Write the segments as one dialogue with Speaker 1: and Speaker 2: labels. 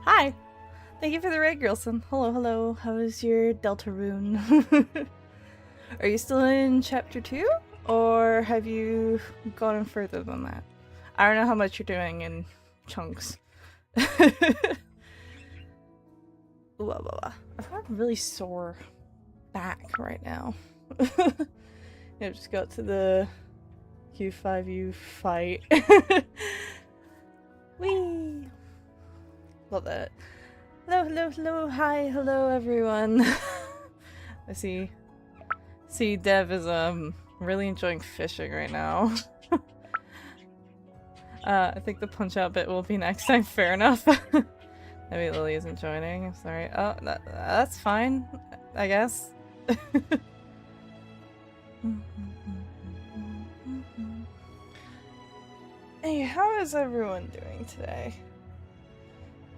Speaker 1: Hi. Thank you for the raid, Grilson. Hello, hello. How is your Deltarune? Are you still in chapter 2? Or have you gone further than that? I don't know how much you're doing in chunks. I've got a really sore back right now. Yeah, just got to the Q5U fight. Whee! Love that. Hello, hello, hello, hi, hello everyone. I see Dev is really enjoying fishing right now. I think the punch out bit will be next time, fair enough. Maybe Lily isn't joining, I'm sorry. Oh, that's fine, I guess. Hey, how is everyone doing today?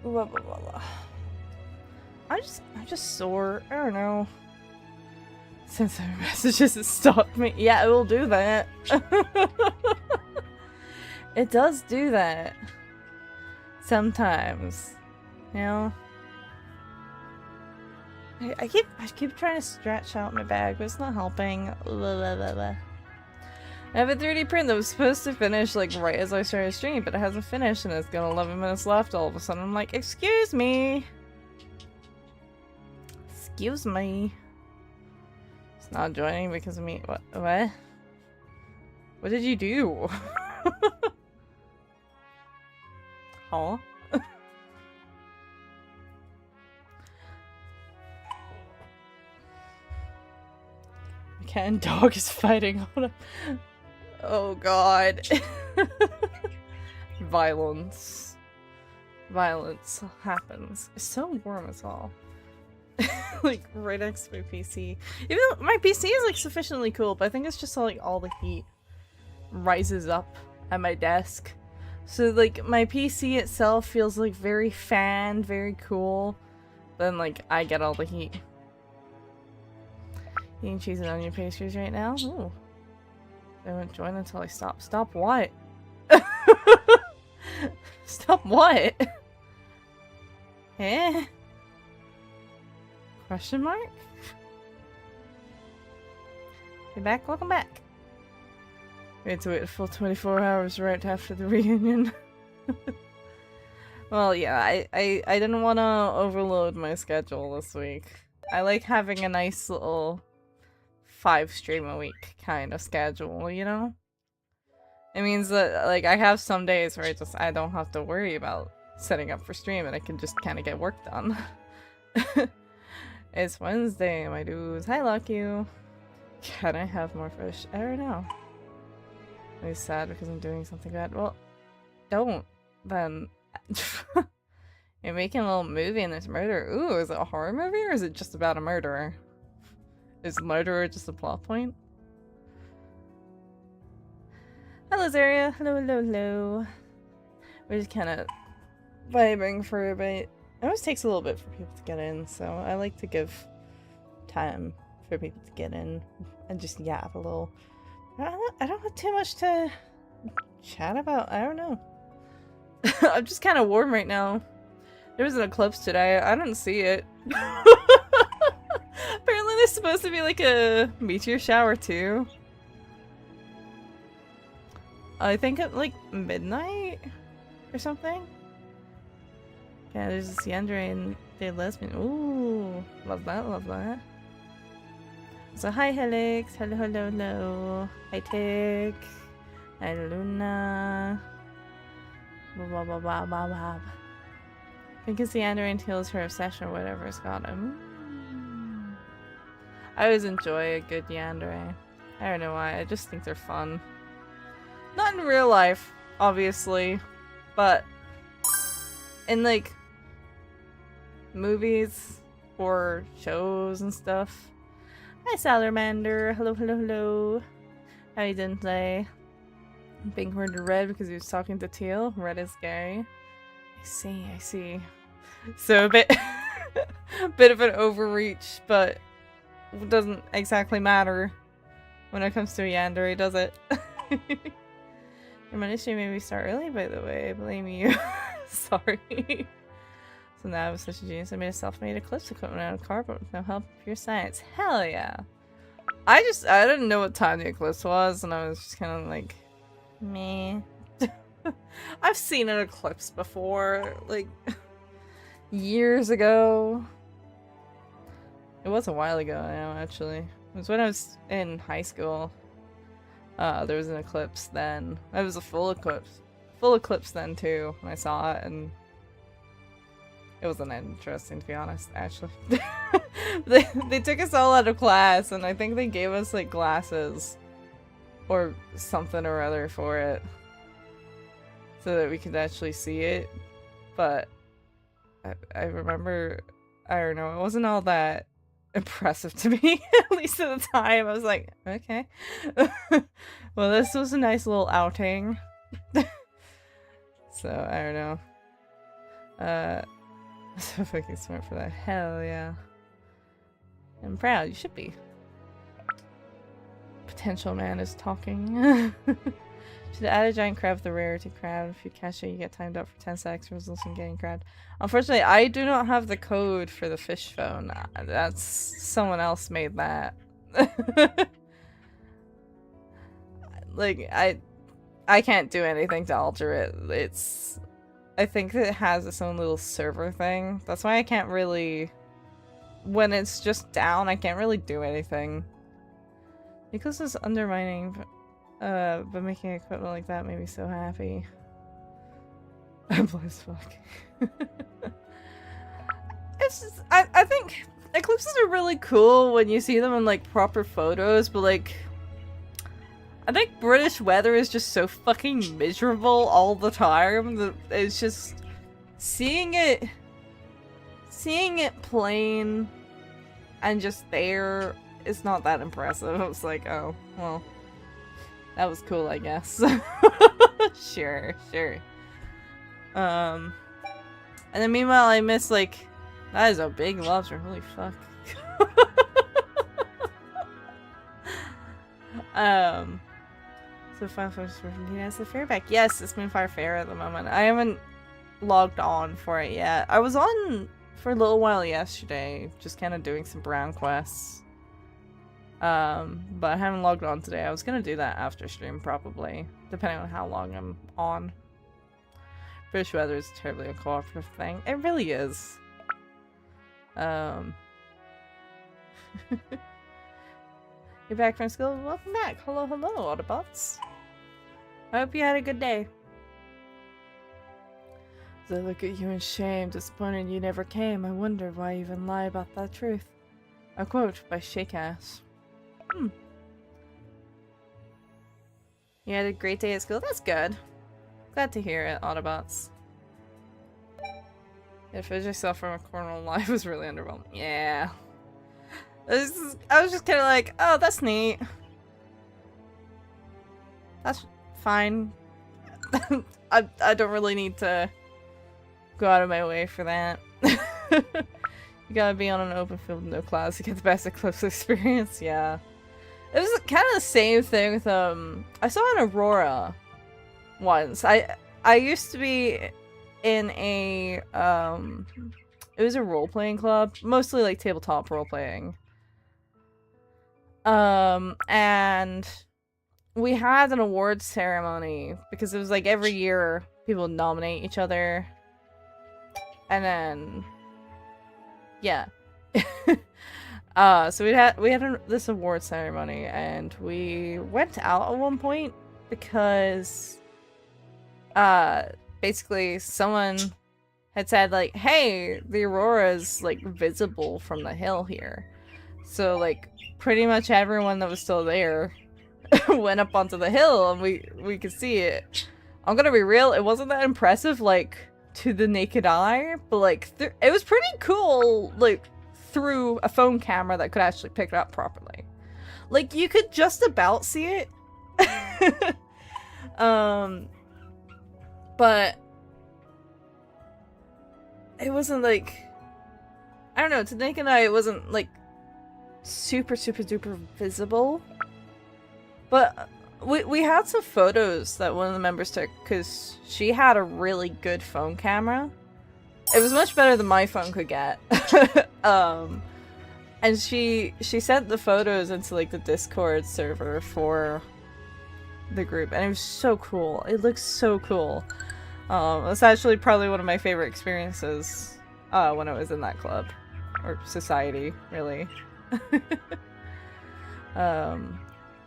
Speaker 1: Blah blah blah blah. I'm just sore. I don't know. Since our messages has stopped me. Yeah, it will do that. It does do that. Sometimes. You know? I keep trying to stretch out my bag, but it's not helping. Blah, blah, blah, blah. I have a 3D print that was supposed to finish like right as I started stream, but it hasn't finished and it's got 11 minutes left. All of a sudden I'm like, excuse me. Excuse me. It's not joining because of me. What? What did you do? Huh? Cat and dog is fighting on a... Oh god. Violence. Violence happens. It's so warm as well. Like right next to my PC. Even though my PC is like sufficiently cool, but I think it's just like all the heat rises up at my desk. So like my PC itself feels like very fanned, very cool. Then like I get all the heat. Eating cheese and onion pastries right now? Ooh. They won't join until I stop. Stop what? Stop what? Eh? Question mark? You back? Welcome back. We had to wait a full 24 hours right after the reunion. Well, yeah, I didn't want to overload my schedule this week. I like having a nice little 5 stream a week kind of schedule, you know? It means that, like, I have some days where I don't have to worry about setting up for stream and I can just kind of get work done. It's Wednesday, my dudes. Hi, Lucky. Can I have more fish? I don't know. I'm sad because I'm doing something bad. Well, don't. Then. You're making a little movie and there's murder. Ooh, is it a horror movie or is it just about a murderer? Is murderer just a plot point? Hello, Zaria. Hello, hello, hello. We're just kind of vibing for a bit. It always takes a little bit for people to get in, so I like to give time for people to get in and just yap a little. I don't have too much to chat about. I don't know. I'm just kind of warm right now. There was an eclipse today. I didn't see it. Apparently there's supposed to be like a meteor shower too. I think at like midnight or something. Yeah, there's this Yandere and the lesbian. Ooh, love that, love that. So hi Helix, hello, hello, hello. Hi Tick. Hi Luna. Blah blah blah blah blah blah. I think it's the Yandere until her obsession or whatever it's got him. I always enjoy a good Yandere. I don't know why, I just think they're fun. Not in real life, obviously, but in like movies or shows and stuff. Hi Salamander, hello, hello, hello. How you doing today? Being horned to Red because he was talking to Teal. Red is gay. I see, I see. So a bit, a bit of an overreach, but it doesn't exactly matter when it comes to a Yandere, does it? Your money stream made me start early, by the way. I blame you. Sorry. So now I was such a genius. I made a self-made eclipse equipment out of cardboard with no help. Pure science. Hell yeah. I didn't know what time the eclipse was, and I was just kind of like, meh. I've seen an eclipse before, like, years ago. It was a while ago now, actually. It was when I was in high school. There was an eclipse then. It was a full eclipse. Full eclipse then, too, when I saw it, and it wasn't interesting, to be honest, actually. They took us all out of class, and I think they gave us, like, glasses or something or other for it so that we could actually see it. But I remember, I don't know, it wasn't all that impressive to me, at least at the time. I was like, okay. Well, this was a nice little outing. So, I don't know. So fucking smart for that. Hell yeah. I'm proud. You should be. Potential man is talking. Should add a giant crab with the rarity crab. If you catch it, you get timed up for 10 seconds, results in getting crabbed. Unfortunately, I do not have the code for the fish phone. That's someone else made that. Like, I can't do anything to alter it. I think that it has its own little server thing. That's why I can't really... When it's just down, I can't really do anything. Because it's undermining, but making equipment like that made me so happy. I'm blue as fuck. It's just, I think eclipses are really cool when you see them in, like, proper photos, but, like... I think British weather is just so fucking miserable all the time that it's just seeing it plain and just there is not that impressive. I was like, oh, well, that was cool, I guess. Sure. And then meanwhile I miss, like, that is a big lobster, holy fuck. So Final Fantasy 14 has the fair back. Yes, it's Moonfire Fair at the moment. I haven't logged on for it yet. I was on for a little while yesterday, just kind of doing some brown quests. But I haven't logged on today. I was gonna do that after stream, probably, depending on how long I'm on. British weather is a terribly uncooperative thing. It really is. You're back from school? Welcome back. Hello, Autobots. I hope you had a good day. As I look at you in shame, disappointed you never came, I wonder why you even lie about that truth. A quote by Shakeass. You had a great day at school? That's good. Glad to hear it, Autobots. If I just saw from a corner of life was really underwhelming. Yeah. I was just kind of like, oh, that's neat. That's fine. I don't really need to go out of my way for that. You gotta be on an open field with no clouds to get the best eclipse experience. Yeah. It was kind of the same thing with, I saw an aurora once. I used to be in a, it was a role-playing club. Mostly, like, tabletop role-playing. And we had an awards ceremony because it was like every year people would nominate each other, and then yeah. So we had this award ceremony, and we went out at one point because basically someone had said, like, hey, the aurora's, like, visible from the hill here. So, like, pretty much everyone that was still there went up onto the hill, and we could see it. I'm gonna be real, it wasn't that impressive, like, to the naked eye, but, like, it was pretty cool, like, through a phone camera that could actually pick it up properly. Like, you could just about see it. But it wasn't, like, I don't know, to the naked eye it wasn't, like, super duper visible. But We had some photos that one of the members took because she had a really good phone camera. It was much better than my phone could get. And she sent the photos into like the Discord server for the group, and it was so cool. It looks so cool. It's actually probably one of my favorite experiences when I was in that club or society, really.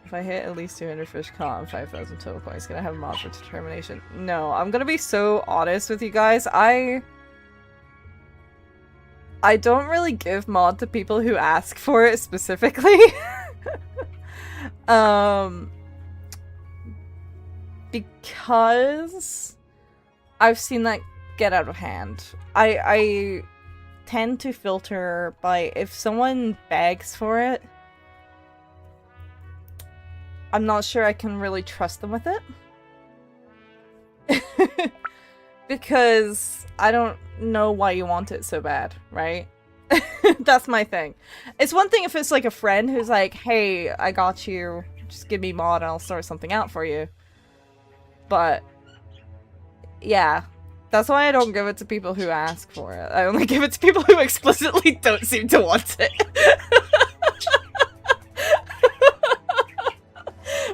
Speaker 1: If I hit at least 200 fish caught and 5,000 total points, can I have a mod for determination? No, I'm gonna be so honest with you guys. I don't really give mod to people who ask for it specifically. Because I've seen that get out of hand. I tend to filter by if someone begs for it, I'm not sure I can really trust them with it. Because I don't know why you want it so bad, right? That's my thing. It's one thing if it's like a friend who's like, hey, I got you, just give me mod and I'll sort something out for you. But, yeah. That's why I don't give it to people who ask for it. I only give it to people who explicitly don't seem to want it.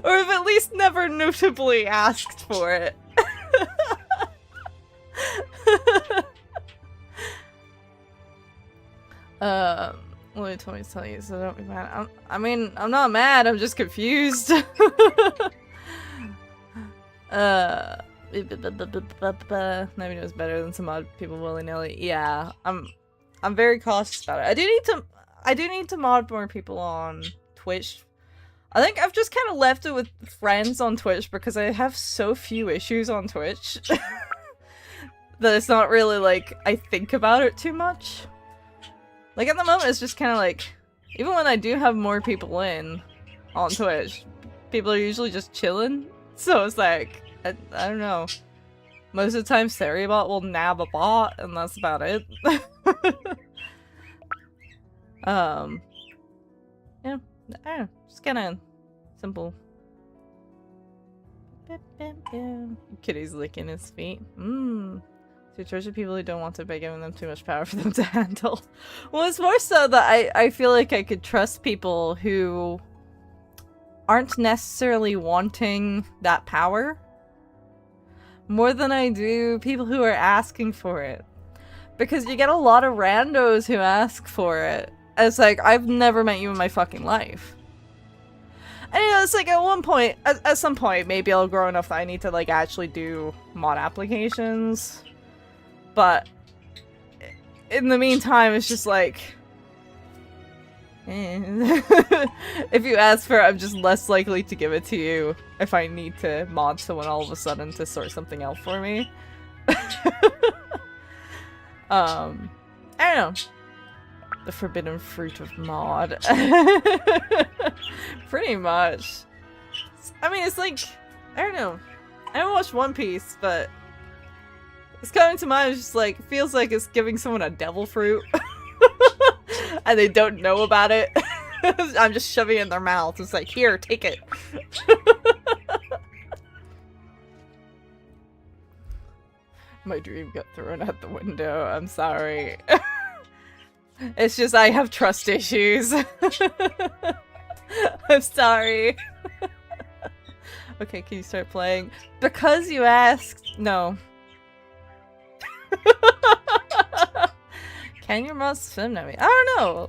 Speaker 1: Or have at least never notably asked for it. Lily told me to tell you, so don't be mad. I mean, I'm not mad, I'm just confused. Maybe knows better than some odd people willy-nilly. Yeah, I'm very cautious about it. I do need to mod more people on Twitch. I think I've just kind of left it with friends on Twitch because I have so few issues on Twitch that it's not really like I think about it too much. Like at the moment it's just kind of like, even when I do have more people in on Twitch, people are usually just chilling. So it's like, I don't know. Most of the time Seriebot will nab a bot and that's about it. Yeah, I don't know. Just kind of simple. Kitty's licking his feet. To torture people who don't want it by giving them too much power for them to handle. Well, it's more so that I feel like I could trust people who aren't necessarily wanting that power more than I do people who are asking for it. Because you get a lot of randos who ask for it. It's like, I've never met you in my fucking life. And you know, it's like at one point, at some point, maybe I'll grow enough that I need to like actually do mod applications. But in the meantime, it's just like, if you ask for it, I'm just less likely to give it to you if I need to mod someone all of a sudden to sort something out for me. I don't know. The forbidden fruit of mod. Pretty much. I mean, it's like, I don't know. I haven't watched One Piece, but it's coming to mind, it's just like, it feels like it's giving someone a devil fruit. And they don't know about it. I'm just shoving it in their mouth. It's like, here, take it. My dream got thrown out the window. I'm sorry. It's just I have trust issues. I'm sorry. Okay, can you start playing? Because you asked. No. Can your mouse swim now? I don't know.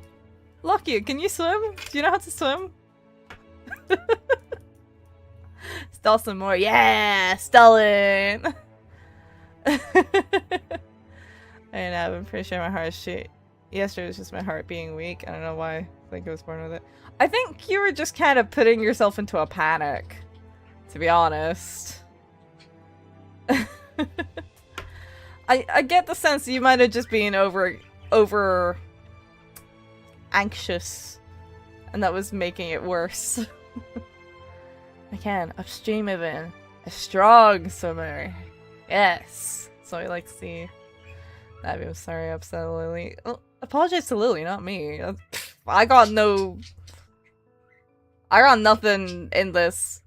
Speaker 1: Lucky, can you swim? Do you know how to swim? Stall some more. Yeah! Stolen! I'm pretty sure my heart is shit. Yesterday was just my heart being weak. I don't know why. I think I was born with it. I think you were just kind of putting yourself into a panic, to be honest. I get the sense that you might have just been over anxious, and that was making it worse. I can upstream even a strong swimmer. Yes, so I like to see. I'm sorry, I upset Lily. Oh, apologize to Lily, not me. I got nothing in this.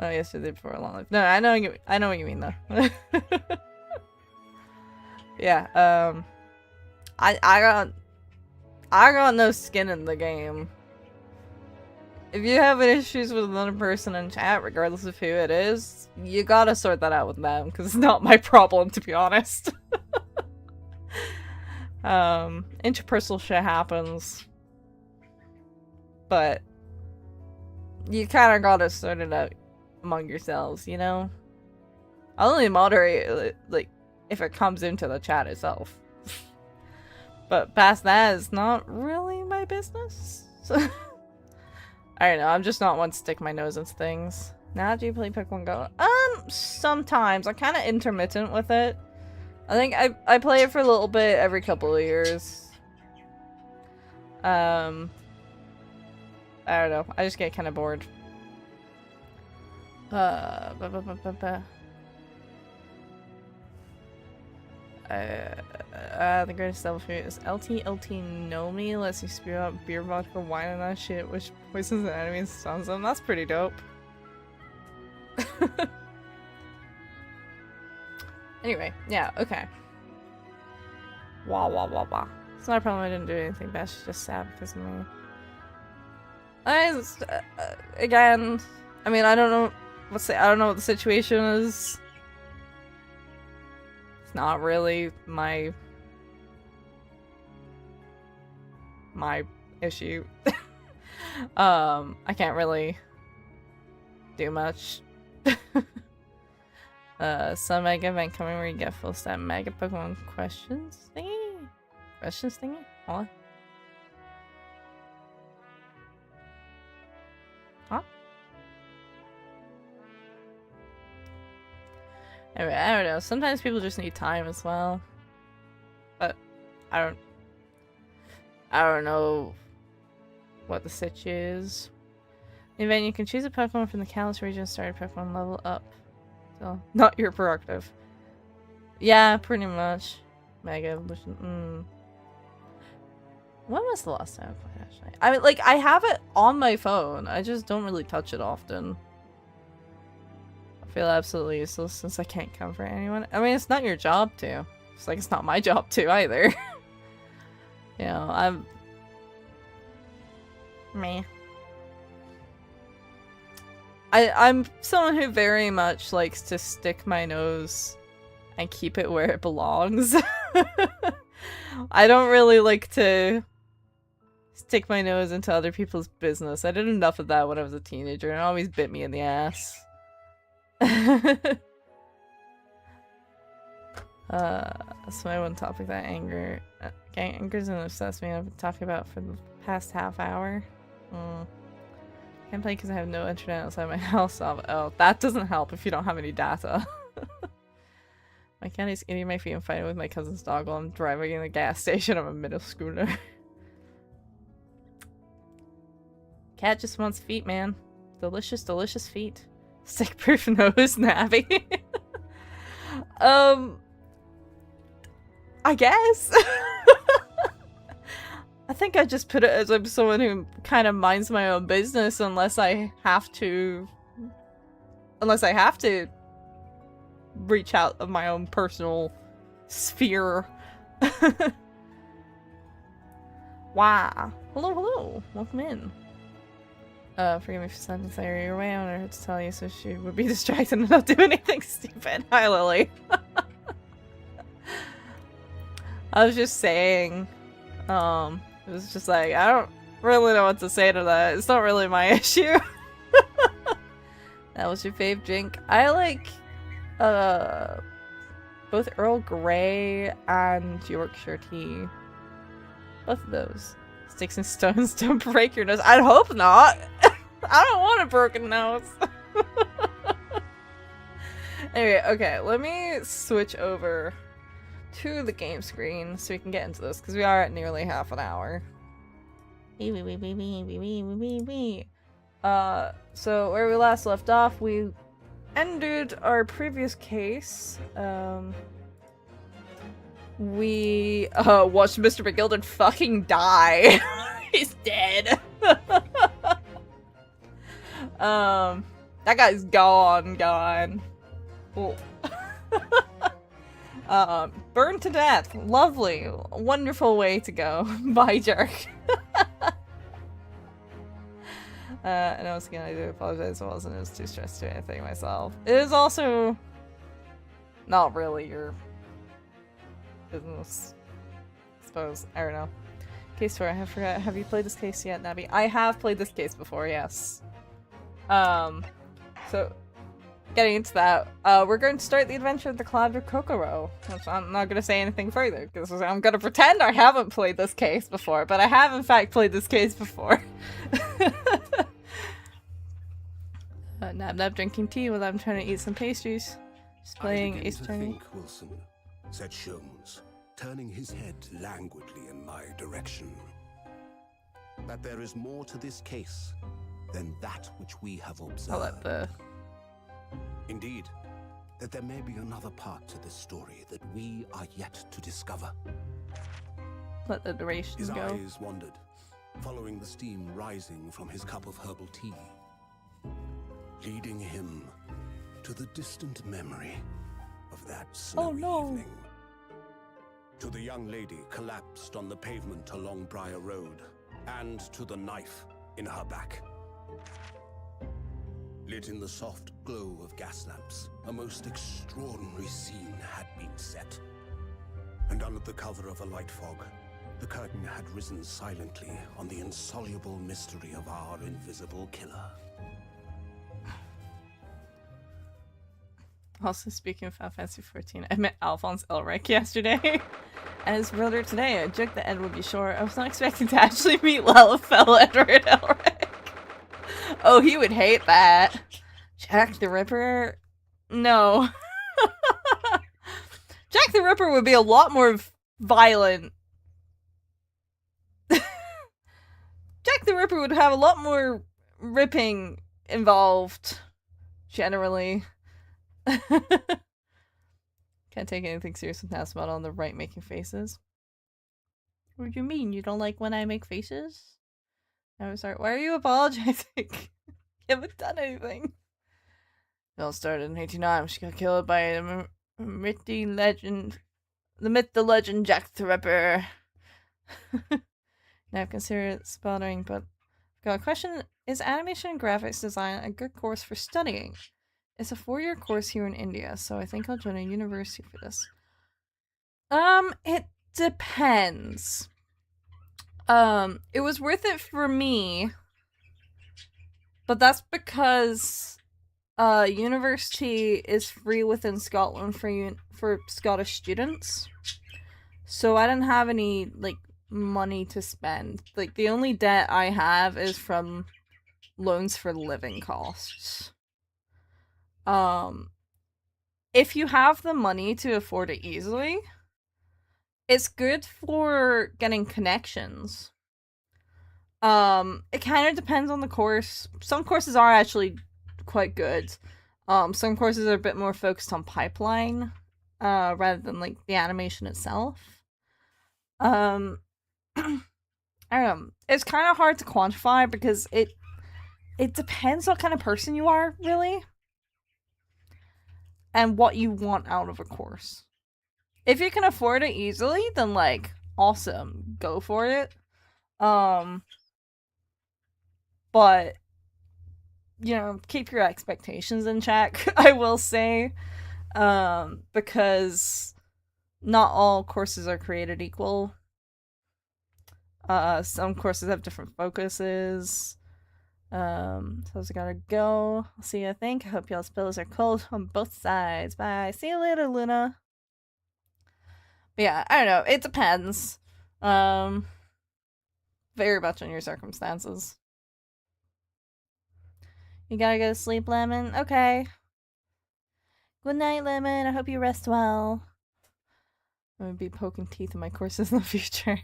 Speaker 1: Oh, yesterday before a long life. No, I know what you mean though. Yeah, I got no skin in the game. If you have issues with another person in chat, regardless of who it is, you gotta sort that out with them, because it's not my problem, to be honest. Interpersonal shit happens. But you kinda gotta sort it out among yourselves, you know? I'll only moderate, like, if it comes into the chat itself. But past that is not really my business. So I don't know, I'm just not one to stick my nose into things. Now do you play Pokemon Go? Sometimes. I'm kinda intermittent with it. I think I play it for a little bit every couple of years. I don't know, I just get kinda bored. The greatest devil fruit is LT Nomi, lets you spew out beer, vodka, wine, and that shit, which poisons the enemy and stuns them. That's pretty dope. Anyway, yeah, okay. Wah wah wah wah. It's not a problem I didn't do anything bad, she's just sad because of me. Again, I mean, I don't know what the situation is. It's not really my issue. I can't really do much. Some mega event coming where you get full stat mega Pokemon questions thingy? Questions thingy? What? Huh? Anyway, I don't know. Sometimes people just need time as well. But I don't know what the sitch is. In vain, you can choose a Pokemon from the Kalos region, start a Pokemon level up. So, not your prerogative. Yeah, pretty much. Mega Evolution. When was the last time I played, actually? I mean, like, I have it on my phone. I just don't really touch it often. I feel absolutely useless since I can't comfort anyone. I mean, it's not your job to. It's like, it's not my job to either. You know, I'm... Meh. I'm someone who very much likes to stick my nose and keep it where it belongs. I don't really like to stick my nose into other people's business. I did enough of that when I was a teenager and it always bit me in the ass. That's my one topic that angers and upsets me. I've been talking about for the past half hour. Can't play because I have no internet outside my house. Oh, that doesn't help if you don't have any data. My cat is eating my feet and fighting with my cousin's dog while I'm driving in a gas station on a middle schooner. Cat just wants feet, man. Delicious, delicious feet. Stick-proof nose, Navi. I guess. I think I just put it as I'm someone who kind of minds my own business unless I have to reach out of my own personal sphere. Wow. Hello. Welcome in. Forgive me for sending Sarah your way. I wanted her to tell you so she would be distracted and not do anything stupid. Hi, Lily. I was just saying, it was just like, I don't really know what to say to that. It's not really my issue. That was your fave drink. I like, both Earl Grey and Yorkshire tea. Both of those. Sticks and stones don't break your nose. I'd hope not. I don't want a broken nose. Anyway, okay, let me switch over to the game screen so we can get into this, because we are at nearly half an hour. So where we last left off, we ended our previous case. We watched Mr. McGilden fucking die. He's dead. That guy's gone. Cool. Burned to death. Lovely. Wonderful way to go. Bye, jerk. And once again, I do apologize. I was too stressed to do anything myself. It is also not really your business, I suppose. I don't know. Case 4, I forgot. Have you played this case yet, Nabi? I have played this case before, yes. So, getting into that, we're going to start the adventure of the collab of Kokoro. I'm not going to say anything further, because I'm going to pretend I haven't played this case before, but I have in fact played this case before. Nab drinking tea while I'm trying to eat some pastries. Just playing Ace Attorney.
Speaker 2: Think, Wilson, said Sholmes, turning his head languidly in my direction, that there is more to this case than that which we have observed.
Speaker 1: I'll let the...
Speaker 2: Indeed, that there may be another part to this story that we are yet to discover.
Speaker 1: Let the duration
Speaker 2: his
Speaker 1: go.
Speaker 2: His eyes wandered, following the steam rising from his cup of herbal tea, leading him to the distant memory of that snowy evening. To the young lady collapsed on the pavement along Briar Road, and to the knife in her back. Lit in the soft glow of gas lamps, a most extraordinary scene had been set. And under the cover of a light fog, the curtain had risen silently on the insoluble mystery of our invisible killer.
Speaker 1: Also, speaking of Final Fantasy 14, I met Alphonse Elric yesterday. And his brother today. I joked that Ed would be short. I was not expecting to actually meet fellow Edward Elric. Oh, he would hate that. Jack the Ripper? No. Jack the Ripper would be a lot more violent. Jack the Ripper would have a lot more ripping involved, generally. Can't take anything serious with Nasmod on the right making faces. What do you mean? You don't like when I make faces? I'm sorry. Why are you apologizing? You haven't done anything. It all started in 1989. She got killed by a mythy legend. The myth, the legend, Jack the Ripper. Now I've considered it sputtering, but I've got a question. Is animation and graphics design a good course for studying? It's a 4-year course here in India, so I think I'll join a university for this. It depends. It was worth it for me, but that's because university is free within Scotland for Scottish students. So I didn't have any like money to spend. Like the only debt I have is from loans for living costs. If you have the money to afford it easily, it's good for getting connections. It kind of depends on the course. Some courses are actually quite good. Some courses are a bit more focused on pipeline, rather than like the animation itself. I don't know. It's kind of hard to quantify because it depends what kind of person you are, really. And what you want out of a course. If you can afford it easily, then like, awesome, go for it. But, you know, keep your expectations in check, I will say. Because not all courses are created equal. Some courses have different focuses. So I gotta go. I'll see you, I think. I hope y'all's pillows are cold on both sides. Bye. See you later, Luna. But yeah, I don't know. It depends. Very much on your circumstances. You gotta go to sleep, Lemon? Okay. Good night, Lemon. I hope you rest well. I'm gonna be poking teeth in my courses in the future.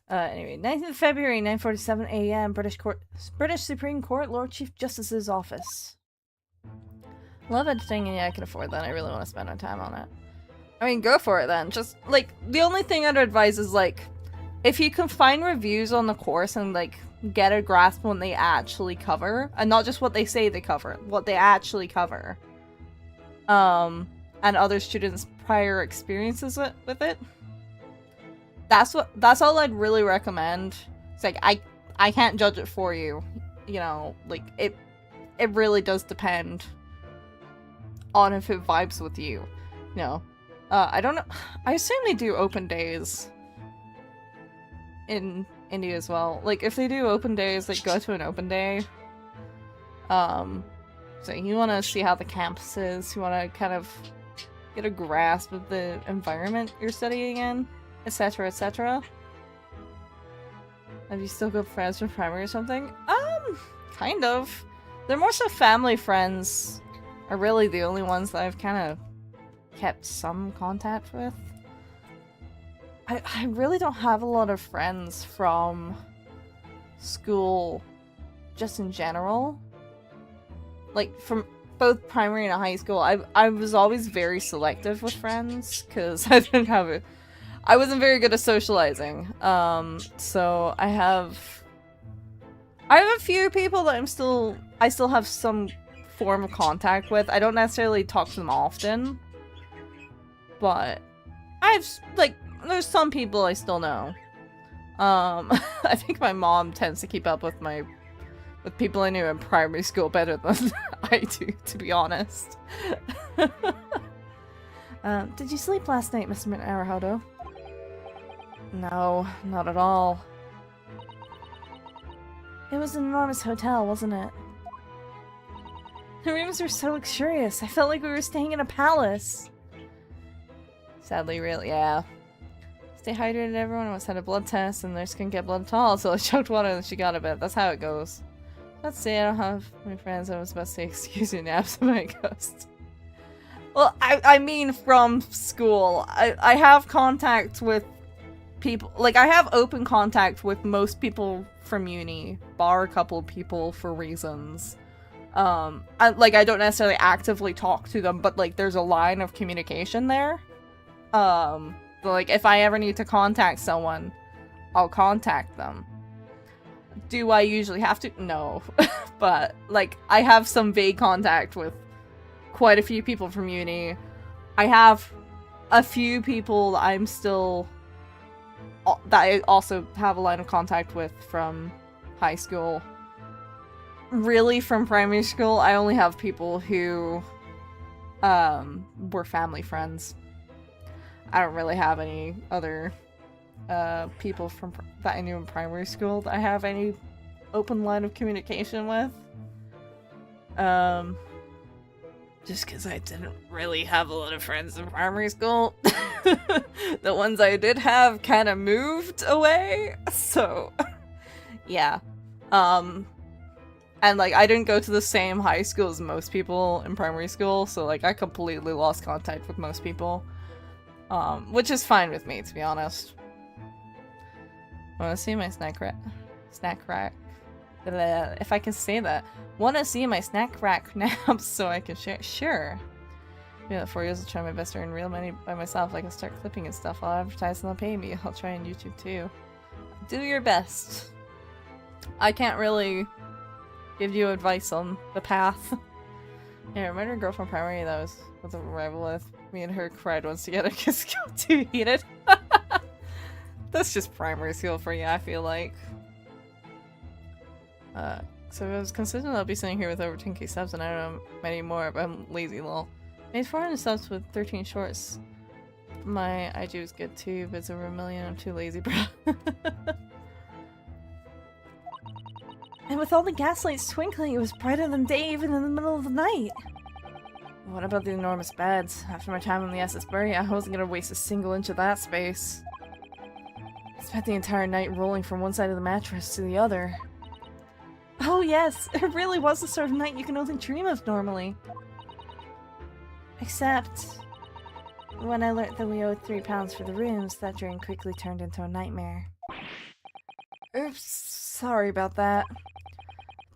Speaker 1: Anyway, 19th of February, 9:47 a.m. British Supreme Court, Lord Chief Justice's office. Love editing, and yeah, I can afford that. I really want to spend my time on it. I mean, go for it then. Just, like, the only thing I'd advise is, like, if you can find reviews on the course and like get a grasp on what they actually cover, and not just what they say they cover, what they actually cover, and other students' prior experiences with it, that's all I'd really recommend. It's like I can't judge it for you, you know, like it really does depend on if it vibes with you, you know. I don't know, I assume they do open days in India as well. Like, if they do open days, like, go to an open day. So you want to see how the campus is, you want to kind of get a grasp of the environment you're studying in, etc, etc. Have you still good friends from primary or something? Kind of. They're more so family friends are really the only ones that I've kind of kept some contact with. I really don't have a lot of friends from school, just in general. Like, from both primary and high school, I was always very selective with friends, because I wasn't very good at socializing. So I have a few people that I still have some form of contact with. I don't necessarily talk to them often, but there's some people I still know. I think my mom tends to keep up with people I knew in primary school better than I do, to be honest. Did you sleep last night, Mr. Naruhodo? No, not at all. It was an enormous hotel, wasn't it? The rooms were so luxurious. I felt like we were staying in a palace. Sadly, really, yeah. Stay hydrated, everyone. I once had a blood test, and nurse couldn't get blood at all, so I choked water and she got a bit. That's how it goes. Let's see, I don't have many friends. I was about to say, excuse me, naps my ghost. Well, I mean from school. I have contact with people. Like, I have open contact with most people from uni, bar a couple of people for reasons. I don't necessarily actively talk to them, but, like, there's a line of communication there. Like, if I ever need to contact someone, I'll contact them. Do I usually have to? No. But, like, I have some vague contact with quite a few people from uni. I have a few people that I also have a line of contact with from high school. Really, from primary school, I only have people who were family friends. I don't really have any other people that I knew in primary school that I have any open line of communication with. Just because I didn't really have a lot of friends in primary school. The ones I did have kind of moved away, so yeah. And, like, I didn't go to the same high school as most people in primary school, so, like, I completely lost contact with most people. Which is fine with me, to be honest. Wanna see my snack rack? If I can say that. Wanna see my snack rack naps so I can share? Sure. Yeah, 4 years I'll try my best to earn real money by myself. I can start clipping and stuff. I'll advertise and they'll pay me. I'll try on YouTube too. Do your best. I can't really give you advice on the path. Yeah, remember a girl from primary that was a rival with? Me and her cried once together because it got too heated. That's just primary school for you, I feel like. So if I was consistent, I'll be sitting here with over 10k subs, and I don't know many more, but I'm lazy, lol. Made 400 subs with 13 shorts. My IG was good too, but it's over 1 million. I'm too lazy, bro. And with all the gaslights twinkling, it was brighter than day even in the middle of the night. What about the enormous beds? After my time on the SS Bury, I wasn't gonna waste a single inch of that space. I spent the entire night rolling from one side of the mattress to the other. Oh yes, it really was the sort of night you can only dream of normally. Except, when I learned that we owed £3 for the rooms, that dream quickly turned into a nightmare. Oops, sorry about that.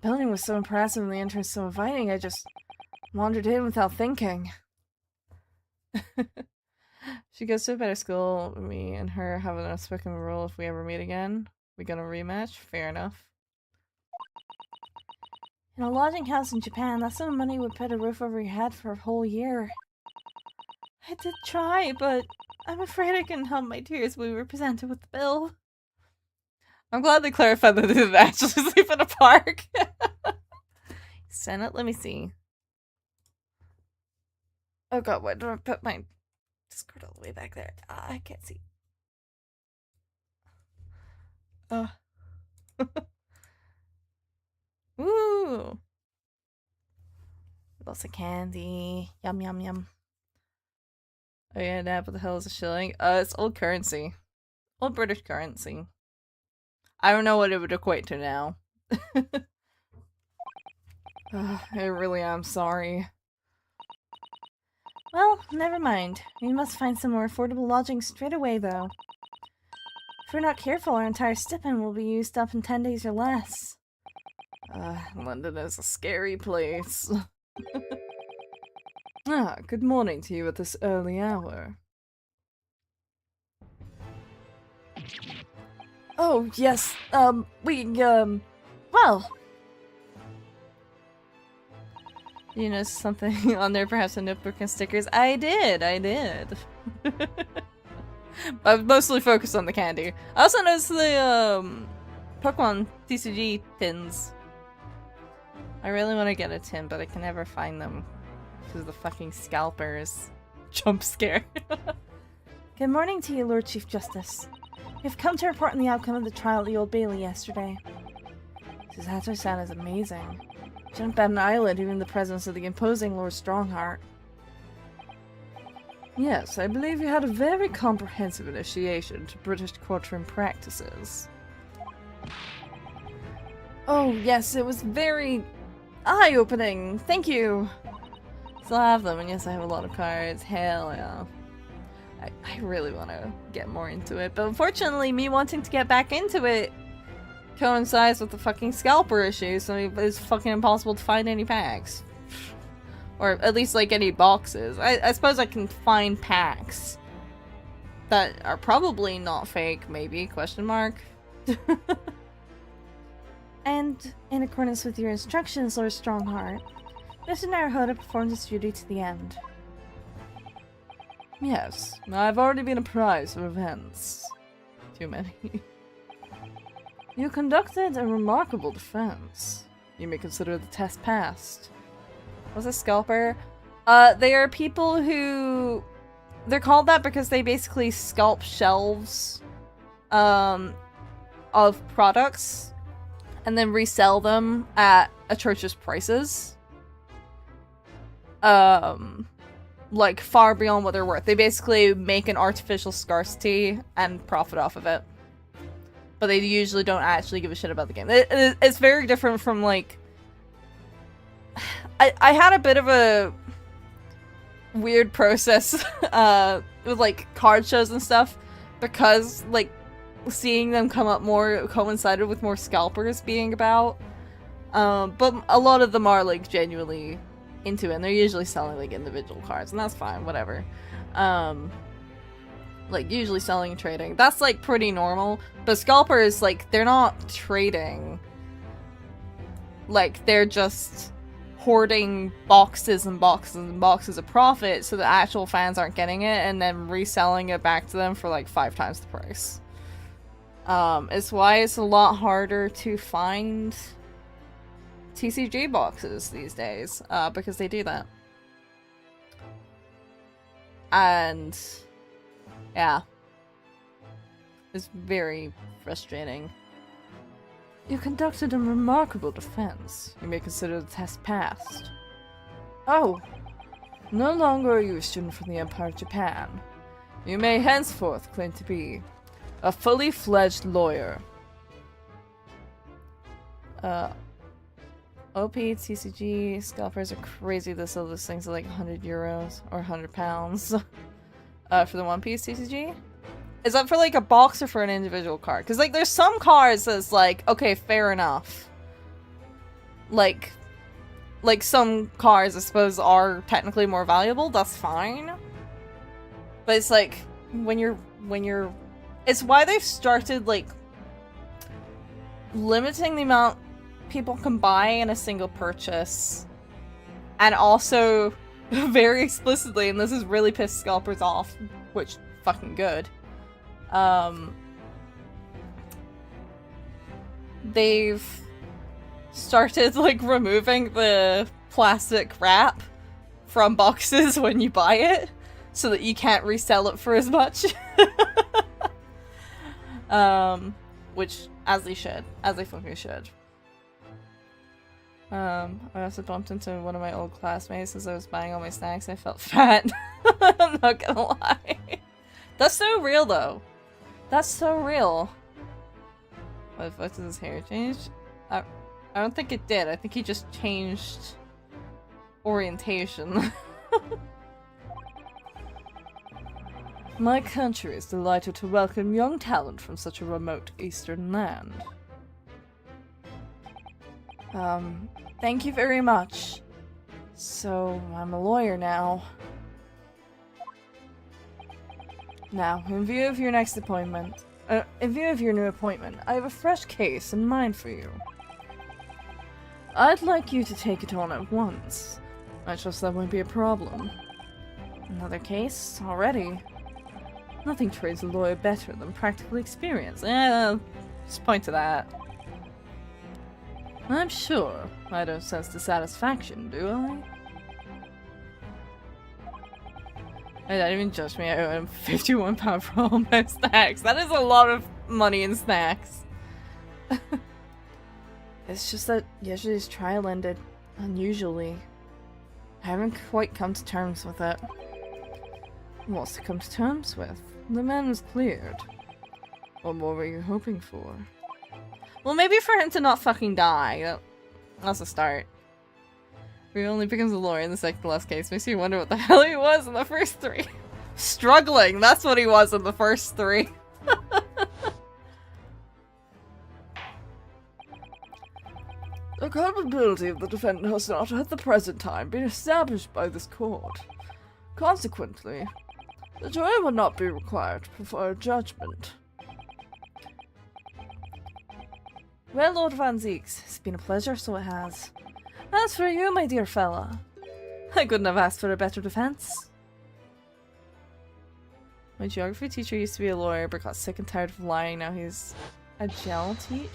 Speaker 1: The building was so impressive and the entrance so inviting, I just wandered in without thinking. She goes to a better school. Me and her have an unspoken rule: if we ever meet again, we're gonna rematch. Fair enough. In a lodging house in Japan, that's some money would put a roof over your head for a whole year. I did try, but I'm afraid I couldn't help my tears when we were presented with the bill. I'm glad they clarified that they didn't actually sleep in a park. Senate, let me see. Oh god, why did I put my Discord all the way back there? I can't see. Ooh. Lots of candy. Yum, yum, yum. Oh yeah, now what the hell is a shilling? It's old currency. Old British currency. I don't know what it would equate to now. I really am sorry. Well, never mind. We must find some more affordable lodging straight away, though. If we're not careful, our entire stipend will be used up in 10 days or less. London is a scary place. Good morning to you at this early hour. Oh, yes, well... You notice something on there, perhaps a notebook and stickers? I did. I was mostly focused on the candy. I also noticed the, Pokemon TCG pins. I really want to get a tin, but I can never find them. Because of the fucking scalpers. Jump scare. Good morning to you, Lord Chief Justice. We've come to report on the outcome of the trial at the Old Bailey yesterday. Susato-san is amazing. Shouldn't bat an eyelid even in the presence of the imposing Lord Strongheart. Yes, I believe you had a very comprehensive initiation to British courtroom practices. Oh yes, it was very eye-opening. Thank you. Still have them, and yes, I have a lot of cards. Hell yeah. I really want to get more into it, but unfortunately, me wanting to get back into it coincides with the fucking scalper issue, so it's fucking impossible to find any packs. Or at least, like, any boxes. I suppose I can find packs that are probably not fake, maybe, question mark. And, in accordance with your instructions, Lord Strongheart, Mr. Naruhodo performed his duty to the end. Yes, I've already been apprised of events. Too many. You conducted a remarkable defense. You may consider the test passed. What's a scalper? They are people who... They're called that because they basically scalp shelves of products and then resell them at atrocious prices. Like, far beyond what they're worth. They basically make an artificial scarcity and profit off of it. But they usually don't actually give a shit about the game. It's very different from, like... I had a bit of a weird process with, like, card shows and stuff. Because, like, seeing them come up more coincided with more scalpers being about. But a lot of them are, like, genuinely into it. And they're usually selling, like, individual cards. And that's fine, whatever. Like, usually selling and trading. That's, like, pretty normal. But scalpers, like, they're not trading. Like, they're just hoarding boxes and boxes and boxes of profit so the actual fans aren't getting it and then reselling it back to them for, like, 5 times the price. It's why it's a lot harder to find TCG boxes these days, because they do that. And... yeah. It's very frustrating. You conducted a remarkable defense. You may consider the test passed. Oh! No longer are you a student from the Empire of Japan. You may henceforth claim to be a fully fledged lawyer. OP, TCG, scalpers are crazy to sell those things at like 100 euros or 100 pounds. For the One Piece TCG? Is that for like a box or for an individual card? Because like there's some cards that's like, okay, fair enough. Like some cards I suppose are technically more valuable, that's fine. But it's like, when you're it's why they've started like limiting the amount people can buy in a single purchase, and also very explicitly, and this has really pissed scalpers off, which fucking good, they've started like removing the plastic wrap from boxes when you buy it so that you can't resell it for as much. Which as they fucking should. I also bumped into one of my old classmates as I was buying all my snacks. I felt fat. I'm not gonna lie. That's so real though. That's so real. What did his hair change? I don't think it did. I think he just changed orientation. My country is delighted to welcome young talent from such a remote eastern land. Thank you very much. So, I'm a lawyer now. Now, in view of your next appointment, in view of your new appointment, I have a fresh case in mind for you. I'd like you to take it on at once. I trust that won't be a problem. Another case? Already? Nothing trains a lawyer better than practical experience. Just point to that. I'm sure I don't sense dissatisfaction, do I? Hey, don't even judge me. I owe him £51 for all my snacks. That is a lot of money in snacks. It's just that yesterday's trial ended unusually. I haven't quite come to terms with it. What's to come to terms with? The man was cleared. What more were you hoping for? Well, maybe for him to not fucking die. That's a start. He only becomes a lawyer in the second to last case. Makes you wonder what the hell he was in the first three. Struggling, that's what he was in the first three. The culpability of the defendant has not, at the present time, been established by this court. Consequently, the jury will not be required to prefer a judgment. Well, Lord Van Zeeks, it's been a pleasure, so it has. As for you, my dear fella, I couldn't have asked for a better defense. My geography teacher used to be a lawyer, but got sick and tired of lying. Now he's a gel teach?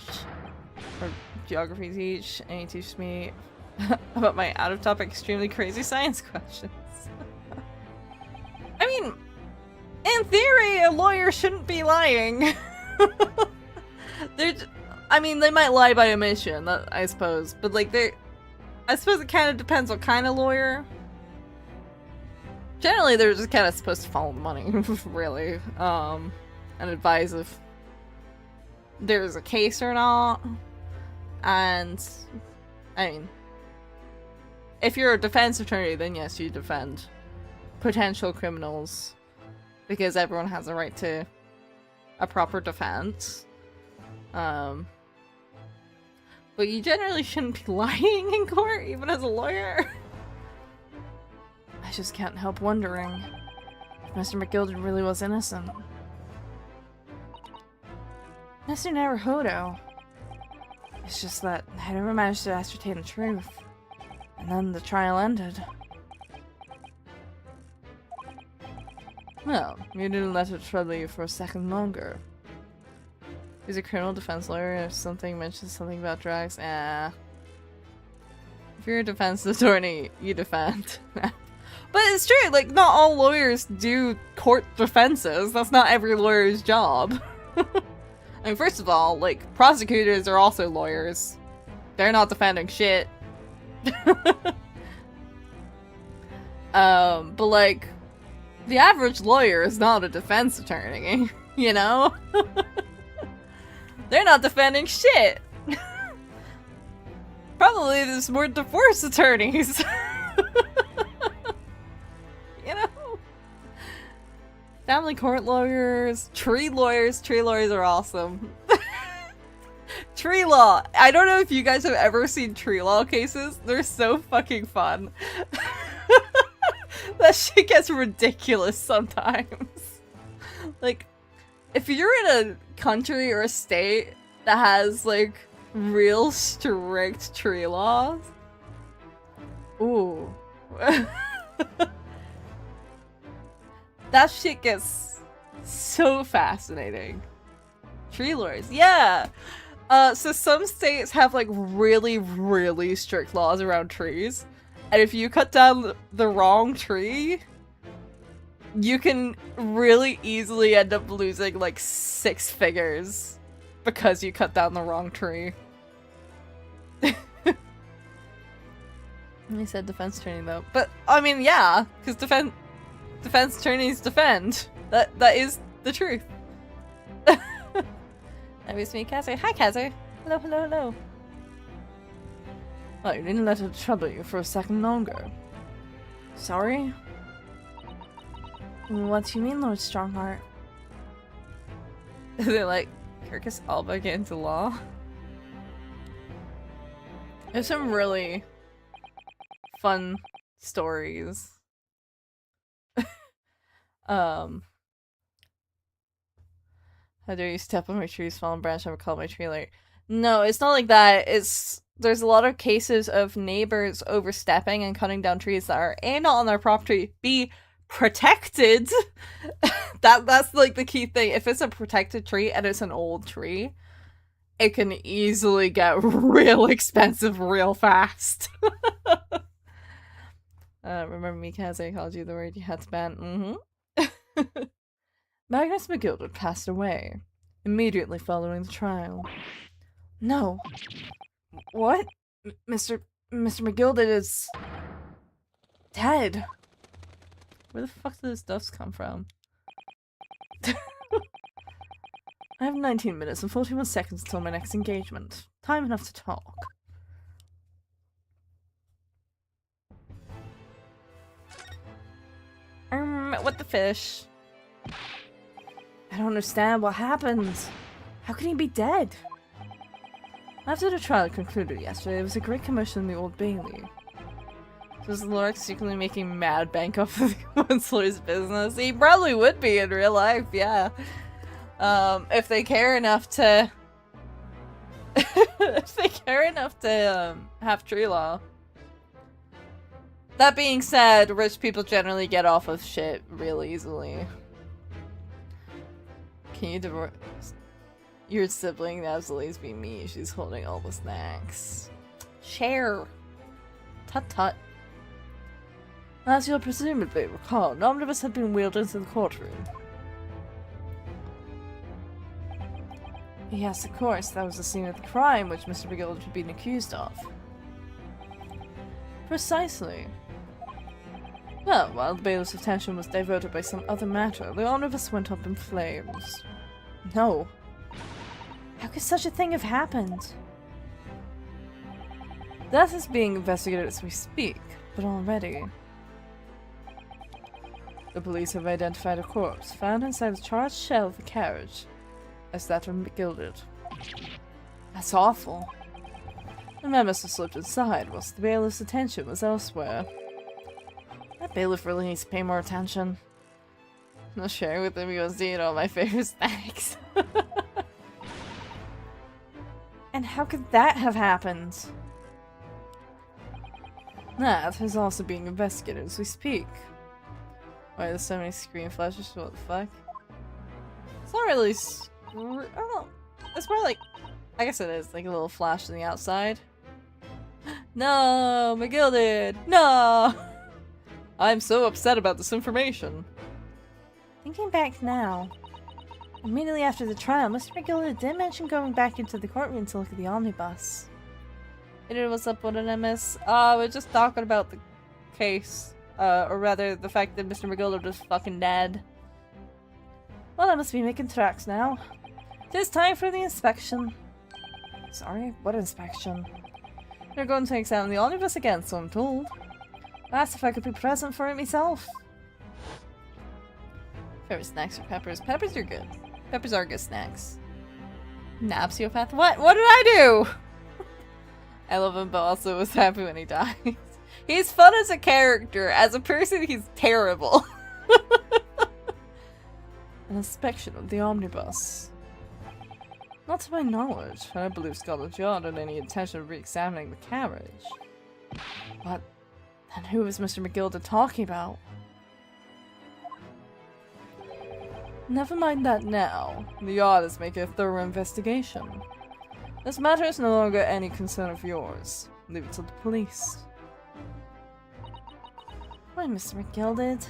Speaker 1: Or geography teach, and he teaches me about my out-of-topic, extremely crazy science questions. I mean, in theory, a lawyer shouldn't be lying. I mean, they might lie by omission, I suppose, but like, I suppose it kind of depends what kind of lawyer. Generally, they're just kind of supposed to follow the money, really, and advise if there's a case or not. And, I mean, if you're a defense attorney, then yes, you defend potential criminals, because everyone has a right to a proper defense. But you generally shouldn't be lying in court, even as a lawyer. I just can't help wondering if Mr. McGilded really was innocent. Mr. Naruhodo. It's just that I never managed to ascertain the truth. And then the trial ended. Well, you didn't let it trouble you for a second longer. He's a criminal defense lawyer, and if something mentions something about drugs, If you're a defense attorney, you defend. But it's true, like, not all lawyers do court defenses. That's not every lawyer's job. I mean, first of all, like, prosecutors are also lawyers. They're not defending shit. But like, the average lawyer is not a defense attorney, you know? They're not defending shit. Probably there's more divorce attorneys. You know? Family court lawyers, tree lawyers. Tree lawyers are awesome. Tree law. I don't know if you guys have ever seen tree law cases. They're so fucking fun. That shit gets ridiculous sometimes. Like, if you're in a country or a state that has, like, real strict tree laws, ooh. That shit gets so fascinating. Tree lords, yeah! So some states have, like, really, really strict laws around trees. And if you cut down the wrong tree, you can really easily end up losing, like, 6 figures because you cut down the wrong tree. He said defense attorney, though. But, I mean, yeah, because defense attorneys defend. That is the truth. That was me, Kazu. Hi, Kazu. Hello, hello, hello. Oh, you didn't let it trouble you for a second longer. Sorry? What do you mean, Lord Strongheart? They're like, Kirkus Alba get into law? There's some really fun stories. How dare you step on my tree's fallen branch, I would call my tree like... No, it's not like that. There's a lot of cases of neighbors overstepping and cutting down trees that are A, not on their property, B, protected. That's like the key thing. If it's a protected tree and it's an old tree, it can easily get real expensive real fast. Remember me, Kaze, I called you the word you had to ban? Magnus McGilded passed away immediately following the trial. No. What? Mr. McGilded is dead. Where the fuck did this dust come from? I have 19 minutes and 41 seconds until my next engagement. Time enough to talk. What the fish? I don't understand what happened. How can he be dead? After the trial concluded yesterday, there was a great commotion in the Old Bailey. Was Lorik secretly making mad bank off of the counselor's business? He probably would be in real life, yeah. If they care enough to... if they care enough to, have tree law. That being said, rich people generally get off of shit real easily. Can you divorce your sibling? That's always be me. She's holding all the snacks. Share. Tut tut. As you'll presumably recall, an omnibus had been wheeled into the courtroom. Yes, of course, that was the scene of the crime which Mr. McGill had been accused of. Precisely. Well, while the bailiff's attention was diverted by some other matter, the omnibus went up in flames. No. How could such a thing have happened? That is being investigated as we speak, but already. The police have identified a corpse found inside the charged shell of the carriage as that of McGilded. That's awful. The members have slipped inside whilst the bailiff's attention was elsewhere. That bailiff really needs to pay more attention. I'll share with him USD and all my favorite snacks. And how could that have happened? That is also being investigated as we speak. Why there's so many screen flashes? What the fuck? It's not really. Oh, it's more like. I guess it is like a little flash on the outside. No, McGilded! No! I'm so upset about this information. Thinking back now. Immediately after the trial, Mr. McGilded did mention going back into the courtroom to look at the omnibus. Hey, what's up, what an MS? We're just talking about the case. Or rather, the fact that Mr. McGilded was fucking dead. Well, I must be making tracks now. It is time for the inspection. Sorry, what inspection? They're going to examine the omnibus again, so I'm told. I asked if I could be present for it myself. Favorite snacks or peppers? Peppers are good. Peppers are good snacks. Napsiopath? What? What did I do? I love him, but also was happy when he dies. He's fun as a character. As a person, he's terrible. An inspection of the omnibus. Not to my knowledge, I don't believe Scotland Yard had any intention of re-examining the carriage. But then who was Mr. McGilda talking about? Never mind that now. The Yard is making a thorough investigation. This matter is no longer any concern of yours. Leave it to the police. Why, Mr. McGilded?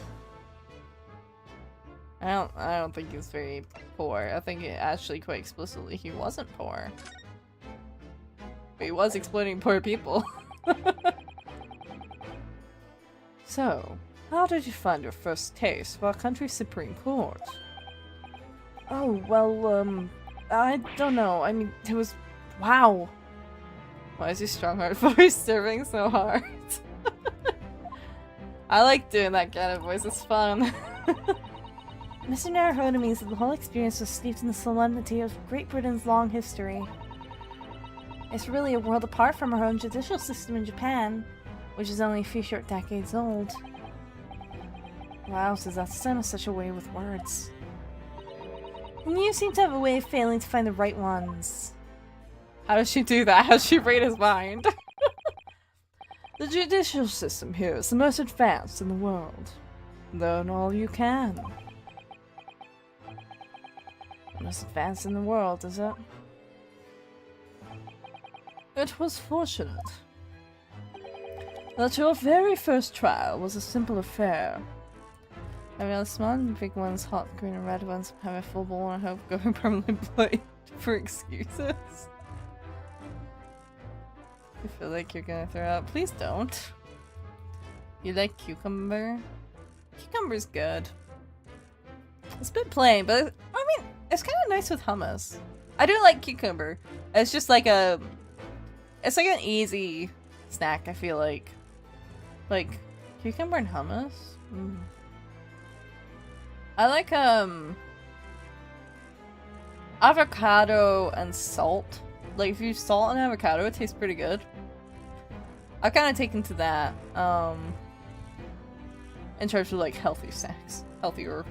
Speaker 1: I don't think he's very poor. I think actually quite explicitly he wasn't poor. But he was exploiting poor people. So, how did you find your first case for our country's Supreme Court? Oh, well, I don't know. I mean, it was... Wow! Why is your strong-hearted voice stirring so hard? I like doing that kind of voice, it's fun. Mr. Naruhodo means that the whole experience was steeped in the solemnity of Great Britain's long history. It's really a world apart from our own judicial system in Japan, which is only a few short decades old. Wow, says that Sam has such a way with words. And you seem to have a way of failing to find the right ones. How does she do that? How does she read his mind? The judicial system here is the most advanced in the world. Learn all you can. Most advanced in the world, is it? It was fortunate that your very first trial was a simple affair. I mean, the small and big ones, hot, green and red ones, have a full bowl and hope going permanently blind for excuses. I feel like you're gonna throw out. Please don't. You like cucumber? Cucumber's good. It's a bit plain, but I mean, it's kind of nice with hummus. I do like cucumber. It's just like a... It's like an easy snack, I feel like. Like, cucumber and hummus? Mm. I like, avocado and salt. Like, if you salt an avocado, it tastes pretty good. I've kind of taken to that, in terms of, like, healthy snacks. Healthier.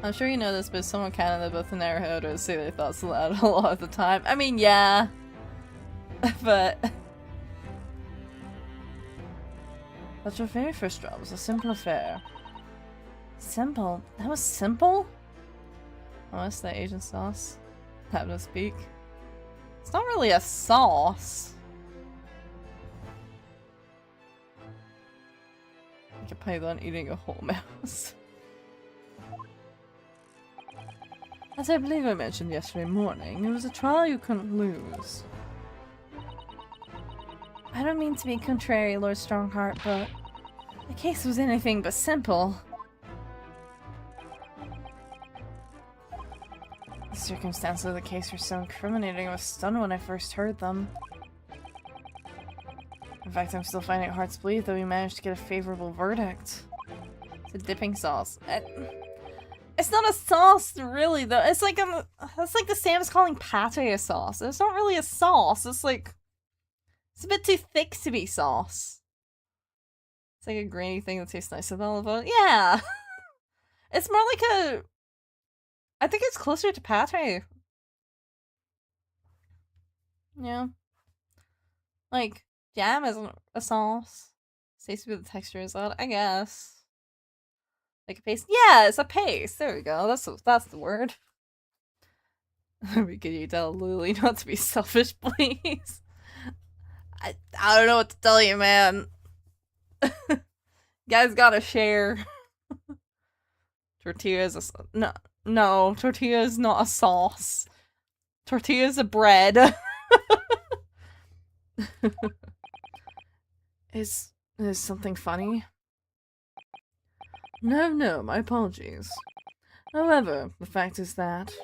Speaker 1: I'm sure you know this, but someone counted that both the Naruhodos say they thought so loud a lot of the time. I mean, yeah. But your very first job was a simple affair. Simple? That was simple? Oh, that's the Asian sauce. Have no speak. It's not really a sauce. Like a python eating a whole mouse. As I believe I mentioned yesterday morning, it was a trial you couldn't lose. I don't mean to be contrary, Lord Strongheart, but the case was anything but simple. The circumstances of the case were so incriminating I was stunned when I first heard them. In fact, I'm still finding it hard to believe that we managed to get a favorable verdict. It's a dipping sauce. It's not a sauce, really, though. It's like that's like the same as calling pate a sauce. It's not really a sauce. It's like... It's a bit too thick to be sauce. It's like a grainy thing that tastes nice with olive oil. Yeah! It's more like a... I think it's closer to pate. Yeah. Like, jam isn't a sauce. It's tasty with the texture is odd, I guess. Like a paste? Yeah, it's a paste. There we go. That's the word. Could you tell Lily not to be selfish, please? I don't know what to tell you, man. You guys gotta share. Tortilla is no, tortilla is not a sauce. Tortilla is a bread. Is something funny? No, my apologies. However, the fact is that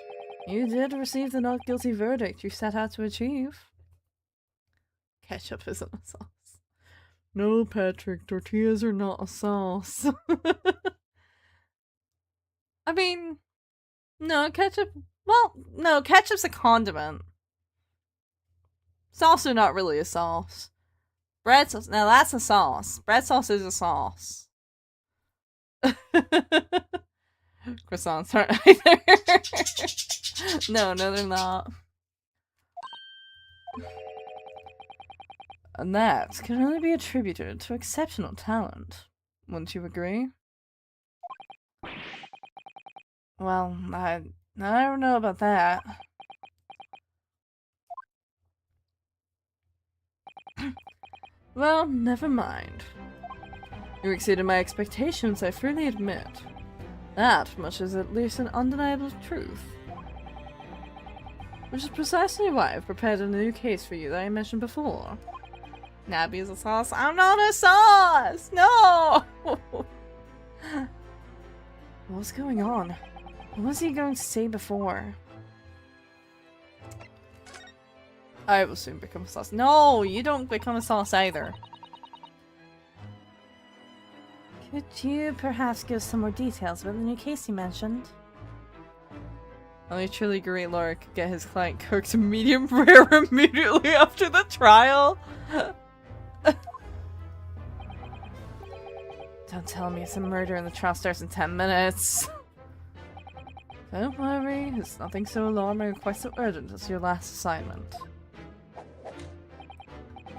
Speaker 1: you did receive the not guilty verdict you set out to achieve. Ketchup isn't a sauce. No, Patrick, tortillas are not a sauce. I mean, no, ketchup... Well, no, ketchup's a condiment. It's also not really a sauce. Bread sauce... Now that's a sauce. Bread sauce is a sauce. croissants aren't either. No, they're not. And that can only be attributed to exceptional talent. Wouldn't you agree? Well, I don't know about that. Well, never mind. You exceeded my expectations, I freely admit. That much is at least an undeniable truth. Which is precisely why I've prepared a new case for you that I mentioned before. Nabby is a sauce. I'm not a sauce! No! What's going on? What was he going to say before? I will soon become a sauce. No, you don't become a sauce either. Could you perhaps give some more details about the new case you mentioned? Only truly great lawyer could get his client cooked to medium rare immediately after the trial. Don't tell me it's a murder and the trial starts in 10 minutes. Don't worry, it's nothing so alarming or quite so urgent as your last assignment.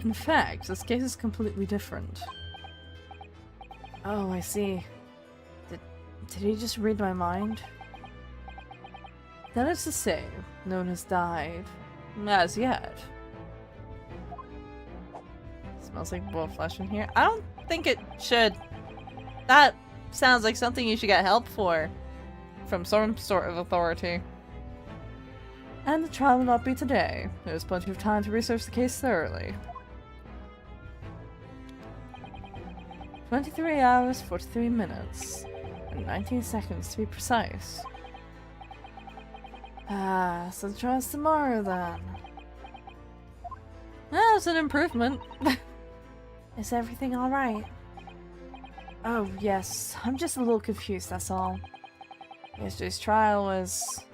Speaker 1: In fact, this case is completely different. Oh, I see. Did he just read my mind? That is to say, no one has died. As yet. Smells like boiled flesh in here. I don't think it should. That sounds like something you should get help for. From some sort of authority. And the trial will not be today. There's plenty of time to research the case thoroughly. 23 hours, 43 minutes, and 19 seconds to be precise. Ah, so the trial's tomorrow then. That's an improvement. Is everything alright? Oh, yes. I'm just a little confused, that's all. Yesterday's trial was...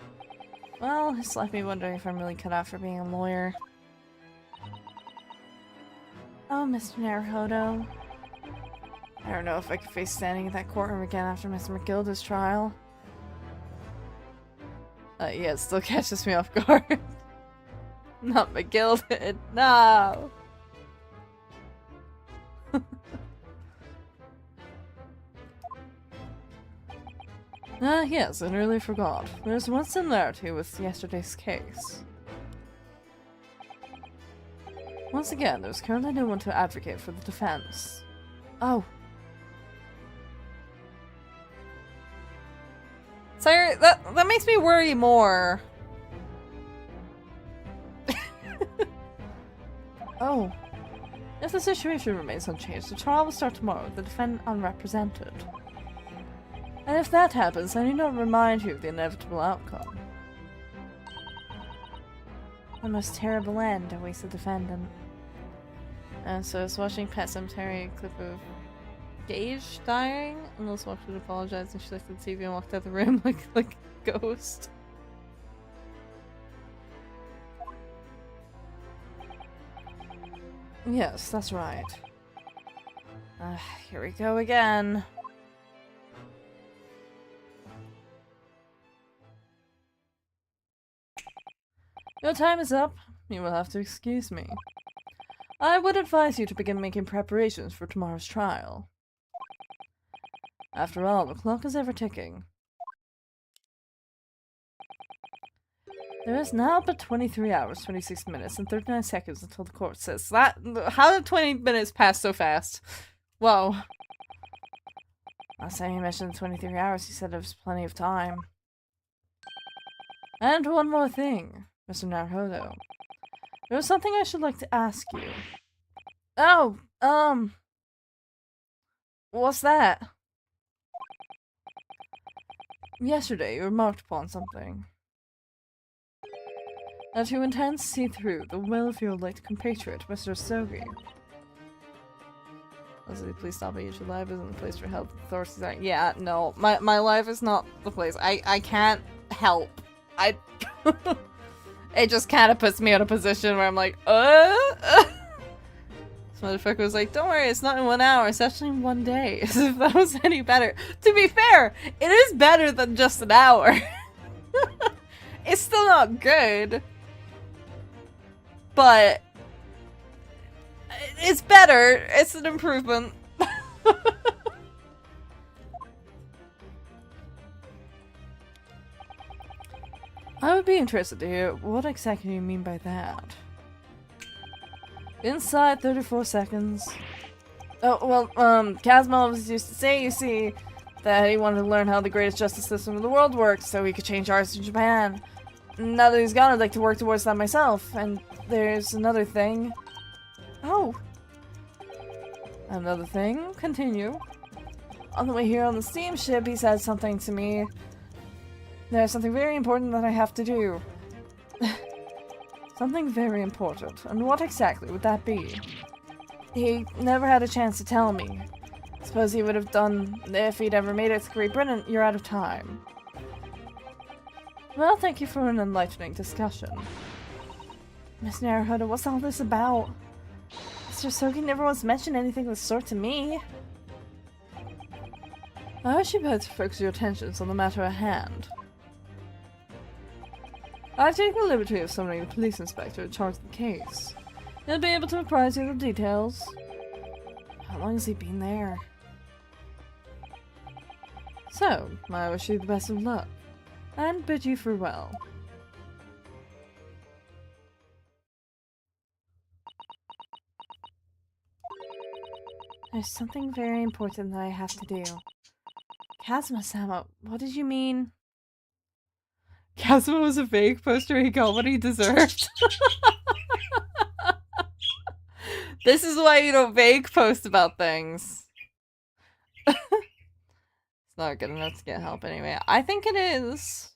Speaker 1: well, it's left me wondering if I'm really cut out for being a lawyer. Oh, Mr. Naruhodo. I don't know if I could face standing in that courtroom again after Mr. McGilda's trial. Yeah, it still catches me off guard. Not McGilda, no! Yes, I nearly forgot. There's one similarity with yesterday's case. Once again, there's currently no one to advocate for the defense. Oh. Sorry, that makes me worry more. Oh. If the situation remains unchanged, the trial will start tomorrow with the defendant unrepresented. And if that happens, I need not remind you of the inevitable outcome. The most terrible end awaits the defendant. And so I was watching Pet Cemetery, a clip of Gage dying, and Liz walked to apologize, and she looked at the TV and walked out the room like a ghost. Yes, that's right. Here we go again. Your time is up. You will have to excuse me. I would advise you to begin making preparations for tomorrow's trial. After all, the clock is ever ticking. There is now but 23 hours, 26 minutes, and 39 seconds until the court says that. How did 20 minutes pass so fast? Whoa. Last time you mentioned 23 hours, you said there was plenty of time. And one more thing, Mr. Naruhodo. There was something I should like to ask you. Oh, what's that? Yesterday, you remarked upon something. That you intend to see through the will of your late compatriot, Mr. Sogi. Leslie, please stop it. Your life isn't the place for help. Authorities aren't. Yeah, no. My life is not the place. I can't help. It just kind of puts me in a position where I'm like, This motherfucker was like, don't worry, it's not in 1 hour, it's actually in 1 day. As if that was any better. To be fair, it is better than just an hour. It's still not good. But it's better. It's an improvement. I would be interested to hear what exactly you mean by that. Inside 34 seconds. Oh, well, Kazmalov used to say, you see, that he wanted to learn how the greatest justice system in the world works so he could change ours to Japan. Now that he's gone, I'd like to work towards that myself. And there's another thing. Oh. Another thing? Continue. On the way here on the steamship, he said something to me. There's something very important that I have to do. Something very important. And what exactly would that be? He never had a chance to tell me. Suppose he would have done if he'd ever made it to Great Britain. You're out of time. Well, thank you for an enlightening discussion. Miss Naruhodo, what's all this about? Mr. Sogi never once mentioned anything of the sort to me. I wish you better focus your attentions on the matter at hand. I've taken the liberty of summoning the police inspector in charge of the case. He'll be able to apprise you of the details. How long has he been there? So, I wish you the best of luck, and bid you farewell. There's something very important that I have to do. Kazuma-sama, what did you mean? Kazuma was a fake poster, he got what he deserved. This is why you don't fake post about things. It's not good enough to get help anyway. I think it is.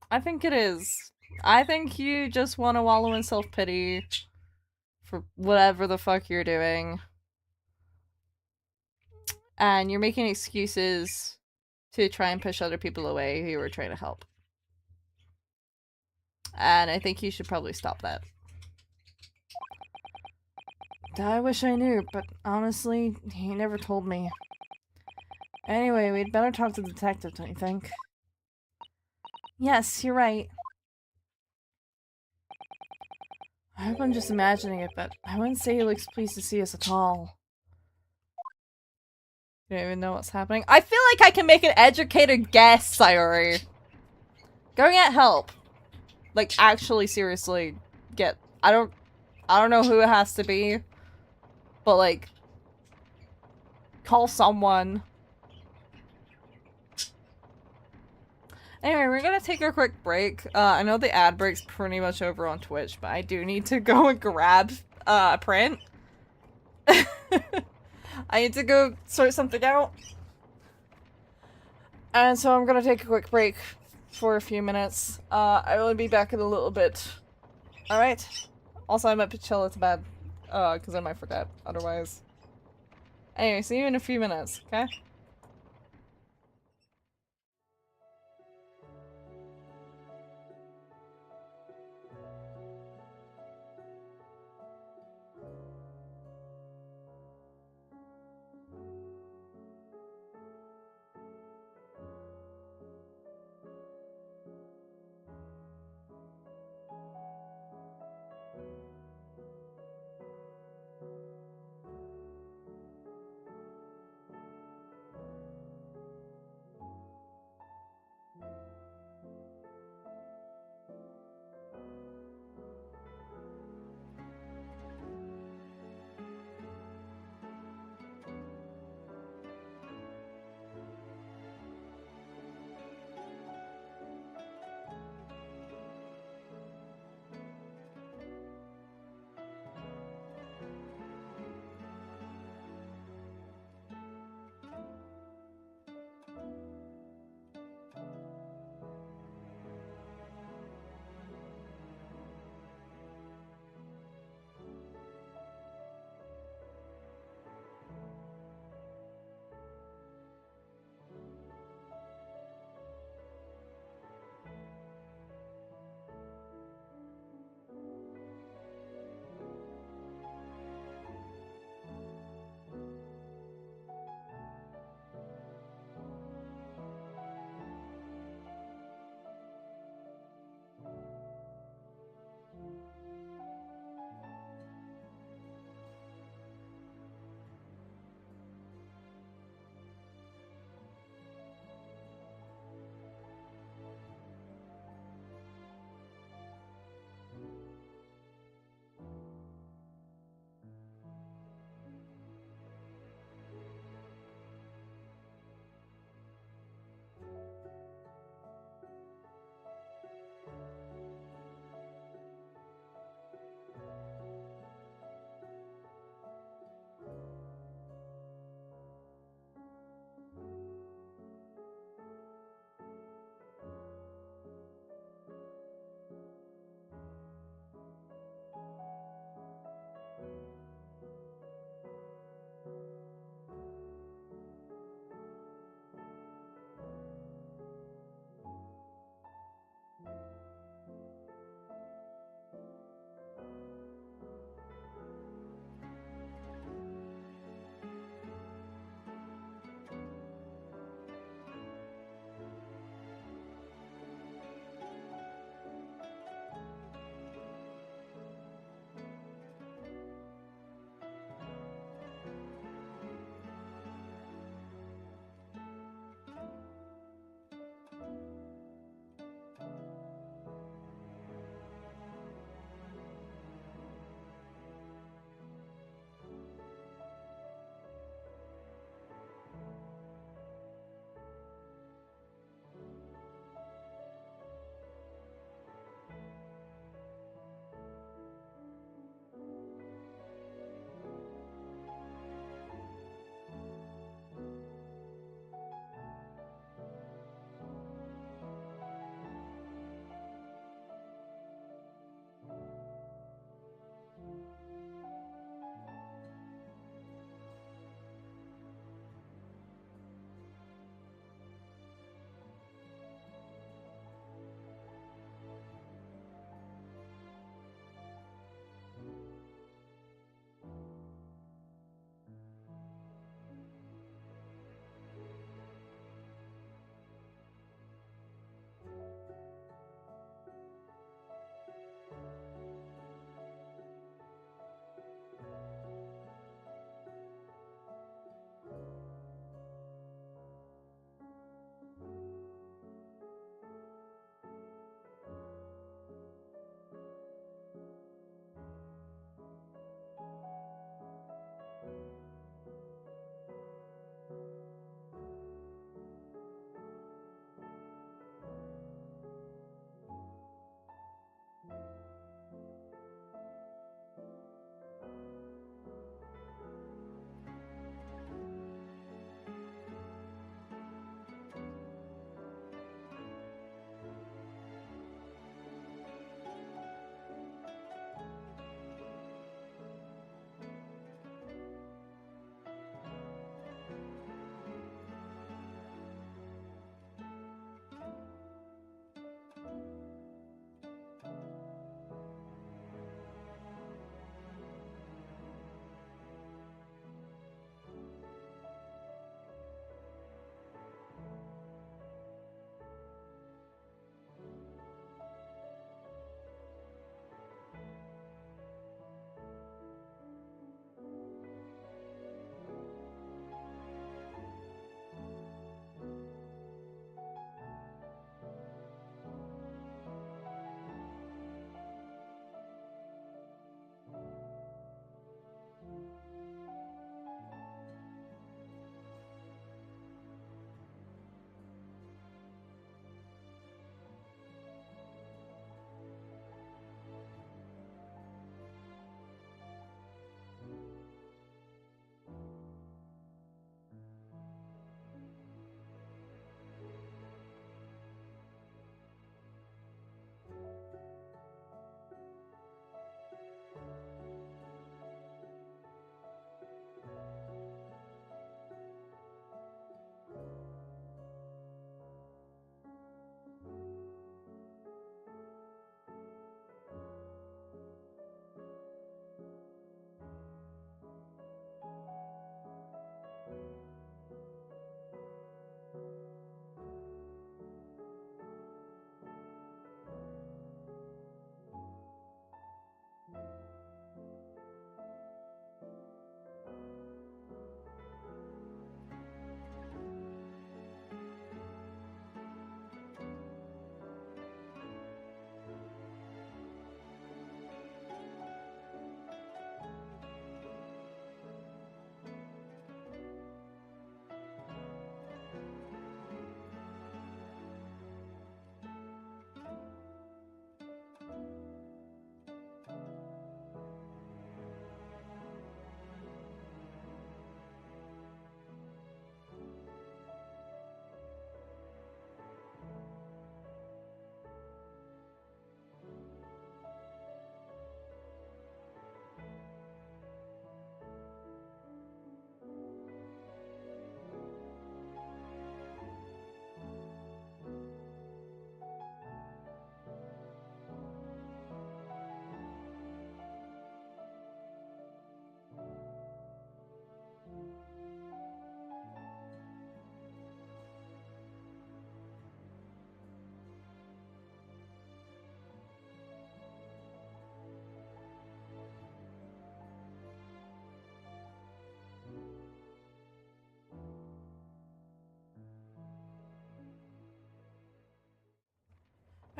Speaker 1: I think it is. I think you just want to wallow in self-pity for whatever the fuck you're doing. And you're making excuses to try and push other people away who you were trying to help. And I think you should probably stop that. I wish I knew, but honestly, he never told me. Anyway, we'd better talk to the detective, don't you think? Yes, you're right. I hope I'm just imagining it, but I wouldn't say he looks pleased to see us at all. You don't even know what's happening. I feel like I can make an educated guess, Sayori. Go get help. Like, actually, seriously, get... I don't know who it has to be. But, like, call someone. Anyway, we're gonna take a quick break. I know the ad break's pretty much over on Twitch, but I do need to go and grab, print. I need to go sort something out. And so I'm gonna take a quick break for a few minutes. I will be back in a little bit. Alright? Also, I might chill it to bed. Because I might forget otherwise. Anyway, see you in a few minutes, okay?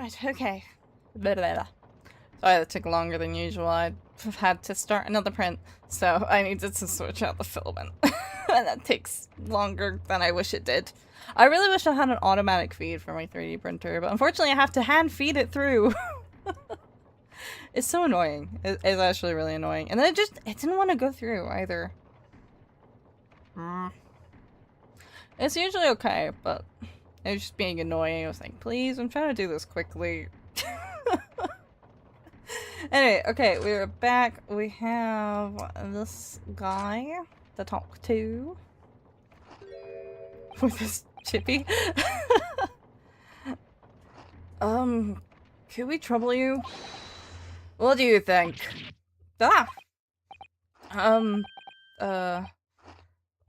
Speaker 1: Right, okay. Blah, blah, blah. Sorry, that took longer than usual. I had to start another print, so I needed to switch out the filament. And that takes longer than I wish it did. I really wish I had an automatic feed for my 3D printer, but unfortunately I have to hand feed it through. It's so annoying. It's actually really annoying. And then it didn't want to go through either. It's usually okay, but it was just being annoying. I was like, please, I'm trying to do this quickly. Anyway, okay, we're back. We have this guy to talk to. With this chippy. Could we trouble you? What do you think? Ah!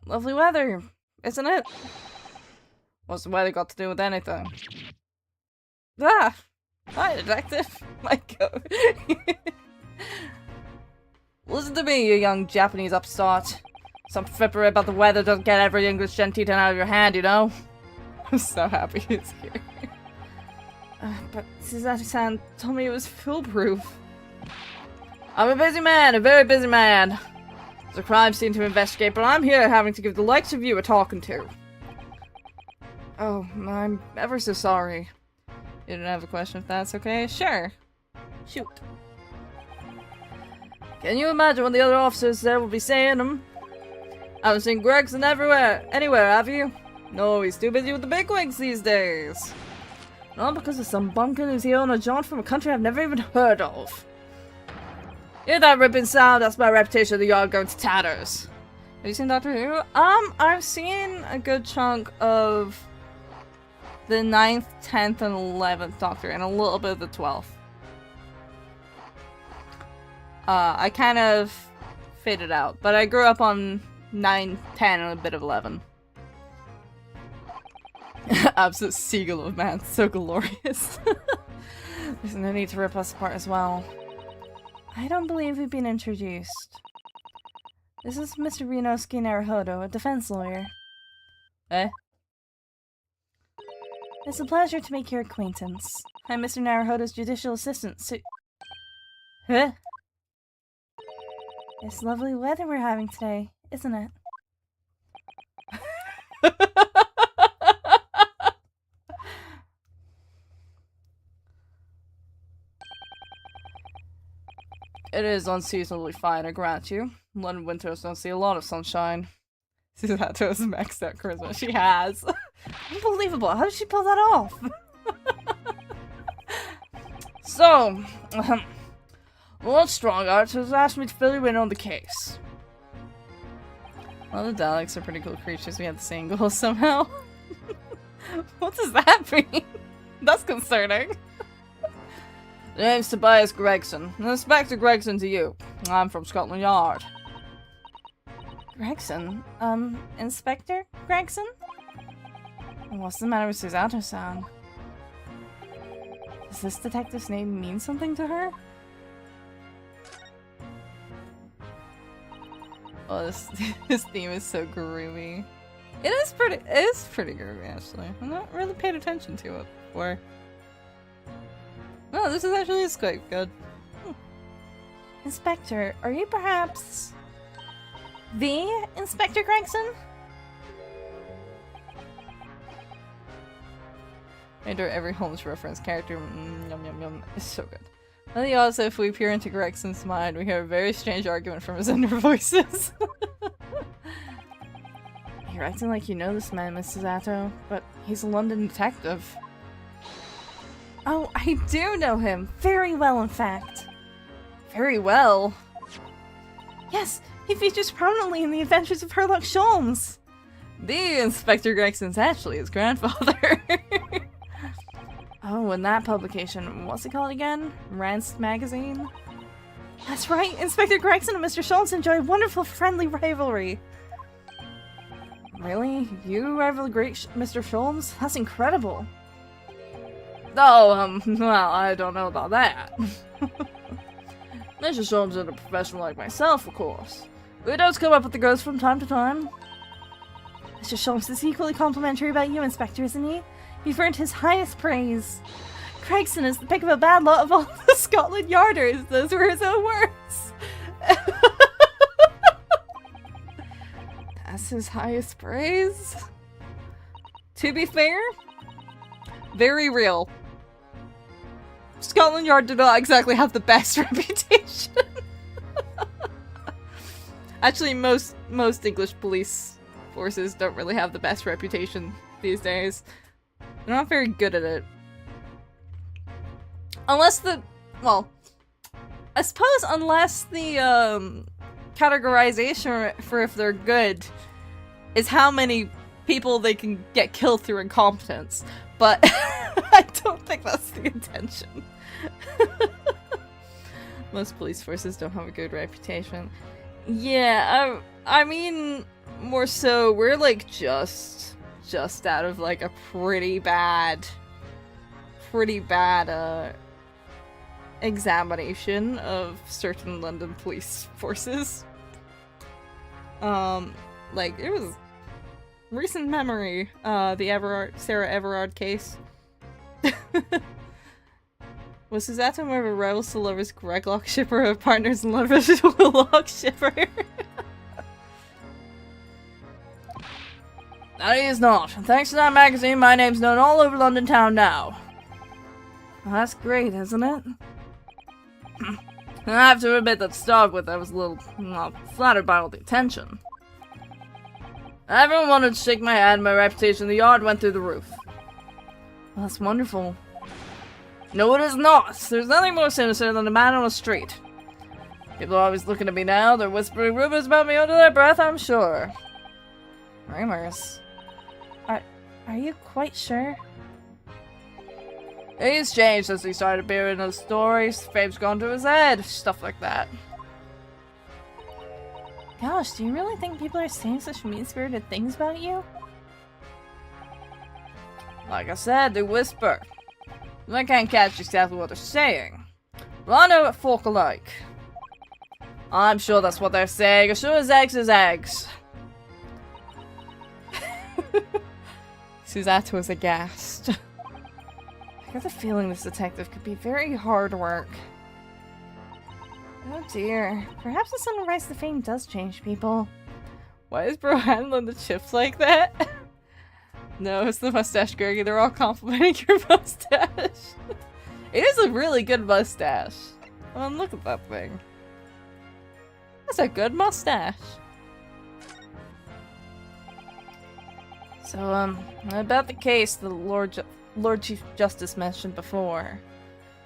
Speaker 1: Lovely weather, isn't it? What's the weather got to do with anything? Ah! Hi, detective. My god. Listen to me, you young Japanese upstart. Some frippery about the weather doesn't get every English gentleman out of your hand, you know? I'm so happy he's here. But Suzato-san told me it was foolproof. I'm a busy man, a very busy man. There's a crime scene to investigate, but I'm here having to give the likes of you a talking to. Oh, I'm ever so sorry. You don't have a question if that's okay? Sure. Shoot. Can you imagine what the other officers there will be saying to him? I haven't seen Gregson anywhere, have you? No, he's too busy with the bigwigs these days. Not because of some bumpkin who's here on a jaunt from a country I've never even heard of. Hear that ripping sound? That's my reputation of the yard going to tatters. Have you seen Doctor Who? I've seen a good chunk of the 9th, 10th, and 11th Doctor, and a little bit of the 12th. I kind of faded out, but I grew up on 9, 10, and a bit of 11. Absolute seagull of man, so glorious. There's no need to rip us apart as well. I don't believe we've been introduced. This is Mr. Ryunosuke Naruhodo, a defense lawyer. Eh? It's a pleasure to make your acquaintance. I'm Mr. Naruhodo's judicial assistant, Huh? It's lovely weather we're having today, isn't it? It is unseasonably fine, I grant you. London winters don't see a lot of sunshine. Suzato has maxed out charisma. She has. Unbelievable. How did she pull that off? So, Lord Strongarts has asked me to fill you in on the case. Well, the Daleks are pretty cool creatures. We have the same goals somehow. What does that mean? That's concerning. The name's Tobias Gregson. Inspector Gregson to you. I'm from Scotland Yard. Gregson? Inspector Gregson? What's the matter with Suzato-san? Does this detective's name mean something to her? Oh, this theme is so groovy. It is pretty groovy, actually. I've not really paid attention to it before. No, this is actually quite good. Inspector, are you perhaps the Inspector Gregson? Enter every Holmes reference character. Yum yum yum. It's so good. On the odds, if we peer into Gregson's mind, we hear a very strange argument from his inner voices. You're acting like you know this man, Miss Suzato, but he's a London detective. Oh, I do know him. Very well, in fact. Very well? Yes, he features prominently in the adventures of Sherlock Holmes. The Inspector Gregson's actually his grandfather. Oh, and that publication, what's it called again? Rance magazine? That's right, Inspector Gregson and Mr. Schultz enjoy a wonderful friendly rivalry. Really? You rival the great Mr. Schultz? That's incredible. Oh, well, I don't know about that. Mr. Schultz is a professional like myself, of course. But he does come up with the goods from time to time. Mr. Schultz is equally complimentary about you, Inspector, isn't he? You've earned his highest praise. Craigston is the pick of a bad lot of all the Scotland Yarders. Those were his own words. That's his highest praise. To be fair, very real. Scotland Yard do not exactly have the best reputation. Actually, most English police forces don't really have the best reputation these days. They're not very good at it. Unless well, I suppose unless the categorization for if they're good is how many people they can get killed through incompetence. But I don't think that's the intention. Most police forces don't have a good reputation. Yeah, I mean, more so, we're like just out of like a pretty bad examination of certain London police forces. Like, it was recent memory, the Sarah Everard case. Was Susato more of a rival to lovers Greg Lock shipper or partners in lovers Will Lock shipper? That he is not. Thanks to that magazine, my name's known all over London town now. Well, that's great, isn't it? I have to admit that to start with, I was a little flattered by all the attention. Everyone wanted to shake my hand, my reputation in the yard went through the roof. Well, that's wonderful. No, it is not. There's nothing more sinister than a man on the street. People are always looking at me now. They're whispering rumors about me under their breath, I'm sure. Rumors? Are you quite sure? He's changed since he started appearing in those stories. Fame's gone to his head. Stuff like that. Gosh, do you really think people are saying such mean-spirited things about you? Like I said, they whisper. I can't catch exactly what they're saying. But I know what folk are like. I'm sure that's what they're saying. As sure as eggs is eggs. Susato was aghast. I got the feeling this detective could be very hard work. Oh dear. Perhaps the sunrise to fame does change people. Why is bro handling the chips like that? No, it's the mustache, Greggy. They're all complimenting your mustache. It is a really good mustache. Look at that thing. That's a good mustache. So, about the case the Lord Chief Justice mentioned before.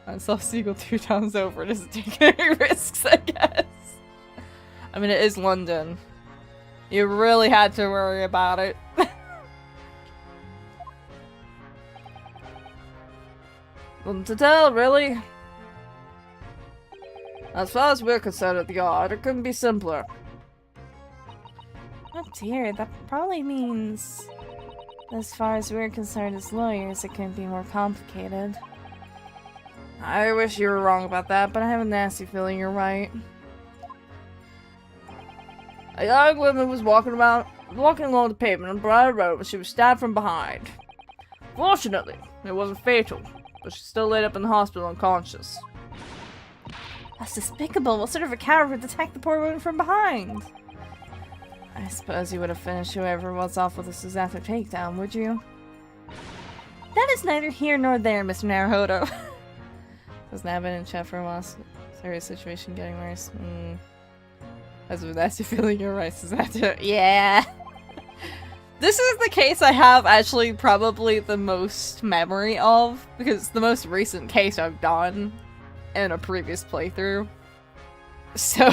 Speaker 1: I saw Siegel 2 times over. It doesn't take any risks, I guess. I mean, it is London. You really had to worry about it. Nothing to tell, really. As far as we're concerned at the yard, it couldn't be simpler. Oh dear, that probably means... as far as we're concerned as lawyers, it couldn't be more complicated. I wish you were wrong about that, but I have a nasty feeling you're right. A young woman was walking along the pavement on Briar Road when she was stabbed from behind. Fortunately, it wasn't fatal, but she's still laid up in the hospital unconscious. That's despicable. What sort of a coward would attack the poor woman from behind? I suppose you would have finished whoever was off with a Susato takedown, would you? That is neither here nor there, Mr. Naruhodo. Has now been in chat for a while. Serious situation getting worse. That's your feeling you're right, Susato. Yeah. This is the case I have actually probably the most memory of, because it's the most recent case I've done in a previous playthrough. So...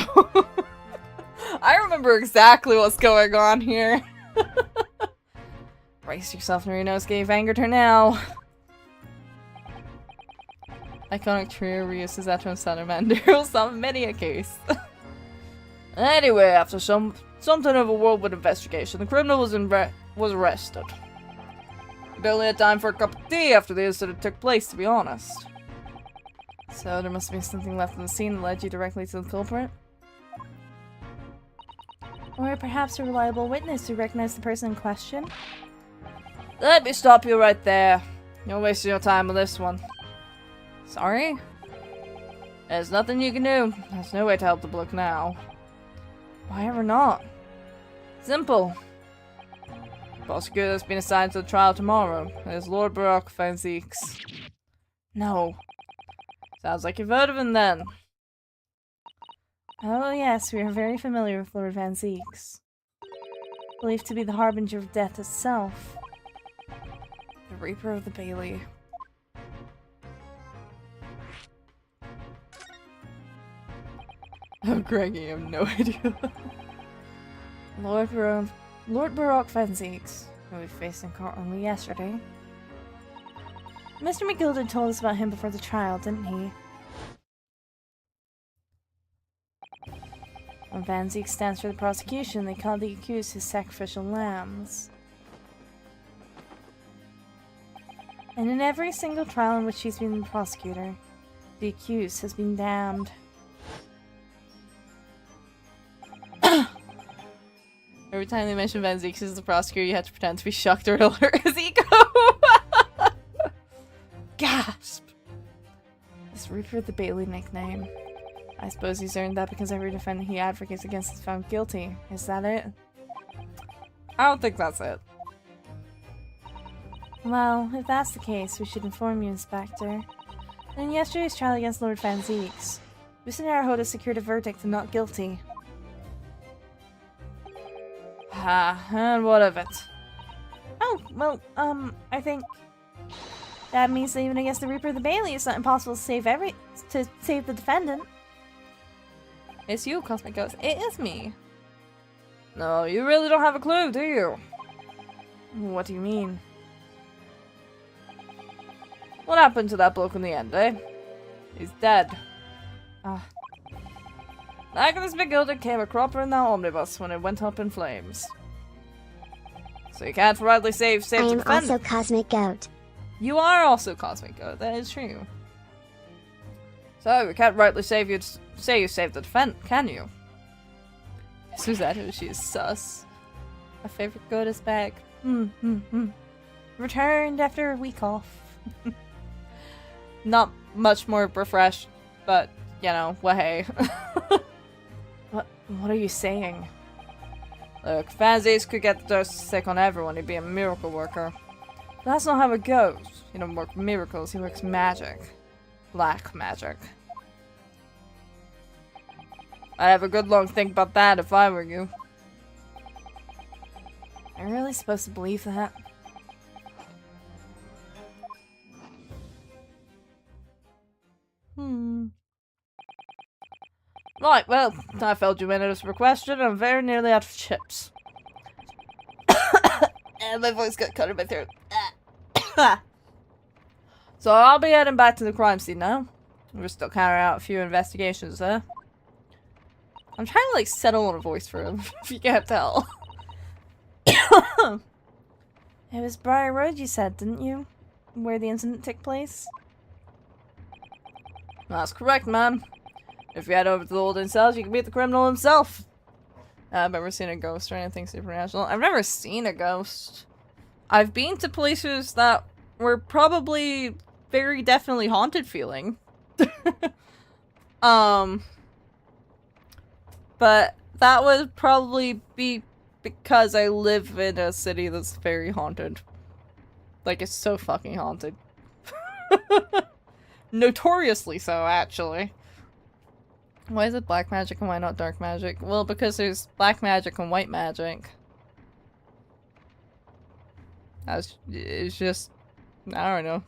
Speaker 1: I remember exactly what's going on here. Brace yourself, Norinosuke. You've angered her now. Iconic trio Ryu, Susato, and Salamander will solve many a case. Anyway, after something of a whirlwind investigation, the criminal was arrested. We barely had time for a cup of tea after the incident took place, to be honest. So there must be something left in the scene that led you directly to the culprit? Or perhaps a reliable witness who recognized the person in question? Let me stop you right there. You're wasting your time on this one. Sorry? There's nothing you can do. There's no way to help the bloke now. Why ever not? Simple. The prosecutor has been assigned to the trial tomorrow. It is Lord preoccupied. No. Sounds like you've heard of him then. Oh yes, we are very familiar with Lord Van Zeeks. Believed to be the harbinger of death itself. The Reaper of the Bailey. Oh, Greggy, I have no idea. Lord Baroque Van Zeeks, who we faced in court only yesterday. Mr. McGilder told us about him before the trial, didn't he? When Van Zeek stands for the prosecution, they call the accused his sacrificial lambs. And in every single trial in which he's been the prosecutor, the accused has been damned. Every time they mention Van Zeeks as the prosecutor, you have to pretend to be shocked or alert his ego. Gasp! This Reaper of the Bailey nickname. I suppose he's earned that because every defendant he advocates against is found guilty. Is that it? I don't think that's it. Well, if that's the case, we should inform you, Inspector. In yesterday's trial against Lord Van Zeeks, Busanara Hoda secured a verdict of not guilty. Ah, and what of it? Oh, well, I think that means that even against the Reaper of the Bailey, it's not impossible to save the defendant. It's you, Cosmic Ghost. It is me. No, you really don't have a clue, do you? What do you mean? What happened to that bloke in the end, eh? He's dead. Agnes McGilder came a cropper in that omnibus when it went up in flames. So you can't rightly save the defendant.
Speaker 3: I am also Cosmic Goat.
Speaker 1: You are also Cosmic Goat, that is true. So you can't rightly say you saved the defendant, can you? Suzette, she is sus. My favorite goat is back. Returned after a week off. Not much more refreshed, but, you know, well, hey. What are you saying? Look, Van Zeeks could get the dust sick on everyone, he'd be a miracle worker. But that's not how it goes. He don't work miracles, he works magic. Black magic. I'd have a good long think about that if I were you. Am I really supposed to believe that? Right, well, I felt you meant it for a question, and I'm very nearly out of chips. And my voice got cut in my throat. So I'll be heading back to the crime scene now. We're still carrying out a few investigations there. I'm trying to, like, settle on a voice for him, if you can't tell. It was Briar Road, you said, didn't you? Where the incident took place? That's correct, ma'am. If you head over to the Olden Cells, you can meet the criminal himself. I've never seen a ghost or anything supernatural. I've never seen a ghost. I've been to places that were probably very definitely haunted feeling. But that would probably be because I live in a city that's very haunted. Like, it's so fucking haunted. Notoriously so, actually. Why is it black magic and why not dark magic? Well, because there's black magic and white magic. It's just... I don't know.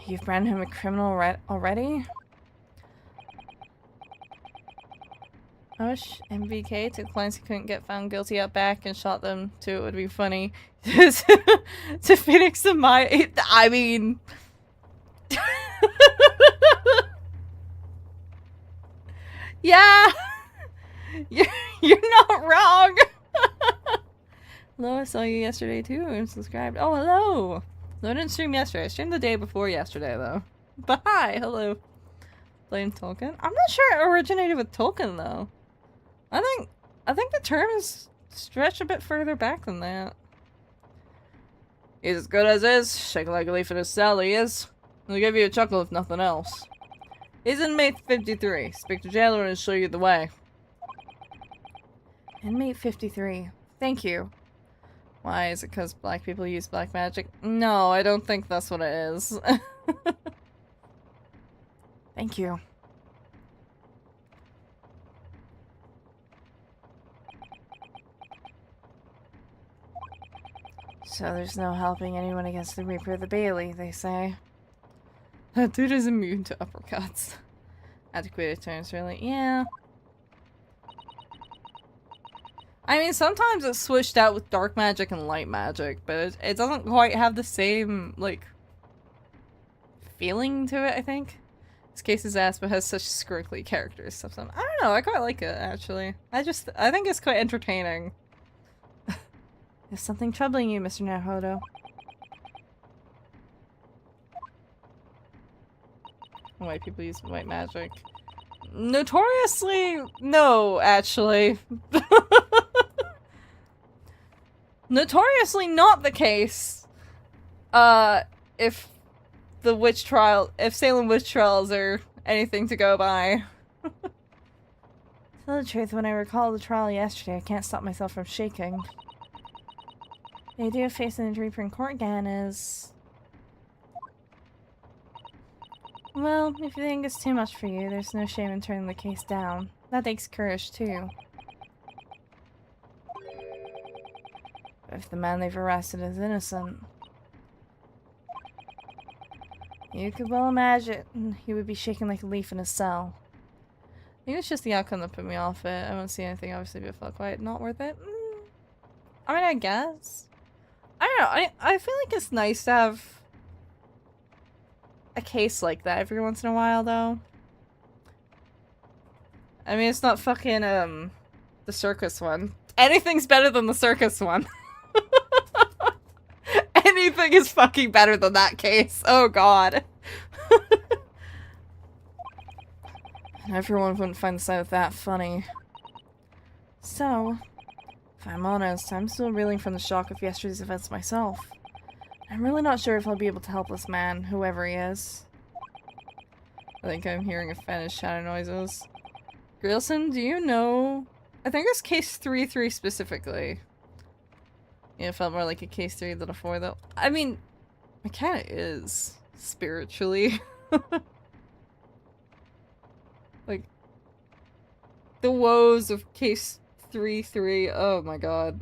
Speaker 1: You've branded him a criminal already? I wish MVK took clients who couldn't get found guilty out back and shot them too. It would be funny. To Phoenix and my... I mean... Yeah! You're not wrong! Hello, I saw you yesterday too and subscribed. Oh, hello! No, I didn't stream yesterday. I streamed the day before yesterday, though. But hi! Hello. Playing Tolkien? I'm not sure it originated with Tolkien, though. I think the term is stretched a bit further back than that. He's as good as is. Shake like a leaf in his cell, he is. He'll give you a chuckle if nothing else. He's inmate 53. Speak to jailer and he'll show you the way. Inmate 53. Thank you. Why? Is it because black people use black magic? No, I don't think that's what it is. Thank you. So there's no helping anyone against the Reaper of the Bailey, they say. That dude is immune to uppercuts. Adequate turns, really? Yeah. I mean, sometimes it's switched out with dark magic and light magic, but it doesn't quite have the same, like, feeling to it, I think. This case is ass, but has such scrinkly characters. Stuff. I don't know, I quite like it, actually. I think it's quite entertaining. There's something troubling you, Mr. Naruhodo. White people use white magic. Notoriously, no, actually. Notoriously not the case. If Salem witch trials are anything to go by. To tell the truth, when I recall the trial yesterday, I can't stop myself from shaking. The idea of facing the Reaper in court again is... Well, if you think it's too much for you, there's no shame in turning the case down. That takes courage, too. If the man they've arrested is innocent. You could well imagine he would be shaking like a leaf in his cell. I think it's just the outcome that put me off it. I won't see anything, obviously, but it felt quite not worth it. I mean, I guess. I don't know, I feel like it's nice to have a case like that every once in a while, though. I mean, it's not fucking, the circus one. Anything's better than the circus one. Anything is fucking better than that case. Oh god. Everyone wouldn't find the sight of that funny. So, if I'm honest, I'm still reeling from the shock of yesterday's events myself. I'm really not sure if I'll be able to help this man, whoever he is. I think I'm hearing offended shadow noises. Grilson, do you know? I think it's case 3-3 specifically. Yeah, it felt more like a case 3 than a 4 though. I mean, it kinda is, spiritually. Like, the woes of case 3-3, oh my god.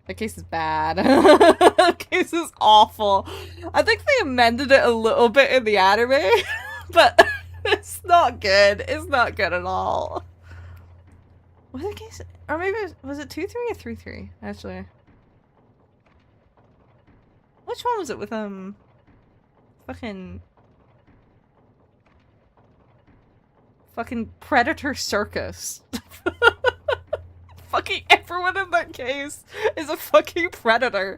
Speaker 1: That case is bad. That case is awful. I think they amended it a little bit in the anime, but it's not good. It's not good at all. Was it case? Or maybe was it 2-3 or 3-3? Actually, which one was it with fucking Predator Circus? Fucking everyone in that case is a fucking predator.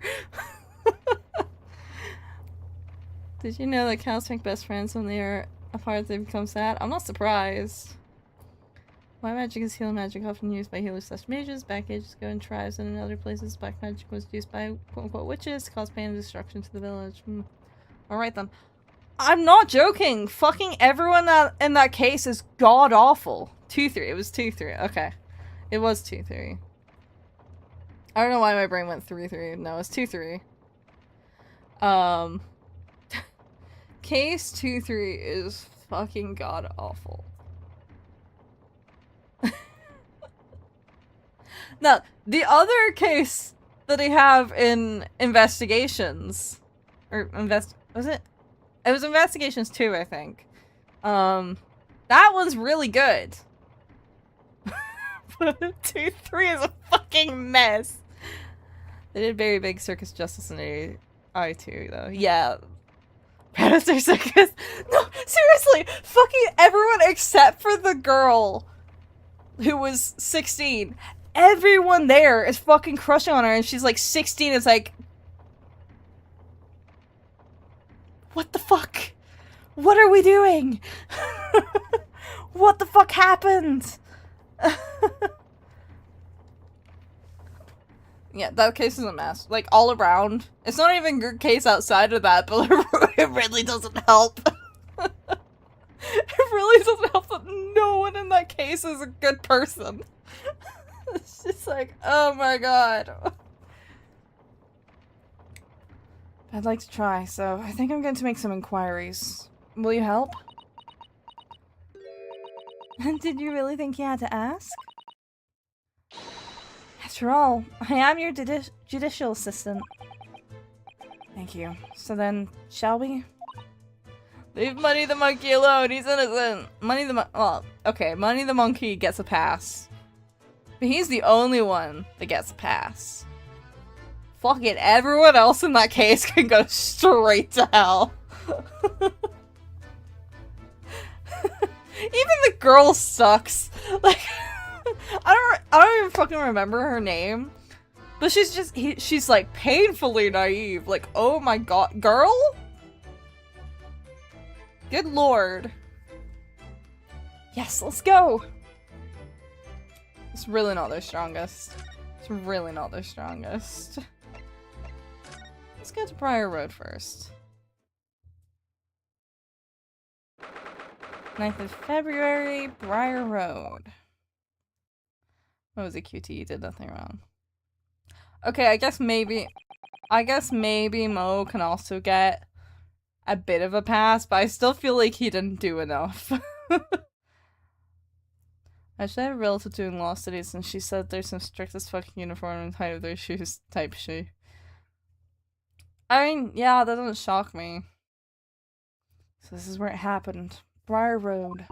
Speaker 1: Did you know that cows make best friends when they are apart? They become sad. I'm not surprised. White magic is healing magic, often used by healers/mages. Back ages ago in tribes and in other places, black magic was used by quote-unquote witches to cause pain and destruction to the village. Alright then. I'm not joking! Fucking everyone in that case is god-awful. 2-3. It was 2-3. Okay. It was 2-3. I don't know why my brain went 3-3. No, it's 2-3. Case 2-3 is fucking god-awful. Now, the other case that I have in investigations, or was it? It was investigations 2, I think. That one's really good. But 2-3 is a fucking mess. They did very big circus justice in I2 though. Yeah. Predator Circus. No, seriously, fucking everyone except for the girl who was 16. Everyone there is fucking crushing on her, and she's like 16. It's like, what the fuck? What are we doing? What the fuck happened? Yeah, that case is a mess. Like, all around. It's not even a good case outside of that, but it really doesn't help. It really doesn't help that no one in that case is a good person. It's just like, oh my god. I'd like to try, so I think I'm going to make some inquiries. Will you help? Did you really think you had to ask? After all, I am your judicial assistant. Thank you. So then, shall we? Leave Money the Monkey alone, he's innocent! Well, okay, Money the Monkey gets a pass. But he's the only one that gets a pass. Fuck it, everyone else in that case can go straight to hell. Even the girl sucks. Like, I don't even fucking remember her name. But she's like painfully naive. Like, oh my god, girl? Good lord. Yes, let's go. It's really not their strongest. It's really not their strongest. Let's go to Briar Road first. 9th of February, Briar Road. What was it, QT? You did nothing wrong. Okay, I guess maybe Mo can also get a bit of a pass, but I still feel like he didn't do enough. I should have a relative doing law studies, and she said there's some strict as fucking uniform and height of their shoes type she. I mean, yeah, that doesn't shock me. So this is where it happened. Briar Road.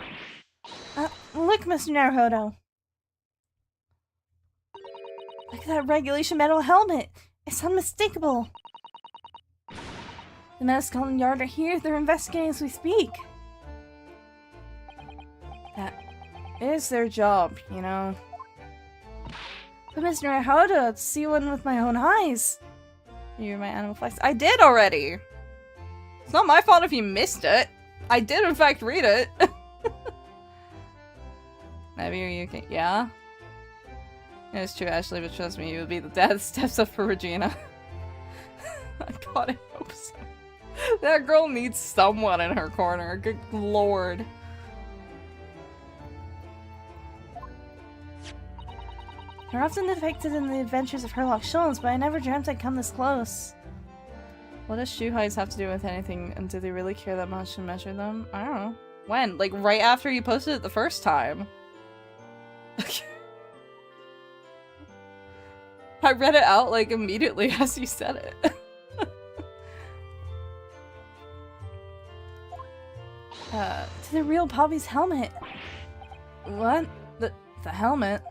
Speaker 1: Look, Mr. Naruhodo. Look at that regulation metal helmet. It's unmistakable. The Met Scotland Yard are here. They're investigating as we speak. That is their job, you know. But Mr. Naruhodo, to see one with my own eyes. You're my animal flex. I did already. It's not my fault if you missed it. I did in fact read it. Maybe you can, yeah? It's true, Ashley, but trust me, you would be the dad that steps up for Regina. God, I hope so. That girl needs someone in her corner. Good lord. They're often depicted in the adventures of Herlock Sholmes, but I never dreamt I'd come this close. What does shoe heights have to do with anything, and do they really care that much to measure them? I don't know. When? Like, right after you posted it the first time. I read it out, like, immediately as you said it. To the real Poppy's helmet. What? The helmet?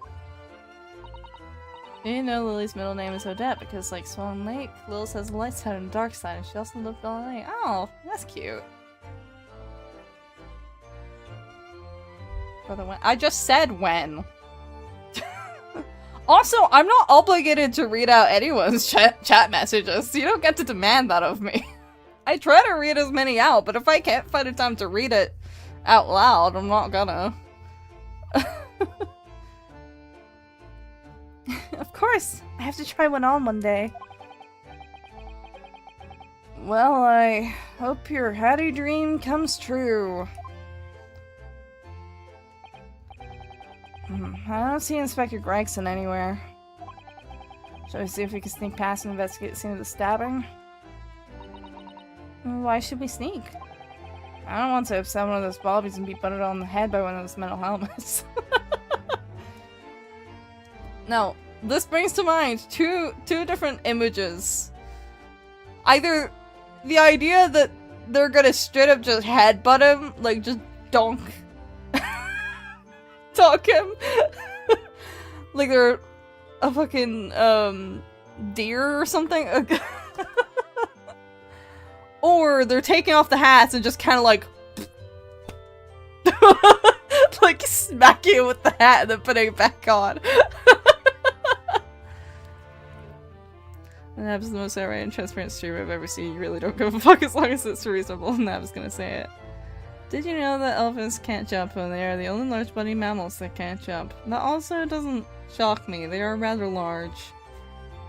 Speaker 1: You know Lily's middle name is Odette because, like Swan Lake, Lil has a light side and a dark side, and she also lived all night. Oh, that's cute. Brother, when? I just said when. Also, I'm not obligated to read out anyone's chat messages. You don't get to demand that of me. I try to read as many out, but if I can't find a time to read it out loud, I'm not gonna. Of course! I have to try one on one day. Well, I hope your Hattie dream comes true. I don't see Inspector Gregson anywhere. Shall we see if we can sneak past and investigate the scene of the stabbing? Why should we sneak? I don't want to upset one of those bobbies and be butted on the head by one of those metal helmets. Now, this brings to mind two different images. Either the idea that they're gonna straight up just headbutt him, like just donk him. Like they're a fucking deer or something. Or they're taking off the hats and just kind of like like smacking it with the hat and then putting it back on. Nab's the most outright and transparent streamer I've ever seen. You really don't give a fuck as long as it's reasonable. Nab's gonna say it. Did you know that elephants can't jump and they are the only large body mammals that can't jump? That also doesn't shock me. They are rather large.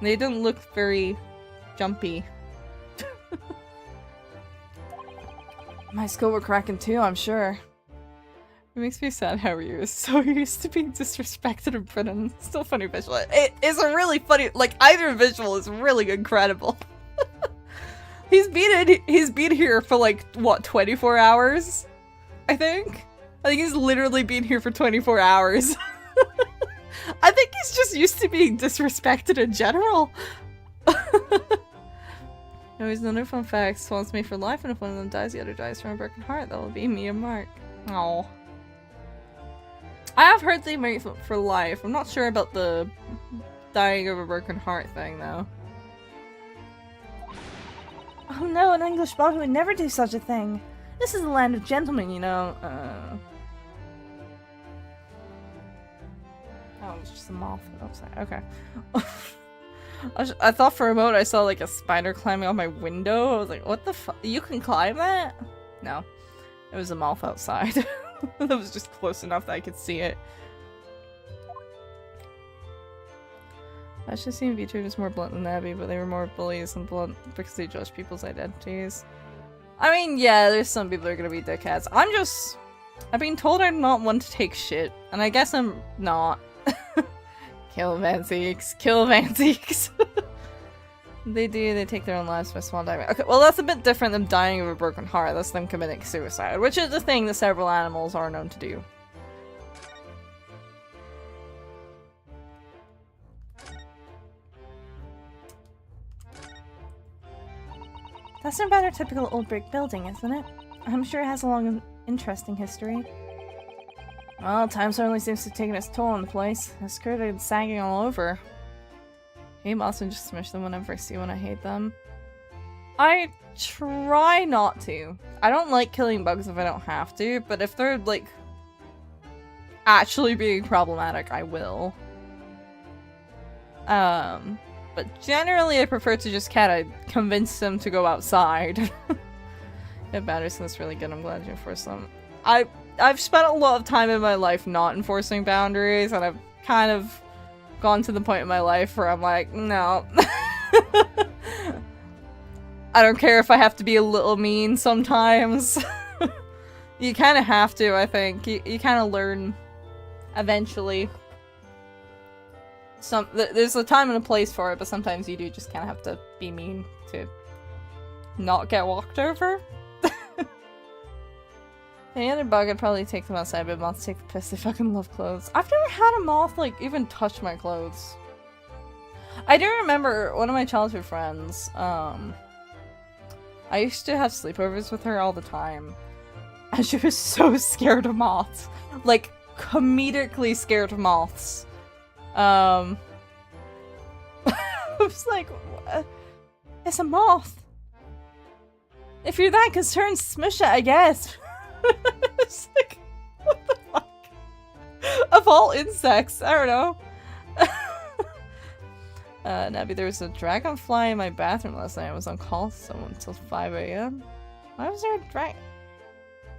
Speaker 1: They didn't look very jumpy. My skull were cracking too, I'm sure. It makes me sad how he was so used to being disrespected in Britain. Still funny visual. It is a really funny, like, either visual is really incredible. He's been here for like, what, 24 hours? I think he's literally been here for 24 hours. I think he's just used to being disrespected in general. Anyways, another fun fact, swans mate for life, and if one of them dies, the other dies from a broken heart. That will be me and Mark. Oh. I have heard they mate for life. I'm not sure about the dying of a broken heart thing, though.
Speaker 3: Oh no, an English body would never do such a thing. This is the land of gentlemen, you know.
Speaker 1: Oh, it's just a moth outside. Okay. I thought for a moment I saw like a spider climbing on my window. I was like, what the fuck? You can climb that? No. It was a moth outside. That was just close enough that I could see it. I should have seen vtuber was more blunt than Abby, but they were more bullies and blunt because they judge people's identities. I mean, yeah, there's some people that are gonna be dickheads. I've been told I'm not one to take shit, and I guess I'm not. Kill Vanzeeks. Kill Vanzeeks. They take their own lives by swan diving. Okay, well that's a bit different than dying of a broken heart. That's them committing suicide, which is a thing that several animals are known to do.
Speaker 3: That's a rather typical old brick building, isn't it? I'm sure it has a long and interesting history.
Speaker 1: Well, time certainly seems to have taken its toll on the place. It's skirted and sagging all over. Hey, Boston, just smash them whenever I see one. I hate them. I try not to. I don't like killing bugs if I don't have to, but if they're, like, actually being problematic, I will. But generally I prefer to just kind of convince them to go outside. Yeah, boundaries, that's really good. I'm glad you enforce them. I've spent a lot of time in my life not enforcing boundaries, and I've kind of gone to the point in my life where I'm like, no. I don't care if I have to be a little mean sometimes. You kind of have to, I think. You kind of learn eventually. There's a time and a place for it, but sometimes you do just kind of have to be mean to not get walked over. Any other bug, I'd probably take them outside, but moths take the piss. They fucking love clothes. I've never had a moth, like, even touch my clothes. I do remember one of my childhood friends, I used to have sleepovers with her all the time, and she was so scared of moths. Like, comedically scared of moths. I was like, it's a moth. If you're that concerned, smush it, I guess. It's like, what the fuck? Of all insects, I don't know. Nabby, there was a dragonfly in my bathroom last night. I was on call with someone until 5 AM. Why was there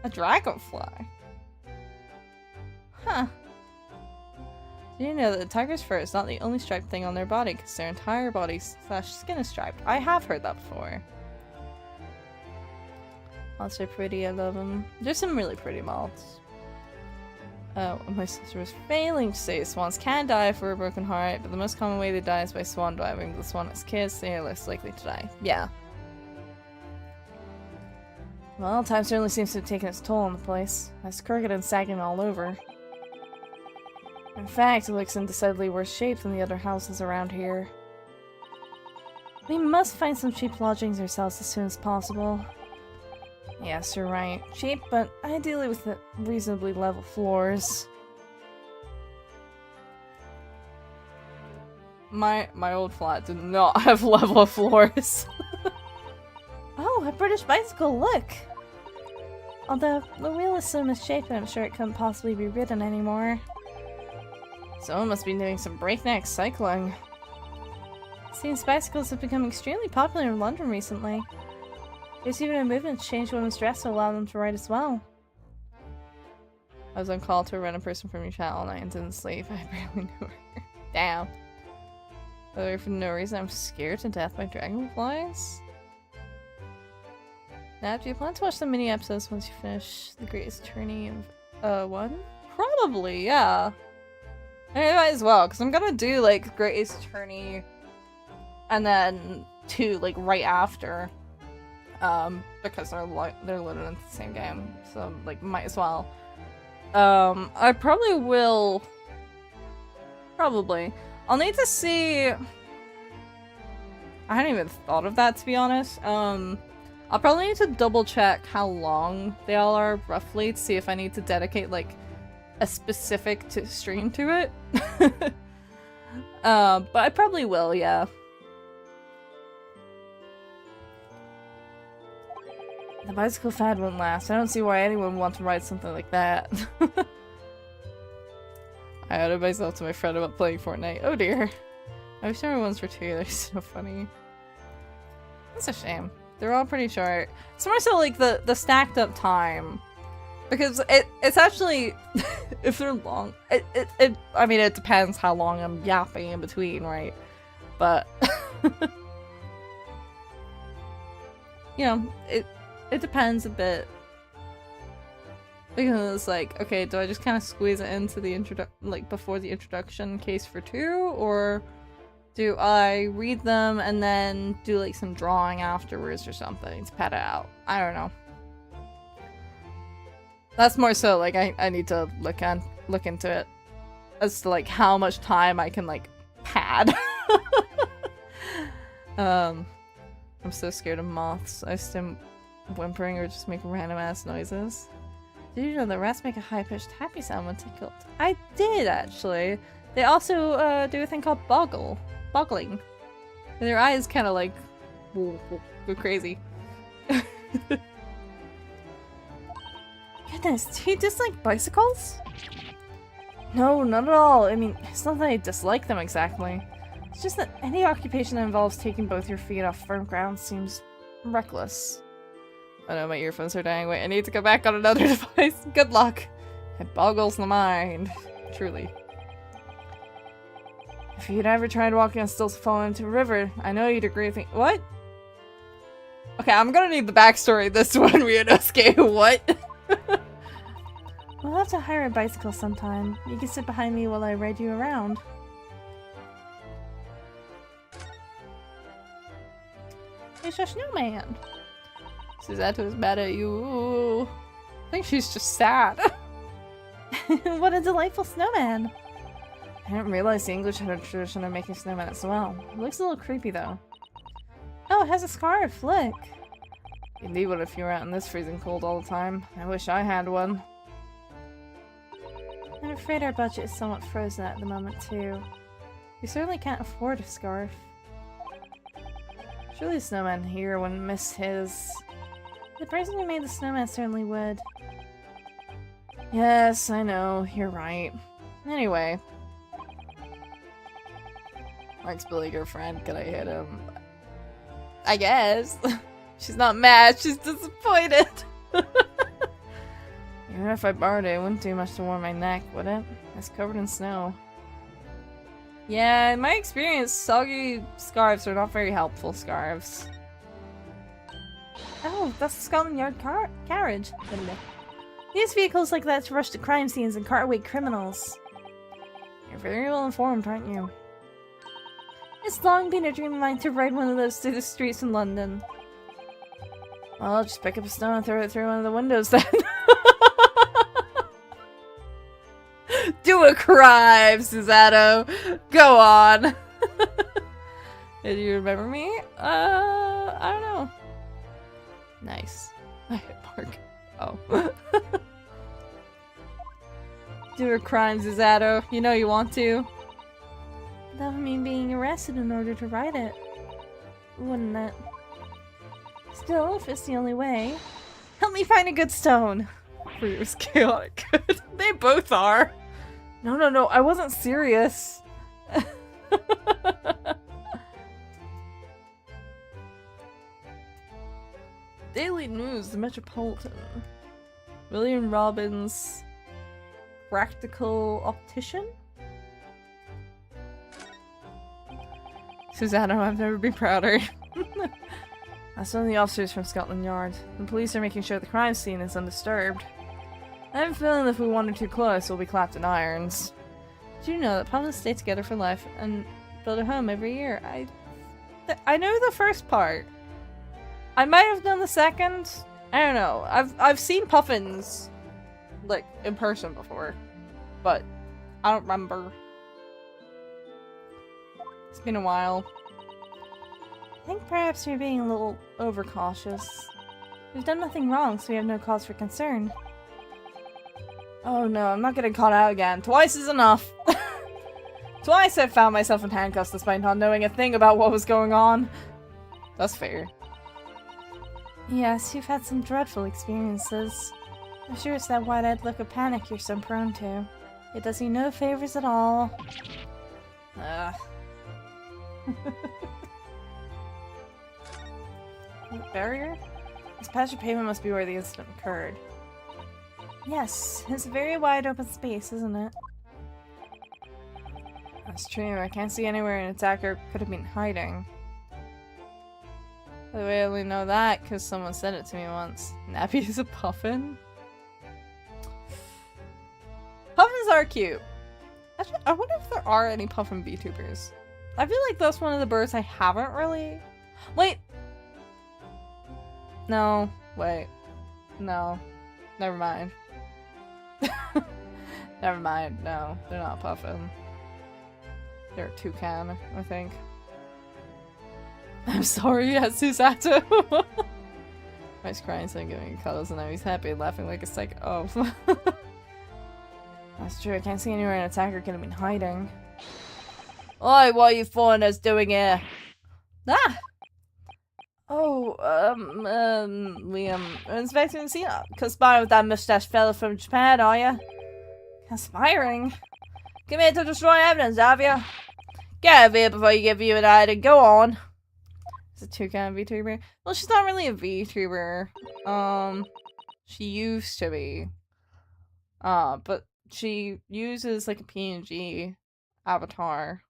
Speaker 1: a dragonfly? Huh. Do you know that the tiger's fur is not the only striped thing on their body, because their entire body / skin is striped? I have heard that before. Moths are pretty, I love them. There's some really pretty moths. My sister was failing to say swans can die for a broken heart, but the most common way they die is by swan diving. The swan has kids, they are less likely to die. Yeah. Well, time certainly seems to have taken its toll on the place. It's crooked and sagging all over. In fact, it looks in decidedly worse shape than the other houses around here. We must find some cheap lodgings ourselves as soon as possible. Yes, you're right. Cheap, but ideally with the reasonably level floors. My old flat did not have level floors.
Speaker 3: Oh, a British bicycle, look! Although, the wheel is so misshapen, I'm sure it couldn't possibly be ridden anymore.
Speaker 1: Someone must be doing some breakneck cycling.
Speaker 3: Seems bicycles have become extremely popular in London recently. There's even a movement to change women's dress to allow them to ride as well.
Speaker 1: I was on call to a random person from your chat all night and didn't sleep. I barely knew her. Damn. Whether for no reason I'm scared to death by dragonflies? Now, do you plan to watch the mini episodes once you finish the Great Ace Attorney one? Probably, yeah. I might as well, because I'm gonna do like Great Ace Attorney and then 2 like right after. Because they're loaded into the same game, so like might as well. I probably will. Probably. I'll need to see. I hadn't even thought of that, to be honest. I'll probably need to double check how long they all are roughly to see if I need to dedicate like a specific stream to it. But I probably will, yeah. The bicycle fad won't last. I don't see why anyone would want to ride something like that. I added myself to my friend about playing Fortnite. Oh dear. I wish there were ones for 2. They're so funny. That's a shame. They're all pretty short. It's more so like the stacked up time. Because it's actually, if they're long, I mean, it depends how long I'm yapping in between, right? But, you know, it depends a bit. Because it's like, okay, do I just kind of squeeze it into the before the introduction case for 2, or do I read them and then do like some drawing afterwards or something to pad it out? I don't know. That's more so like I need to look into it as to like how much time I can like pad. I'm so scared of moths. I stim whimpering or just make random ass noises. Did you know that rats make a high-pitched happy sound when tickled? I did, actually. They also do a thing called boggling. And their eyes kind of like go crazy. Goodness, do you dislike bicycles? No, not at all. I mean, it's not that I dislike them exactly. It's just that any occupation that involves taking both your feet off firm ground seems reckless. Oh no, my earphones are dying. Wait, I need to go back on another device. Good luck. It boggles the mind. Truly. If you'd ever tried walking on stilts and fallen into a river, I know you'd agree with me. What? Okay, I'm gonna need the backstory of this one, Ryunosuke. What?
Speaker 3: We'll have to hire a bicycle sometime. You can sit behind me while I ride you around. It's a snowman.
Speaker 1: Susato is mad at you. I think she's just sad.
Speaker 3: What a delightful snowman.
Speaker 1: I didn't realize the English had a tradition of making snowmen as well. It looks a little creepy though.
Speaker 3: Oh, it has a scarf. Look.
Speaker 1: You'd need one if you were out in this freezing cold all the time. I wish I had one.
Speaker 3: I'm afraid our budget is somewhat frozen at the moment too. We certainly can't afford a scarf.
Speaker 1: Surely the snowman here wouldn't miss his.
Speaker 3: The person who made the snowman certainly would.
Speaker 1: Yes, I know. You're right. Anyway. Mark's Billy girlfriend. Could I hit him? I guess. She's not mad. She's disappointed. Even if I borrowed it, it wouldn't do much to warm my neck, would it? It's covered in snow. Yeah, in my experience, soggy scarves are not very helpful scarves.
Speaker 3: Oh, that's the Scotland Yard carriage. Use vehicles like that to rush to crime scenes and cart away criminals.
Speaker 1: You're very well informed, aren't you?
Speaker 3: It's long been a dream of mine to ride one of those through the streets in London.
Speaker 1: Well, I'll just pick up a stone and throw it through one of the windows then. Do a crime, Susato. Go on. Did you remember me? I don't know. Nice. I hit Mark. Oh. Do a crime, Susato. You know you want to.
Speaker 3: That would mean being arrested in order to ride it. Wouldn't it? Still, if it's the only way.
Speaker 1: Help me find a good stone. Ryu's chaotic good. They both are. No, I wasn't serious. Daily News, the Metropolitan. William Robbins, practical optician? Susanna, I've never been prouder. That's one of the officers from Scotland Yard. The police are making sure the crime scene is undisturbed. I have a feeling if we wander too close, we'll be clapped in irons. Do you know that puppets stay together for life and build a home every year? I know the first part. I might have done the second. I don't know. I've seen puffins, like, in person before, but I don't remember. It's been a while.
Speaker 3: I think perhaps you're being a little overcautious. We've done nothing wrong, so we have no cause for concern.
Speaker 1: Oh no, I'm not getting caught out again. Twice is enough. Twice I've found myself in handcuffs despite not knowing a thing about what was going on. That's fair.
Speaker 3: Yes, you've had some dreadful experiences. I'm sure it's that wide-eyed look of panic you're so prone to. It does you no favors at all.
Speaker 1: Barrier? This patch of pavement must be where the incident occurred.
Speaker 3: Yes, it's a very wide open space, isn't it?
Speaker 1: That's true. I can't see anywhere an attacker could have been hiding. By the way, I only know that because someone said it to me once. Nappy is a puffin? Puffins are cute. Actually, I wonder if there are any puffin VTubers. I feel like that's one of the birds I haven't really... Wait! No. Wait. No. Never mind. Never mind. No, they're not puffin. They're a toucan, I think. I'm sorry, Susato. He's crying, so I'm giving cuddles, and now he's happy, laughing like a psycho. Oh. That's true, I can't see anywhere an attacker could have been hiding. Oi, what are you foreigners doing here? Ah! Oh, we, inspecting the scene. Conspiring with that mustache fella from Japan, are you? Conspiring? Come here to destroy evidence, have you? Get out of here before you get viewed and I go on. It's a toucan VTuber. Well, she's not really a VTuber. She used to be. But she uses like a PNG avatar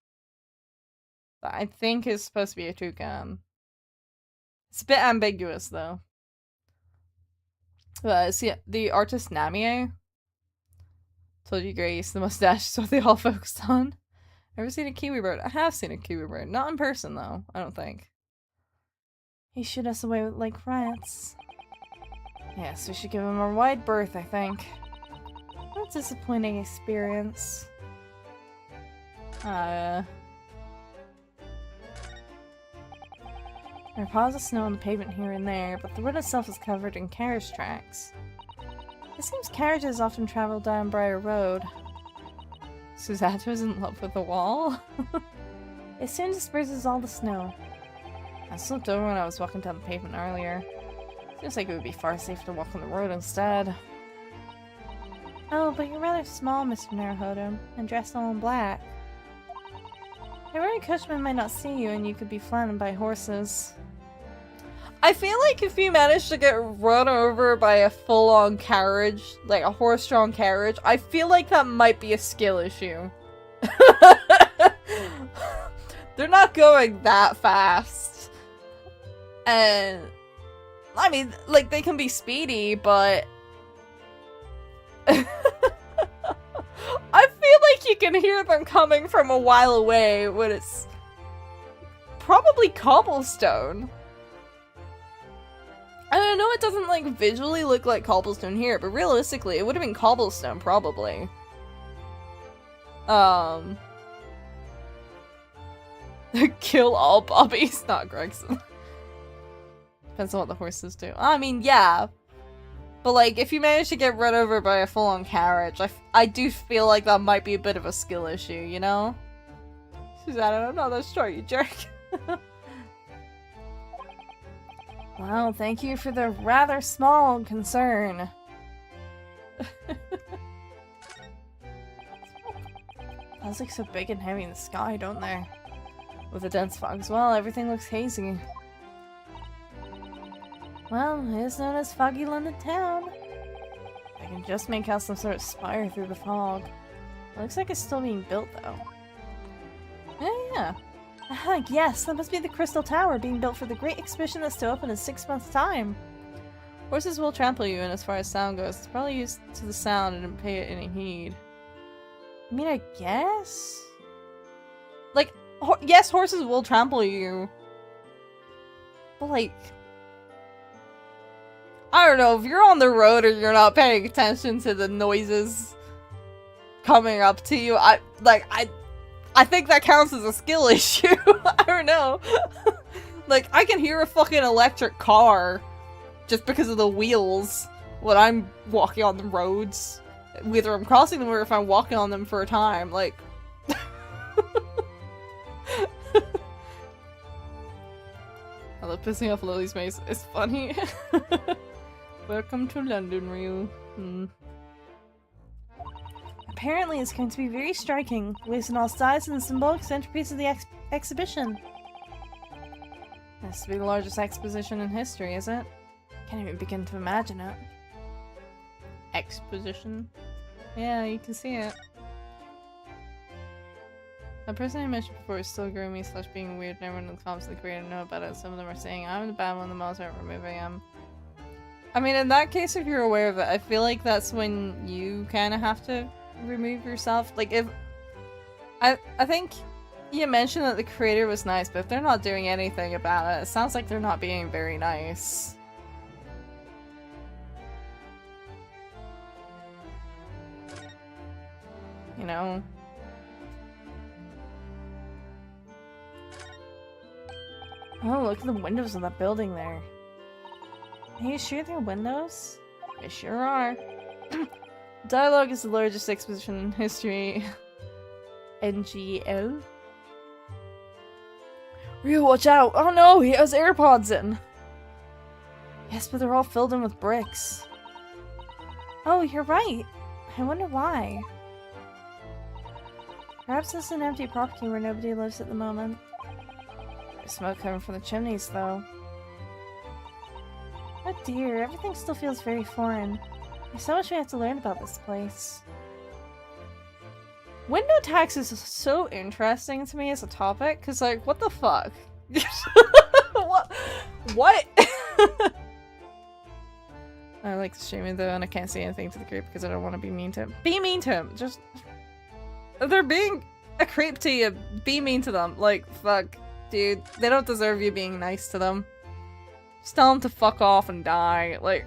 Speaker 1: that I think is supposed to be a toucan. It's a bit ambiguous though. See, the artist Namie told you, Grace, the mustache is what they all focused on. Ever seen a kiwi bird? I have seen a kiwi bird. Not in person though, I don't think.
Speaker 3: He shoot us away like rats.
Speaker 1: Yes, we should give him a wide berth, I think.
Speaker 3: What a disappointing experience.
Speaker 1: There are piles of snow on the pavement here and there, but the road itself is covered in carriage tracks.
Speaker 3: It seems carriages often travel down Briar Road.
Speaker 1: Susato's in love with the wall?
Speaker 3: It soon disperses all the snow.
Speaker 1: I slipped over when I was walking down the pavement earlier. Seems like it would be far safer to walk on the road instead.
Speaker 3: Oh, but you're rather small, Mr. Naruhodo, and dressed all in black. A very coachman might not see you and you could be flattened by horses.
Speaker 1: I feel like if you manage to get run over by a full-on carriage, like a horse-drawn carriage, I feel like that might be a skill issue. They're not going that fast. And, I mean, like, they can be speedy, but... I feel like you can hear them coming from a while away when it's probably cobblestone. I know it doesn't like visually look like cobblestone here, but realistically it would have been cobblestone probably. Kill all Bobbies, not Gregson. Depends on what the horses do. I mean, yeah. But like, if you manage to get run over by a full-on carriage, I do feel like that might be a bit of a skill issue, you know? Susanna, I'm not that strong, you jerk.
Speaker 3: Well, thank you for the rather small concern.
Speaker 1: Clouds look so big and heavy in the sky, don't they? With the dense fog as well, everything looks hazy.
Speaker 3: Well, it is known as Foggy London Town.
Speaker 1: I can just make out some sort of spire through the fog. It looks like it's still being built, though. Yeah.
Speaker 3: Ah, yes, that must be the Crystal Tower being built for the great exhibition that's to open in 6 months' time.
Speaker 1: Horses will trample you, and as far as sound goes, it's probably used to the sound and didn't pay it any heed.
Speaker 3: I mean, I guess?
Speaker 1: Like, yes, horses will trample you. But like, I don't know, if you're on the road or you're not paying attention to the noises coming up to you, I think that counts as a skill issue. I don't know. Like, I can hear a fucking electric car just because of the wheels when I'm walking on the roads. Whether I'm crossing them or if I'm walking on them for a time, like... I love pissing off Lily's mace. It's funny. Welcome to London, Ryu.
Speaker 3: Apparently it's going to be very striking, placed on all sides in the symbolic centerpiece of the exhibition.
Speaker 1: Has to be the largest exposition in history, is it?
Speaker 3: Can't even begin to imagine it.
Speaker 1: Exposition? Yeah, you can see it. The person I mentioned before is still groomy / being weird, and everyone in the comments of the creator know about it. Some of them are saying, I'm the bad one, the most are removing him. I mean, in that case, if you're aware of it, I feel like that's when you kind of have to remove yourself. Like, if... I think you mentioned that the creator was nice, but if they're not doing anything about it, it sounds like they're not being very nice. You know?
Speaker 3: Oh, look at the windows of that building there. Are you sure they're windows?
Speaker 1: They sure are. Dialogue is the largest exposition in history.
Speaker 3: NGL?
Speaker 1: Ryu, watch out! Oh no, he has AirPods in!
Speaker 3: Yes, but they're all filled in with bricks. Oh, you're right. I wonder why. Perhaps it's an empty property where nobody lives at the moment. There's smoke coming from the chimneys, though. Oh dear, everything still feels very foreign. There's so much we have to learn about this place.
Speaker 1: Window tax is so interesting to me as a topic, because, like, what the fuck? What? I like streaming though, and I can't say anything to the creep because I don't want to be mean to him. Be mean to him! Just... If they're being a creep to you, be mean to them. Like, fuck. Dude, they don't deserve you being nice to them. Just tell them to fuck off and die. Like...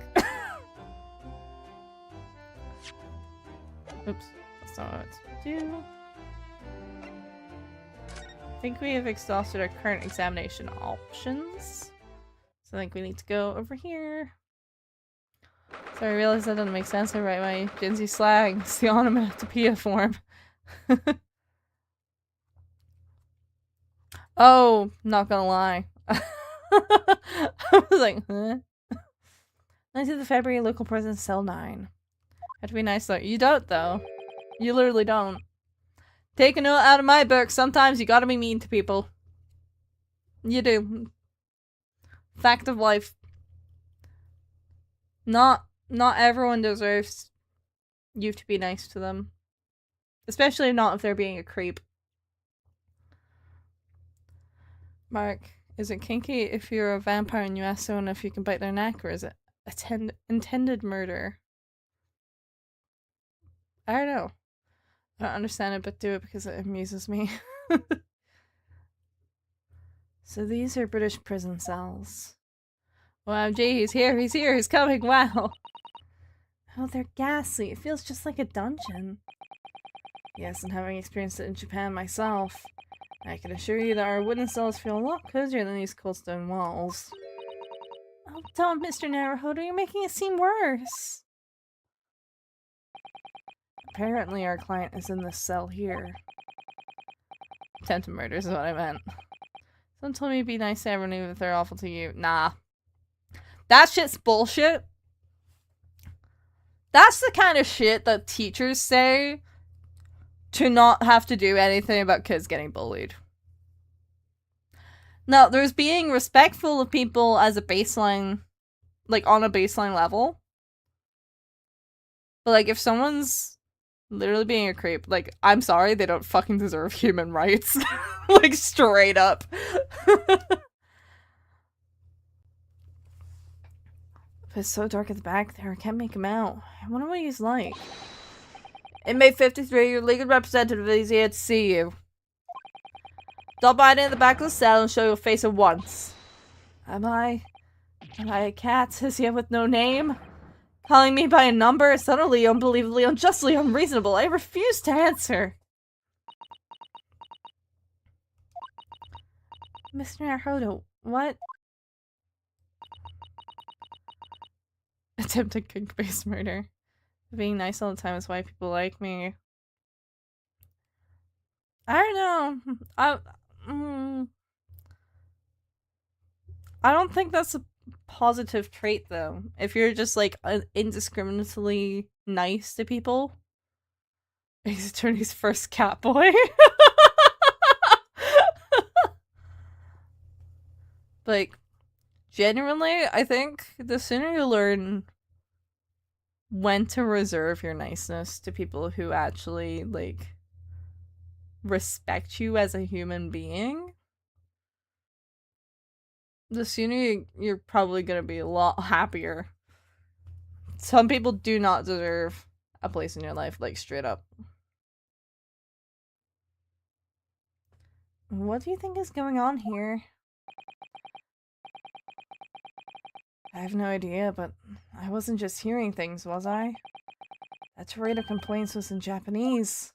Speaker 1: Oops. That's not what I meant to do. I think we have exhausted our current examination options. So I think we need to go over here. So I realized that doesn't make sense. I write my Gen Z slang. It's the onomatopoeia form. Oh, not gonna lie. I was like, huh? 19th of February, local prison, cell 9. Have to be nice though. You don't though. You literally don't. Take a note out of my book. Sometimes you gotta be mean to people. You do. Fact of life. Not everyone deserves you to be nice to them. Especially not if they're being a creep. Mark, is it kinky if you're a vampire and you ask someone if you can bite their neck, or is it intended murder? I don't know. I don't understand it, but do it because it amuses me.
Speaker 3: So these are British prison cells.
Speaker 1: Wow, gee, he's here, he's coming, wow.
Speaker 3: Oh, they're ghastly. It feels just like a dungeon.
Speaker 1: Yes, and having experienced it in Japan myself, I can assure you that our wooden cells feel a lot cozier than these cold stone walls.
Speaker 3: Oh, don't, Mr. Naruhodo, you're making it seem worse.
Speaker 1: Apparently our client is in this cell here. Attempted murders is what I meant. Someone told me to be nice to everyone even if they're awful to you. Nah. That shit's bullshit. That's the kind of shit that teachers say to not have to do anything about kids getting bullied. Now, there's being respectful of people as a baseline, like on a baseline level. But like if someone's Literally being a creep. Like, I'm sorry, they don't fucking deserve human rights. Like, straight up. It's so dark at the back there, I can't make him out. I wonder what he's like. Inmate 53, your legal representative is here to see you. Stop by in the back of the cell and show your face at once. Am I a cat? Is here with no name? Calling me by a number is utterly, unbelievably, unjustly unreasonable. I refuse to answer. Mr. Naruto, what? Attempted kink-based murder. Being nice all the time is why people like me. I don't know. I don't think that's a positive trait, though. If you're just, like, indiscriminately nice to people. Ace Attorney's first cat boy. Like, genuinely, I think the sooner you learn when to reserve your niceness to people who actually, like, respect you as a human being, the sooner you're probably gonna be a lot happier. Some people do not deserve a place in your life, like, straight up. What do you think is going on here? I have no idea, but I wasn't just hearing things, was I? That tirade of complaints was in Japanese.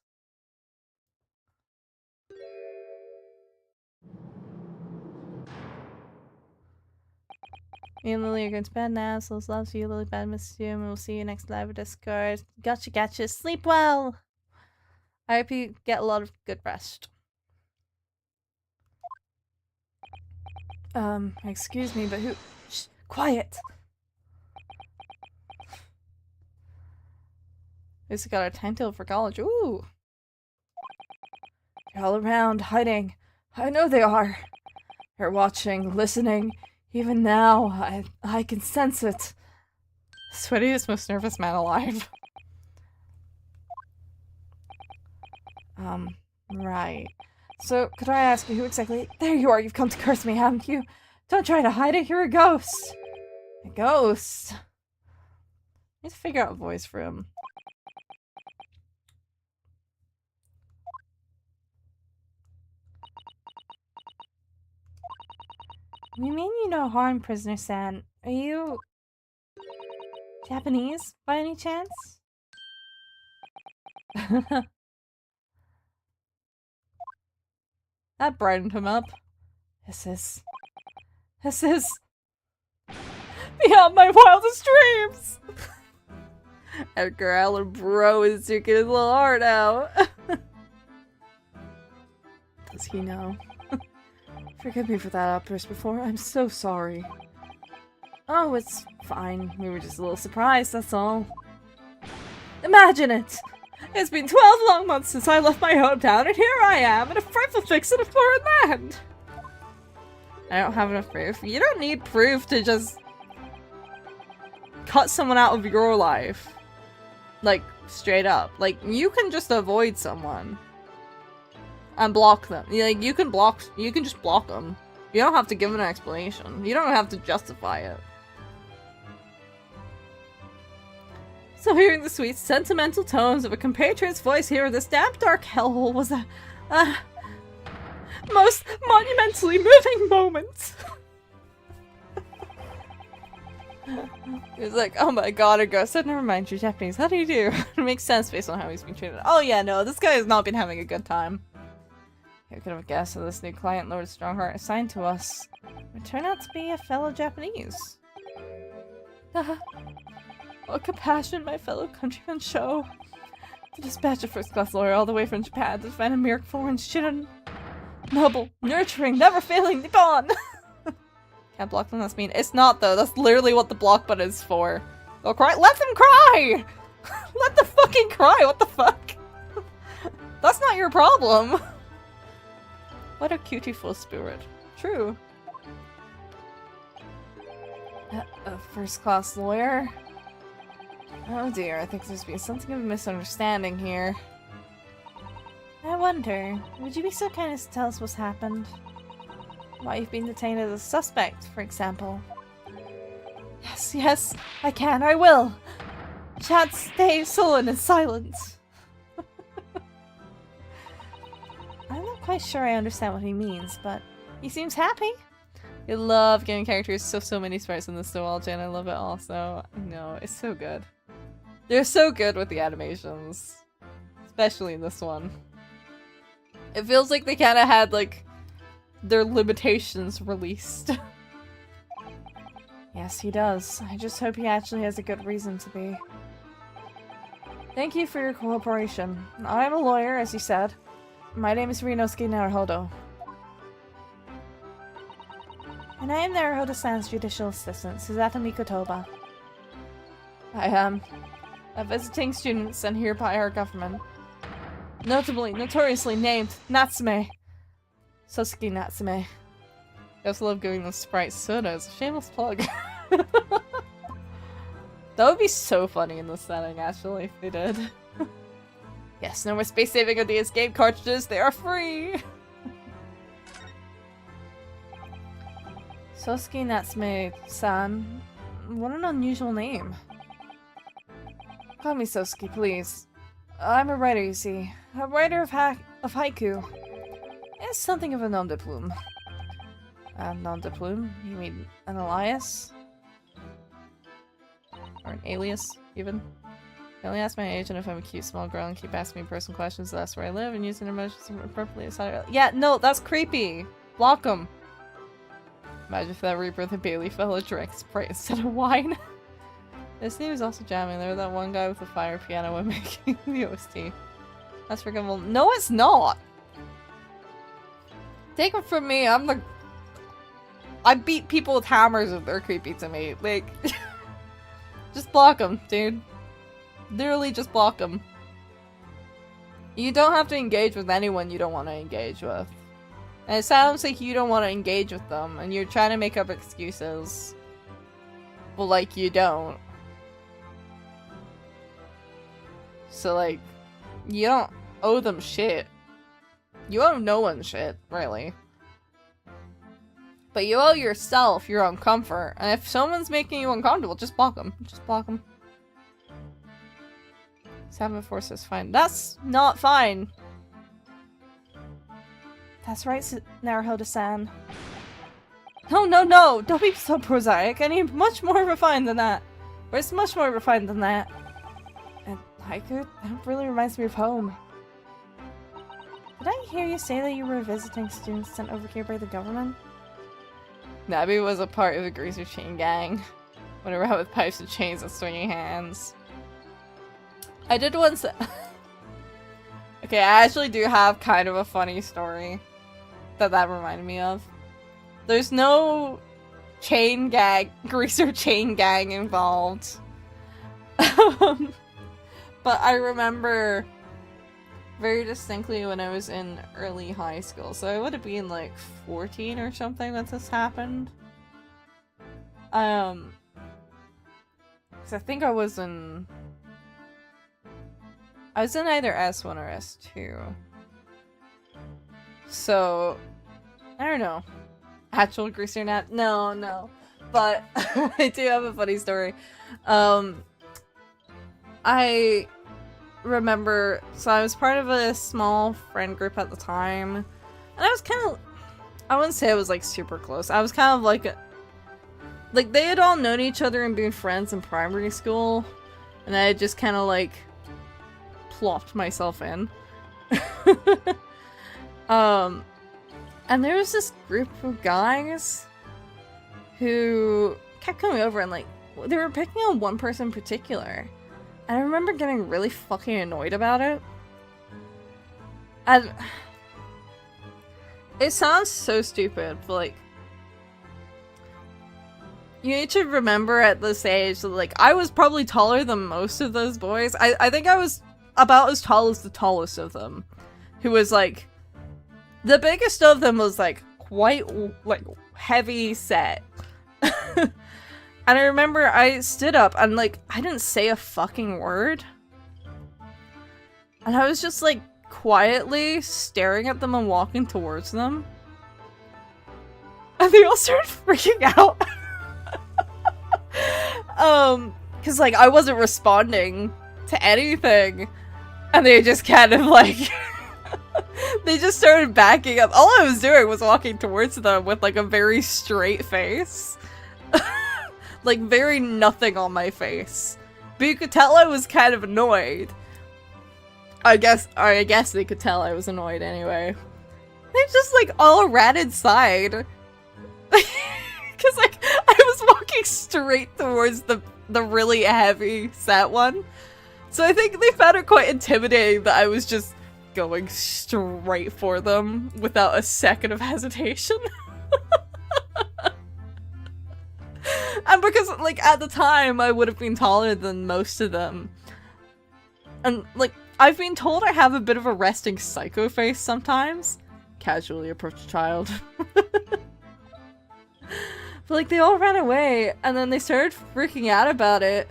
Speaker 1: Me and Lily are going to bed now, so loves you, Lily, bad misses you, and we'll see you next live Discord. Gotcha. Sleep well! I hope you get a lot of good rest. Excuse me, but who— Shh! Quiet! Who's got our timetable for college? Ooh! They're all around, hiding. I know they are. They're watching, listening. Even now, I can sense it. Sweatiest, most nervous man alive. Right. So, could I ask you who exactly— There you are, you've come to curse me, haven't you? Don't try to hide it, you're a ghost! A ghost? I need to figure out a voice for him. You mean you know harm, Prisoner-san? Are you Japanese, by any chance? That brightened him up. This is beyond my wildest dreams! Edgar Allan Bro is taking his little heart out. Does he know? Forgive me for that outburst before. I'm so sorry. Oh, it's fine. We were just a little surprised, that's all. Imagine it! It's been 12 long months since I left my hometown, and here I am in a frightful fix in a foreign land! I don't have enough proof. You don't need proof to just cut someone out of your life. Like, straight up. Like, you can just avoid someone. And block them. Like, you can just block them. You don't have to give an explanation. You don't have to justify it. So hearing the sweet, sentimental tones of a compatriot's voice here in this damp, dark hellhole was a most monumentally moving moment. He was like, oh my god, a ghost. So never mind, you're Japanese. How do you do? It makes sense based on how he's been treated. Oh yeah, no, this guy has not been having a good time. Who could have guessed that this new client, Lord Strongheart, assigned to us would turn out to be a fellow Japanese? What compassion my fellow countrymen show. To dispatch a first-class lawyer all the way from Japan to find a mere foreign shit. Noble, nurturing, never-failing Nippon! Can't block them, that's mean. It's not, though. That's literally what the block button is for. They'll cry— Let them cry! Let them fucking cry! What the fuck? That's not your problem! What a cutie-full spirit. True. A first-class lawyer?
Speaker 3: Oh dear, I think there's been something of a misunderstanding here. I wonder, would you be so kind as to tell us what's happened? Why you've been detained as a suspect, for example? Yes, yes, I can, I will! Chad, stay sullen in silence. I'm not quite sure I understand what he means, but he seems happy. I love giving characters so many sprites in this nostalgia, and I love it also. I know, it's so good. They're so good with the animations. Especially in this one. It feels like they kind of had, like, their limitations released. Yes, he does. I just hope he actually has a good reason to be. Thank you for your cooperation. I am a lawyer, as you said. My name is Rinosuke Naruhodo. And I am Naruhodo-san's judicial assistant, Suzata Mikotoba. I am a visiting student sent here by our government. Notoriously named Natsume. Sosuke Natsume. I also love giving them Sprite soda as a shameless plug. That would be so funny in this setting, actually, if they did. Yes, no more space saving of the escape cartridges, they are free! Sosuke Natsume-san. What an unusual name. Call me Sosuke, please. I'm a writer, you see. A writer of haiku. It's something of a nom de plume. A nom de plume? You mean an alias? Or an alias, even? They only ask my age and if I'm a cute small girl and keep asking me personal questions, that's where I live, and using emotions appropriately. Yeah, no, that's creepy! Block them! Imagine if that rebirth of Bailey fella drank Sprite instead of wine. This name is also jamming. There was that one guy with the fire piano when making the OST. That's forgivable. No, it's not! Take it from me, I beat people with hammers if they're creepy to me. Like, just block them, dude. Literally just block them. You don't have to engage with anyone you don't want to engage with. And it sounds like you don't want to engage with them, and you're trying to make up excuses. But, like, you don't. So, like, you don't owe them shit. You owe no one shit, really. But you owe yourself your own comfort. And if someone's making you uncomfortable, just block them. Just block them. 7 forces fine. That's not fine. That's right, Naruhodo-san. No, no, no! Don't be so prosaic. I need much more refined than that. Or it's much more refined than that. And haiku? That really reminds me of home. Did I hear you say that you were a visiting student sent over here by the government? Nabi was a part of the greaser chain gang. Went around with pipes and chains and swinging hands. I did once. Okay, I actually do have kind of a funny story that reminded me of. There's no greaser chain gang involved. But I remember very distinctly when I was in early high school. So I would have been like 14 or something when this happened. So I think I was in either S1 or S2. So, I don't know. Actual greaser nat? No. But, I do have a funny story. I remember, so I was part of a small friend group at the time. And I was kind of, I wouldn't say I was like super close. I was kind of like they had all known each other and been friends in primary school. And I had just kind of like plopped myself in. And there was this group of guys who kept coming over and like, they were picking on one person in particular. And I remember getting really fucking annoyed about it. And it sounds so stupid, but like, you need to remember at this age that like, I was probably taller than most of those boys. I think I was about as tall as the tallest of them. Who was like, the biggest of them was like quite like heavy set. And I remember I stood up and, like, I didn't say a fucking word. And I was just, like, quietly staring at them and walking towards them. And they all started freaking out. Cause, like, I wasn't responding to anything. And they just kind of, like... they just started backing up. All I was doing was walking towards them with, like, a very straight face. Like, very nothing on my face. But you could tell I was kind of annoyed. I guess they could tell I was annoyed anyway. They just, like, all ran inside. Cause, like, I was walking straight towards the really heavy set one. So I think they found it quite intimidating that I was just going straight for them without a second of hesitation. And because, like, at the time, I would have been taller than most of them. And, like, I've been told I have a bit of a resting psycho face sometimes. Casually approach a child. But, like, they all ran away, and then they started freaking out about it.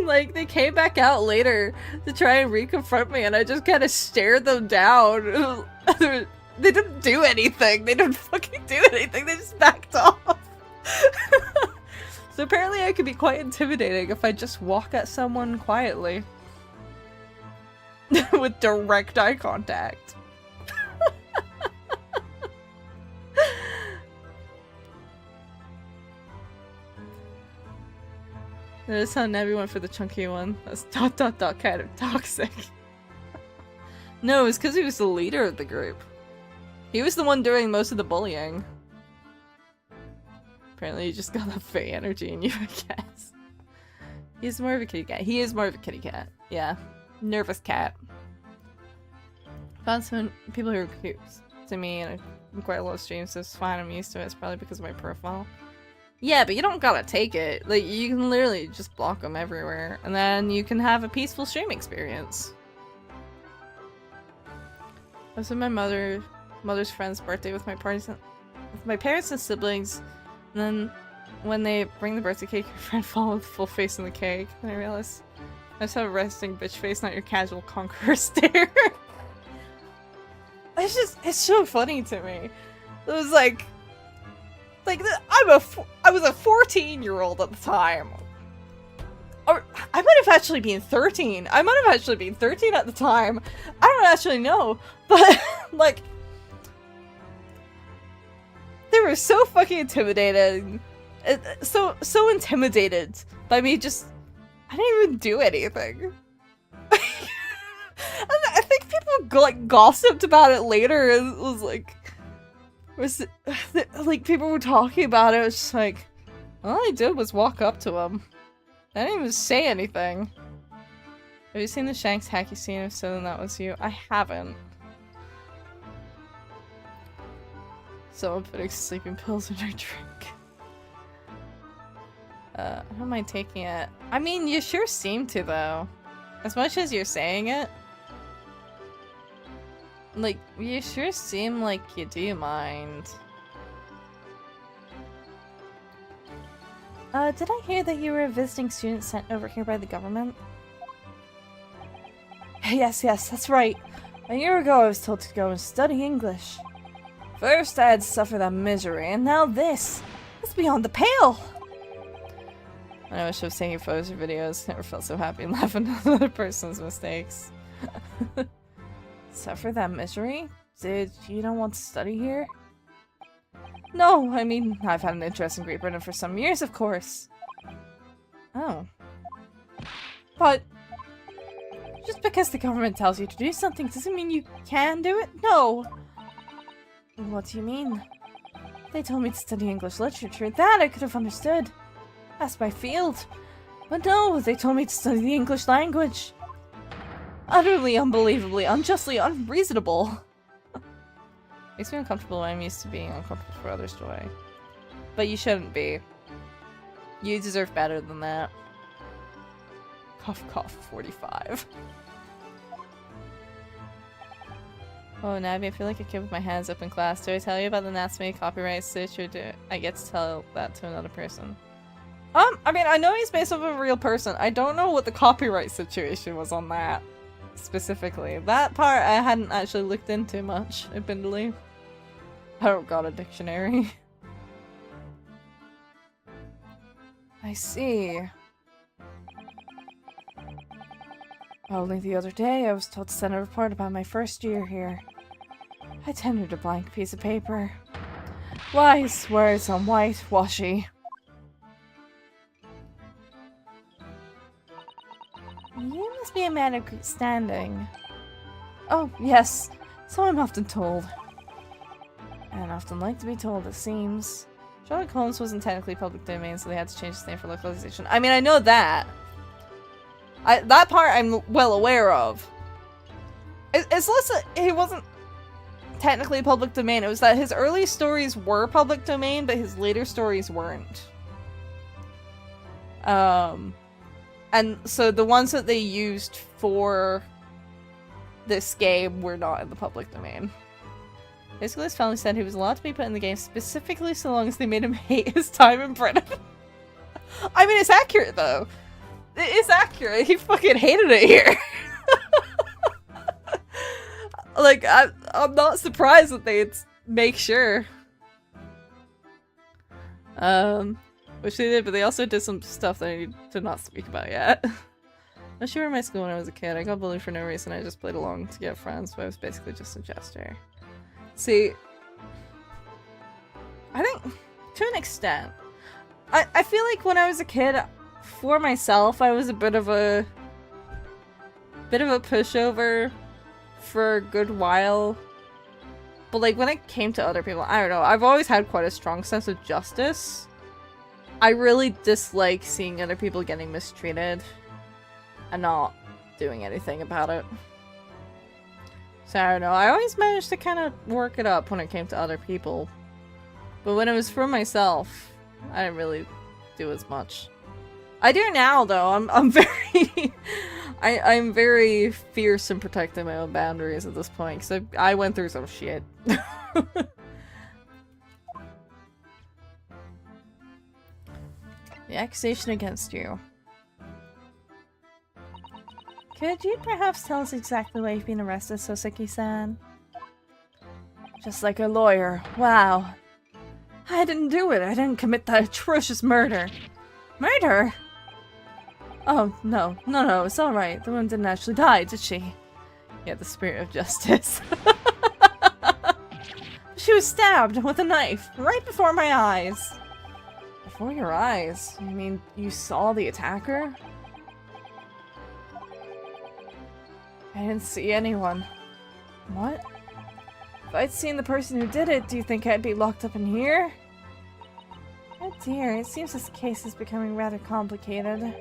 Speaker 3: Like, they came back out later to try and reconfront me, and I just kind of stared them down. They didn't do anything. They didn't fucking do anything. They just backed off. So apparently I could be quite intimidating if I just walk at someone quietly. With direct eye contact. Notice how Nebby went for the chunky one. That's ... kind of toxic. No, it's because he was the leader of the group. He was the one doing most of the bullying. Apparently you just got that fey energy in you, I guess. He's more of a kitty cat. He is more of a kitty cat. Yeah. Nervous cat. Found some people who are cute to me and quite a lot of streams, so it's fine. I'm used to it. It's probably because of my profile. Yeah, but you don't gotta take it. Like, you can literally just block them everywhere, and then you can have a peaceful stream experience. I was at my mother's friend's birthday with my parents and siblings, and then when they bring the birthday cake, your friend followed with full face in the cake, and I realized I just have a resting bitch face, not your casual conqueror stare. It's so funny to me. It was like I was a 14-year-old at the time. Or I might have actually been 13. I might have actually been 13 at the time. I don't actually know. But, like, they were so fucking intimidated. So intimidated by me just... I didn't even do anything. I think people, like, gossiped about it later. It was like... like, people were talking about it. It was just like... All I did was walk up to him. I didn't even say anything. Have you seen the Shanks hacky scene? If so, then that was you. I haven't. Someone putting sleeping pills in her drink. I don't mind taking it. I mean, you sure seem to, though. As much as you're saying it. Like, you sure seem like you do mind. Did I hear that you were a visiting student sent over here by the government? Yes, that's right. A year ago I was told to go and study English. First I had to suffer that misery, and now this! It's beyond the pale! I wish I was taking photos or videos. Never felt so happy laughing at another person's mistakes. Suffer that misery? Did you don't want to study here? No, I mean, I've had an interest in Great Britain for some years, of course. Oh. But... just because the government tells you to do something doesn't mean you can do it? No! What do you mean? They told me to study English literature. That I could have understood. That's my field. But no, they told me to study the English language. Utterly, unbelievably, unjustly, unreasonable. Makes me uncomfortable when I'm used to being uncomfortable for others' joy. But you shouldn't be. You deserve better than that. Cough cough 45.
Speaker 1: Oh, Navi, I feel like a kid with my hands up in class. Do I tell you about the Natsume copyright switch, or do I get to tell that to another person?
Speaker 3: I mean, I know he's based off of a real person. I don't know what the copyright situation was on that, specifically. That part I hadn't actually looked into much, admittedly. I don't got a dictionary. I see. Only the other day I was told to send a report about my first year here. I tendered a blank piece of paper. Wise words on white, washy. You must be a man of good standing. Oh, yes. So I'm often told. And often like to be told, it seems. Sherlock Holmes wasn't technically public domain, so they had to change his name for localization. I mean, I know that. That part I'm well aware of. It's less that he wasn't technically public domain. It was that his early stories were public domain, but his later stories weren't. And so the ones that they used for this game were not in the public domain. Basically, his family said he was allowed to be put in the game specifically so long as they made him hate his time in Britain. I mean, it's accurate, though. It is accurate. He fucking hated it here. Like, I'm not surprised that they'd make sure. Which they did, but they also did some stuff that I did not speak about yet. I sure in my school when I was a kid, I got bullied for no reason. I just played along to get friends, but it was basically just a gesture. See, I think to an extent, I feel like when I was a kid, for myself, I was a bit of a pushover for a good while. But like when it came to other people, I don't know, I've always had quite a strong sense of justice. I really dislike seeing other people getting mistreated and not doing anything about it. So I don't know, I always managed to kind of work it up when it came to other people. But when it was for myself, I didn't really do as much. I do now though, I'm very I'm very fierce in protecting my own boundaries at this point, because I went through some shit. The accusation against you. Could you perhaps tell us exactly why you've been arrested, Soseki-san? Just like a lawyer. Wow. I didn't do it. I didn't commit that atrocious murder. Murder? Oh, no. No, it's alright. The woman didn't actually die, did she? Yeah, the spirit of justice. She was stabbed with a knife right before my eyes. Before your eyes? You mean you saw the attacker? I didn't see anyone. What? If I'd seen the person who did it, do you think I'd be locked up in here? Oh dear, it seems this case is becoming rather complicated.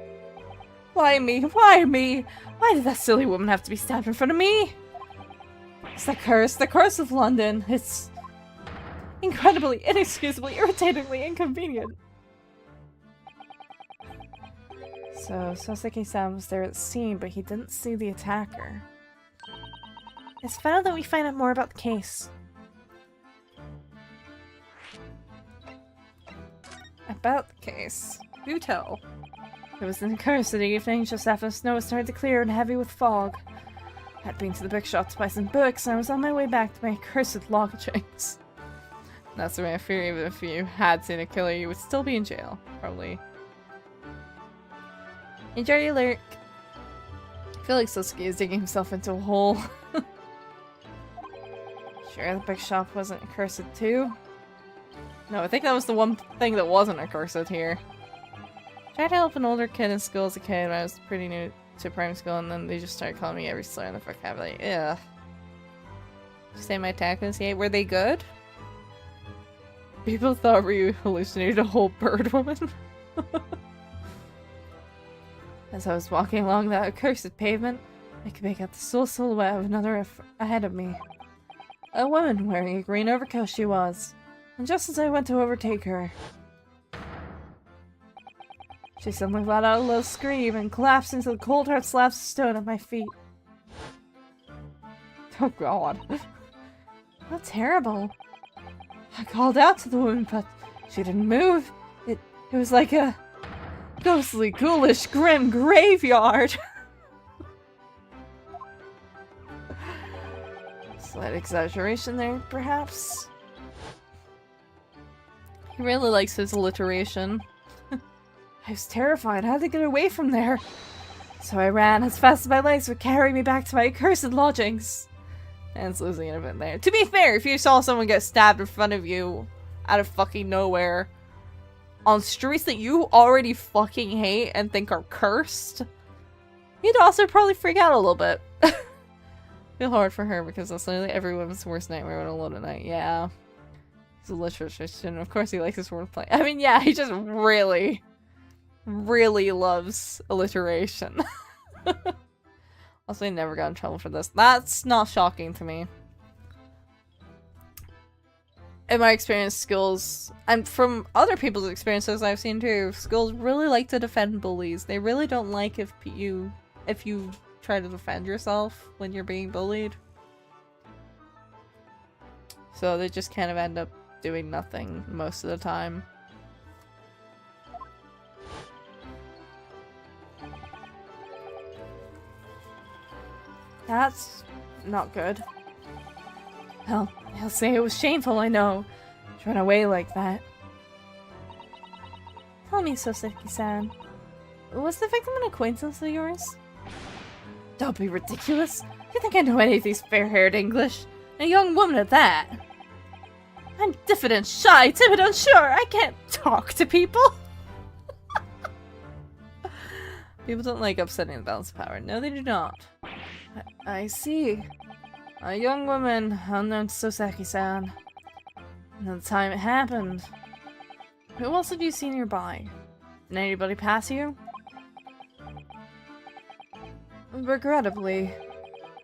Speaker 3: Why me? Why me? Why did that silly woman have to be stabbed in front of me? It's the curse of London. It's incredibly, inexcusably, irritatingly inconvenient. So, Soseki-san was there at the scene, but he didn't see the attacker. It's vital that we find out more about the case. About the case? Do tell. It was in the curse of the evening, just after the snow was starting to clear and heavy with fog. I'd been to the bookshop to buy some books, and I was on my way back to my accursed lodgings. That's the way I fear, even if you had seen a killer, you would still be in jail. Probably. Enjoy your lurk. I feel like Soseki is digging himself into a hole. Sure, the bookshop wasn't accursed too? No, I think that was the one thing that wasn't accursed here. Tried to help an older kid in school as a kid when I was pretty new to primary school, and then they just started calling me every slur in the vocabulary. Ugh. Did you say my tacos? Yeah, were they good? People thought you hallucinated a whole bird woman. As I was walking along that accursed pavement, I could make out the sole silhouette of another ahead of me. A woman wearing a green overcoat she was, and just as I went to overtake her, she suddenly let out a low scream and collapsed into the cold hard slabs of stone at my feet. Oh god. How terrible. I called out to the woman, but she didn't move. It was like a ghostly, ghoulish, grim graveyard. Slight exaggeration there, perhaps. He really likes his alliteration. I was terrified. How to get away from there? So I ran as fast as my legs would carry me back to my accursed lodgings. And it's losing it a bit there. To be fair, if you saw someone get stabbed in front of you out of fucking nowhere on streets that you already fucking hate and think are cursed, you'd also probably freak out a little bit. Feel hard for her because that's literally every woman's worst nightmare when alone at night. Yeah. He's a literature student. Of course he likes his wordplay. I mean, yeah, he just really, really loves alliteration. Also, he never got in trouble for this. That's not shocking to me. In my experience, schools, and from other people's experiences I've seen too, schools really like to defend bullies. They really don't like if you try to defend yourself when you're being bullied. So they just kind of end up doing nothing most of the time. That's not good. Well, he'll say it was shameful, I know. To run away like that. Tell me, Soseki-san. Was the victim an acquaintance of yours? Don't be ridiculous. You think I know any of these fair-haired English? A young woman at that. I'm diffident, shy, timid, unsure. I can't talk to people. People don't like upsetting the balance of power. No, they do not. I see. A young woman, unknown to Soseki-san. And the time it happened. Who else have you seen nearby? Did anybody pass you? Regrettably.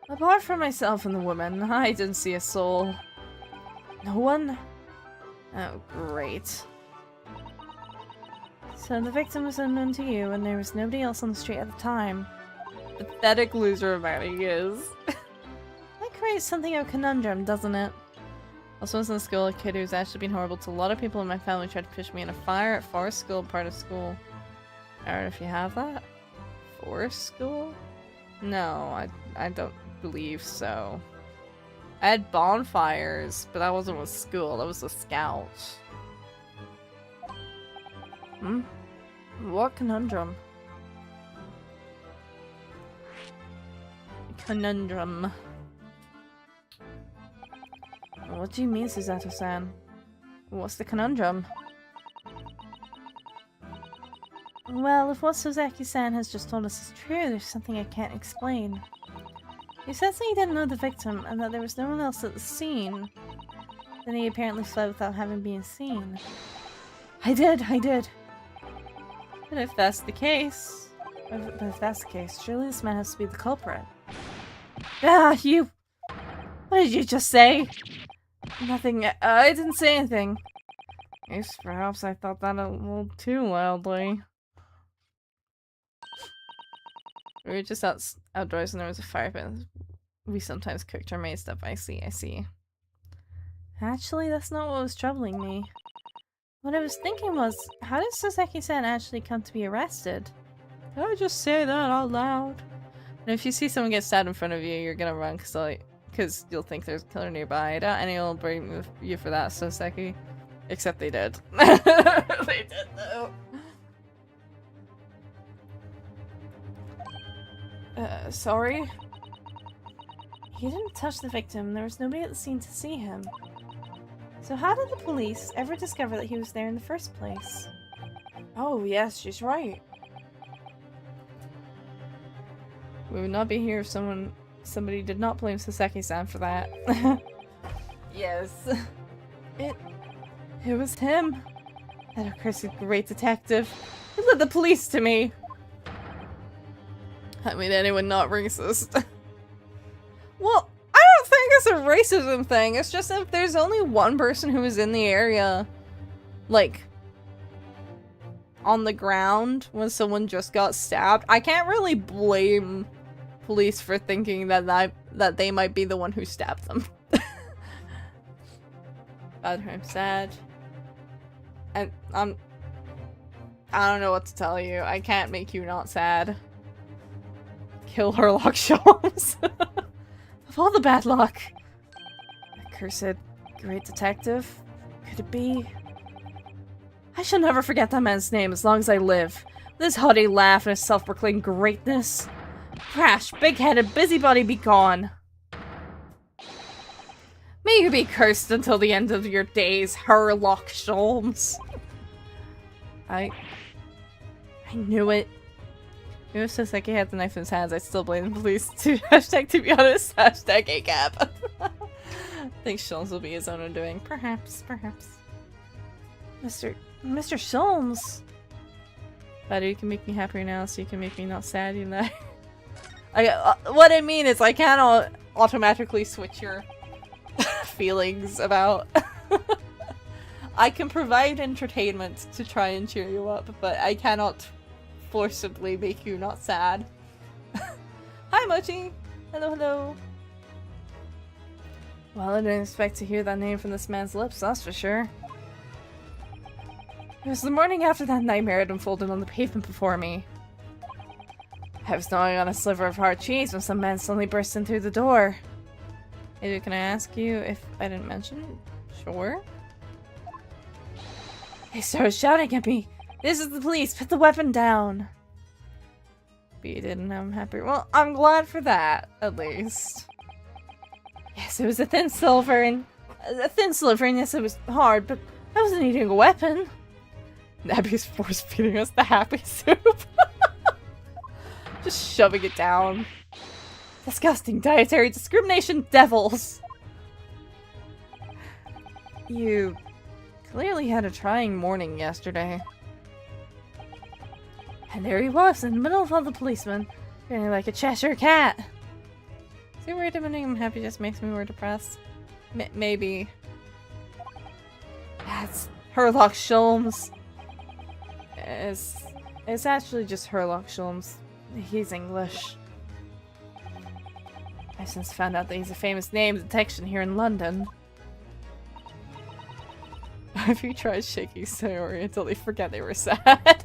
Speaker 3: Apart from myself and the woman, I didn't see a soul. No one? Oh, great. So the victim was unknown to you, and there was nobody else on the street at the time. Pathetic loser amount he is. That creates something of a conundrum, doesn't it? Also, once in school, a kid who's actually been horrible to a lot of people in my family tried to push me in a fire at forest school, part of school. I don't know if you have that. Forest school? No, I don't believe so. I had bonfires, but that wasn't with school, that was a scout. Hmm? What conundrum? Conundrum. What do you mean, Susato-san? What's the conundrum? Well, if what Soseki-san has just told us is true, there's something I can't explain. He says that he didn't know the victim, and that there was no one else at the scene. Then he apparently fled without having been seen. I did! But if that's the case... surely this man has to be the culprit. Ah, you! What did you just say? Nothing. I didn't say anything. Yes, perhaps I thought that a little too loudly. We were just outdoors and there was a fire pit. We sometimes cooked or made stuff. I see. Actually, that's not what was troubling me. What I was thinking was, how did Soseki-san actually come to be arrested? Did I just say that out loud? And if you see someone get stabbed in front of you, you're gonna run because you'll think there's a killer nearby. I doubt anyone will bring you for that, Soseki. Except they did. They did, though. Sorry? He didn't touch the victim. There was nobody at the scene to see him. So how did the police ever discover that he was there in the first place? Oh, yes, she's right. We would not be here if somebody did not blame Soseki-san for that. Yes. It was him. That accursed great detective. He led the police to me. I mean, anyone not racist. Well, I don't think it's a racism thing. It's just if there's only one person who was in the area, like, on the ground when someone just got stabbed, I can't really blame police for thinking that they might be the one who stabbed them. Bad I'm sad. And I don't know what to tell you. I can't make you not sad. Kill Herlock Sholmes. Of all the bad luck. Accursed great detective. Could it be? I shall never forget that man's name as long as I live. With his haughty laugh and his self-proclaimed greatness. Crash, big-headed busybody, be gone. May you be cursed until the end of your days, Herlock Sholmes. I knew it. It was just like he had the knife in his hands. I still blame the police. Hashtag to be honest. Hashtag ACAP. I think Sholmes will be his own undoing. Perhaps, perhaps. Mr. Sholmes. But you can make me happier now, so you can make me not sad, you know? What I mean is I can't automatically switch your feelings about. I can provide entertainment to try and cheer you up, but I cannot forcibly make you not sad. Hi, Mochi! Hello, hello! Well, I didn't expect to hear that name from this man's lips, that's for sure. It was the morning after that nightmare had unfolded on the pavement before me. I was gnawing on a sliver of hard cheese when some man suddenly burst in through the door. Maybe can I ask you if I didn't mention it? Sure. He started shouting at me. This is the police, put the weapon down. But you didn't, I'm happy. Well, I'm glad for that, at least. Yes, it was a thin sliver, and yes, it was hard, but I wasn't eating a weapon. Nabby's force feeding us the happy soup. Just shoving it down. Disgusting dietary discrimination devils! You clearly had a trying morning yesterday. And there he was, in the middle of all the policemen, feeling like a Cheshire cat. Is he worried about him happy just makes me more depressed? Maybe. That's Herlock Sholmes. It's actually just Herlock Sholmes. He's English. I've since found out that he's a famous name detection here in London. Have you tried shaking Sayori until they forget they were sad?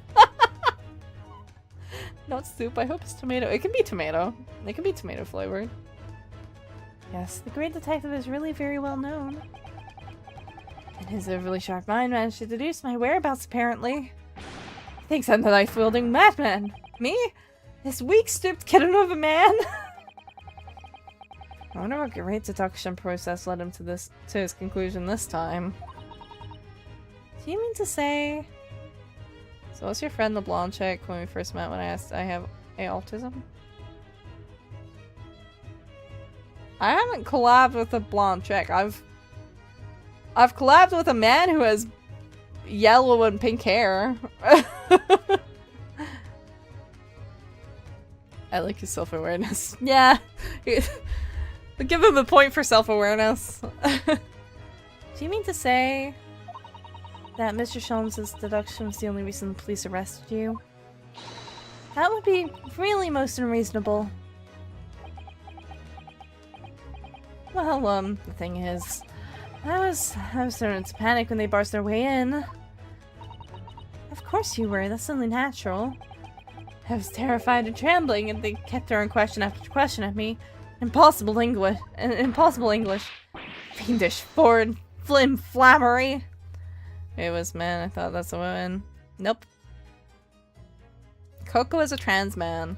Speaker 3: Not soup, I hope it's tomato. It can be tomato. It can be tomato flavored. Yes, the great detective is really very well known. And his overly sharp mind managed to deduce my whereabouts, apparently. He thinks I'm the knife-wielding madman. Me? This weak, stooped kitten of a man? I wonder what great deduction process led him to his conclusion this time. Do you mean to say... So was your friend the blonde chick when we first met when I asked I have autism? I haven't collabed with a blonde chick. I've collabed with a man who has yellow and pink hair. I like his self-awareness. Yeah. Give him a point for self-awareness. Do you mean to say that Mr. Sholmes' deduction was the only reason the police arrested you? That would be really most unreasonable. Well, the thing is, I was starting to panic when they barged their way in. Of course you were, that's only natural. I was terrified and trembling, and they kept throwing question after question at me. Impossible English. Fiendish, foreign, flammery. It was man, I thought that's a woman. Nope. Coco is a trans man.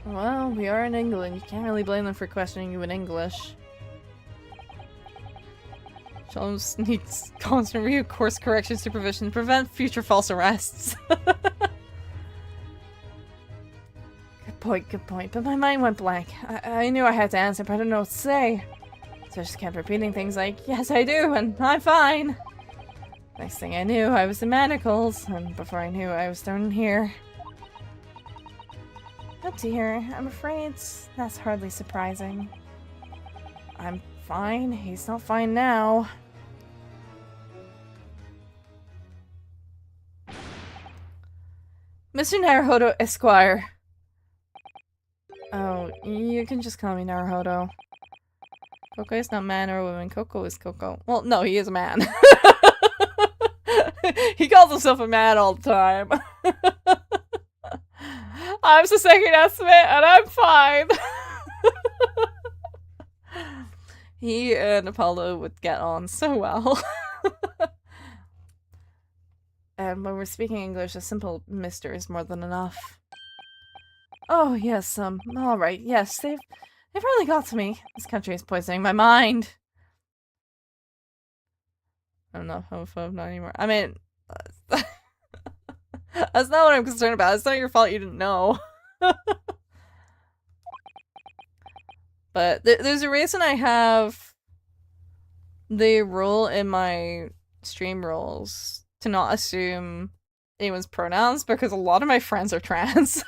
Speaker 3: Well, we are in England. You can't really blame them for questioning you in English. Sholmes needs constant course correction supervision to prevent future false arrests. Good point. But my mind went blank. I knew I had to answer, but I didn't know what to say. So I just kept repeating things like, yes I do, and I'm fine. Next thing I knew, I was in manacles, and before I knew I was thrown in here. Oh dear, I'm afraid that's hardly surprising. I'm fine. He's not fine now. Mr. Naruhodo Esquire.
Speaker 1: Oh, you can just call me Naruhodo. Koko is not man or woman. Koko is Koko. Well, no, he is a man. He calls himself a man all the time. I'm the second estimate, and I'm fine. He and Apollo would get on so well. And when we're speaking English, a simple mister is more than enough. Oh, yes, alright, yes, they've really got to me. This country is poisoning my mind. I'm not homophobe, not anymore. I mean, that's not what I'm concerned about. It's not your fault you didn't know. But there's a reason I have the rule in my stream rules to not assume anyone's pronouns, because a lot of my friends are trans.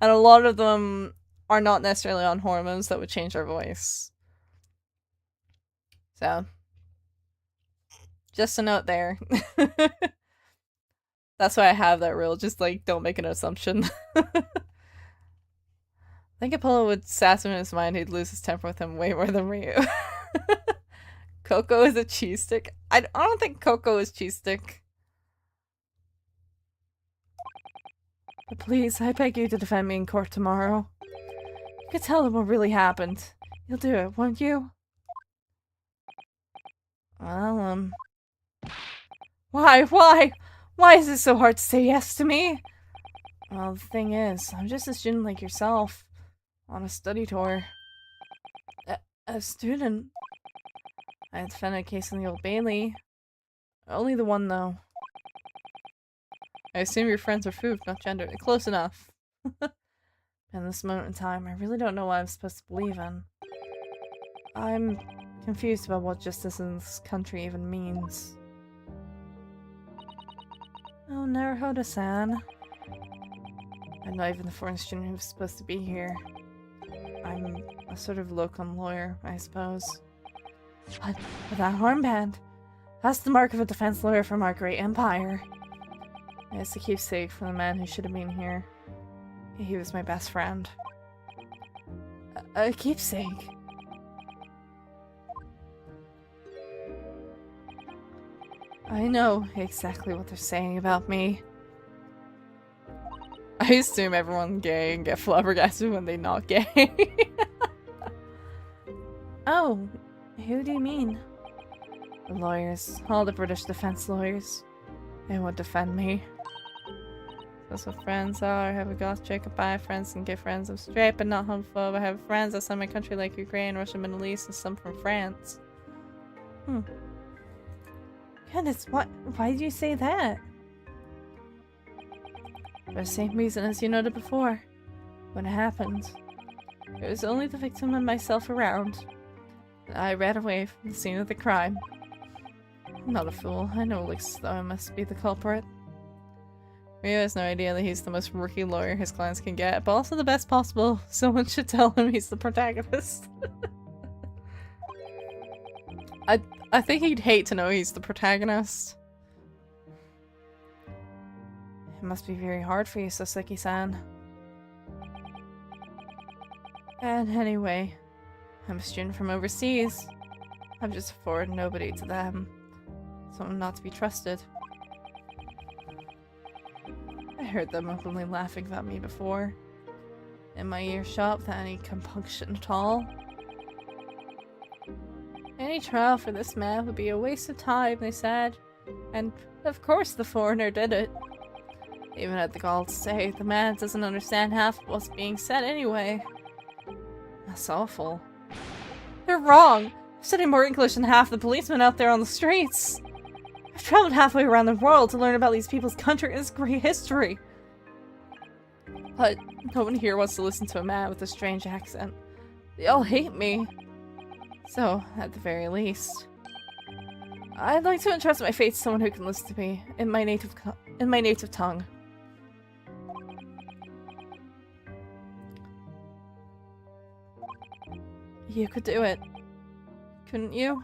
Speaker 1: And a lot of them are not necessarily on hormones that would change their voice. So, just a note there. That's why I have that rule, just like, don't make an assumption. I think Apollo would sass him in his mind, he'd lose his temper with him way more than Ryu. Coco is a cheese stick? I don't think Coco is cheese stick. But please, I beg you to defend me in court tomorrow. You could tell them what really happened. You'll do it, won't you? Well, Why? Why is it so hard to say yes to me? Well, the thing is, I'm just a student like yourself. On a study tour. A student? I defended a case in the Old Bailey. Only the one, though. I assume your friends are food, not gender. Close enough. In this moment in time, I really don't know what I'm supposed to believe in. I'm confused about what justice in this country even means. Oh, Naruhodo-san. I'm not even the foreign student who's supposed to be here. I'm a sort of locum lawyer, I suppose. But that armband! That's the mark of a defense lawyer from our great empire. It's a keepsake from the man who should have been here. He was my best friend. A keepsake? I know exactly what they're saying about me. I assume everyone's gay and get flabbergasted when they're not gay. Oh, who do you mean? The lawyers. All the British defense lawyers. They won't defend me. That's what friends are. I have a goth chick, bi friends and gay friends. I'm straight but not homophobe. I have friends outside my country like Ukraine, Russia, Middle East, and some from France. Goodness, why did you say that? For the same reason as you noted before. When it happened, there was only the victim and myself around. I ran away from the scene of the crime. I'm not a fool. I know it looks as though I must be the culprit. Ryu has no idea that he's the most rookie lawyer his clients can get, but also the best possible. Someone should tell him he's the protagonist. I think he'd hate to know he's the protagonist. It must be very hard for you, Soseki-san. And anyway, I'm a student from overseas. I'm just a foreign nobody to them. Someone not to be trusted. I heard them openly laughing about me before. In my earshot without any compunction at all. Any trial for this man would be a waste of time, they said. And of course the foreigner did it. They even had the gall to say the man doesn't understand half of what's being said anyway. That's awful. They're wrong. I'm studying more English than half the policemen out there on the streets. I've traveled halfway around the world to learn about these people's country and its great history. But no one here wants to listen to a man with a strange accent. They all hate me. So, at the very least, I'd like to entrust my fate to someone who can listen to me in my native tongue. You could do it, couldn't you?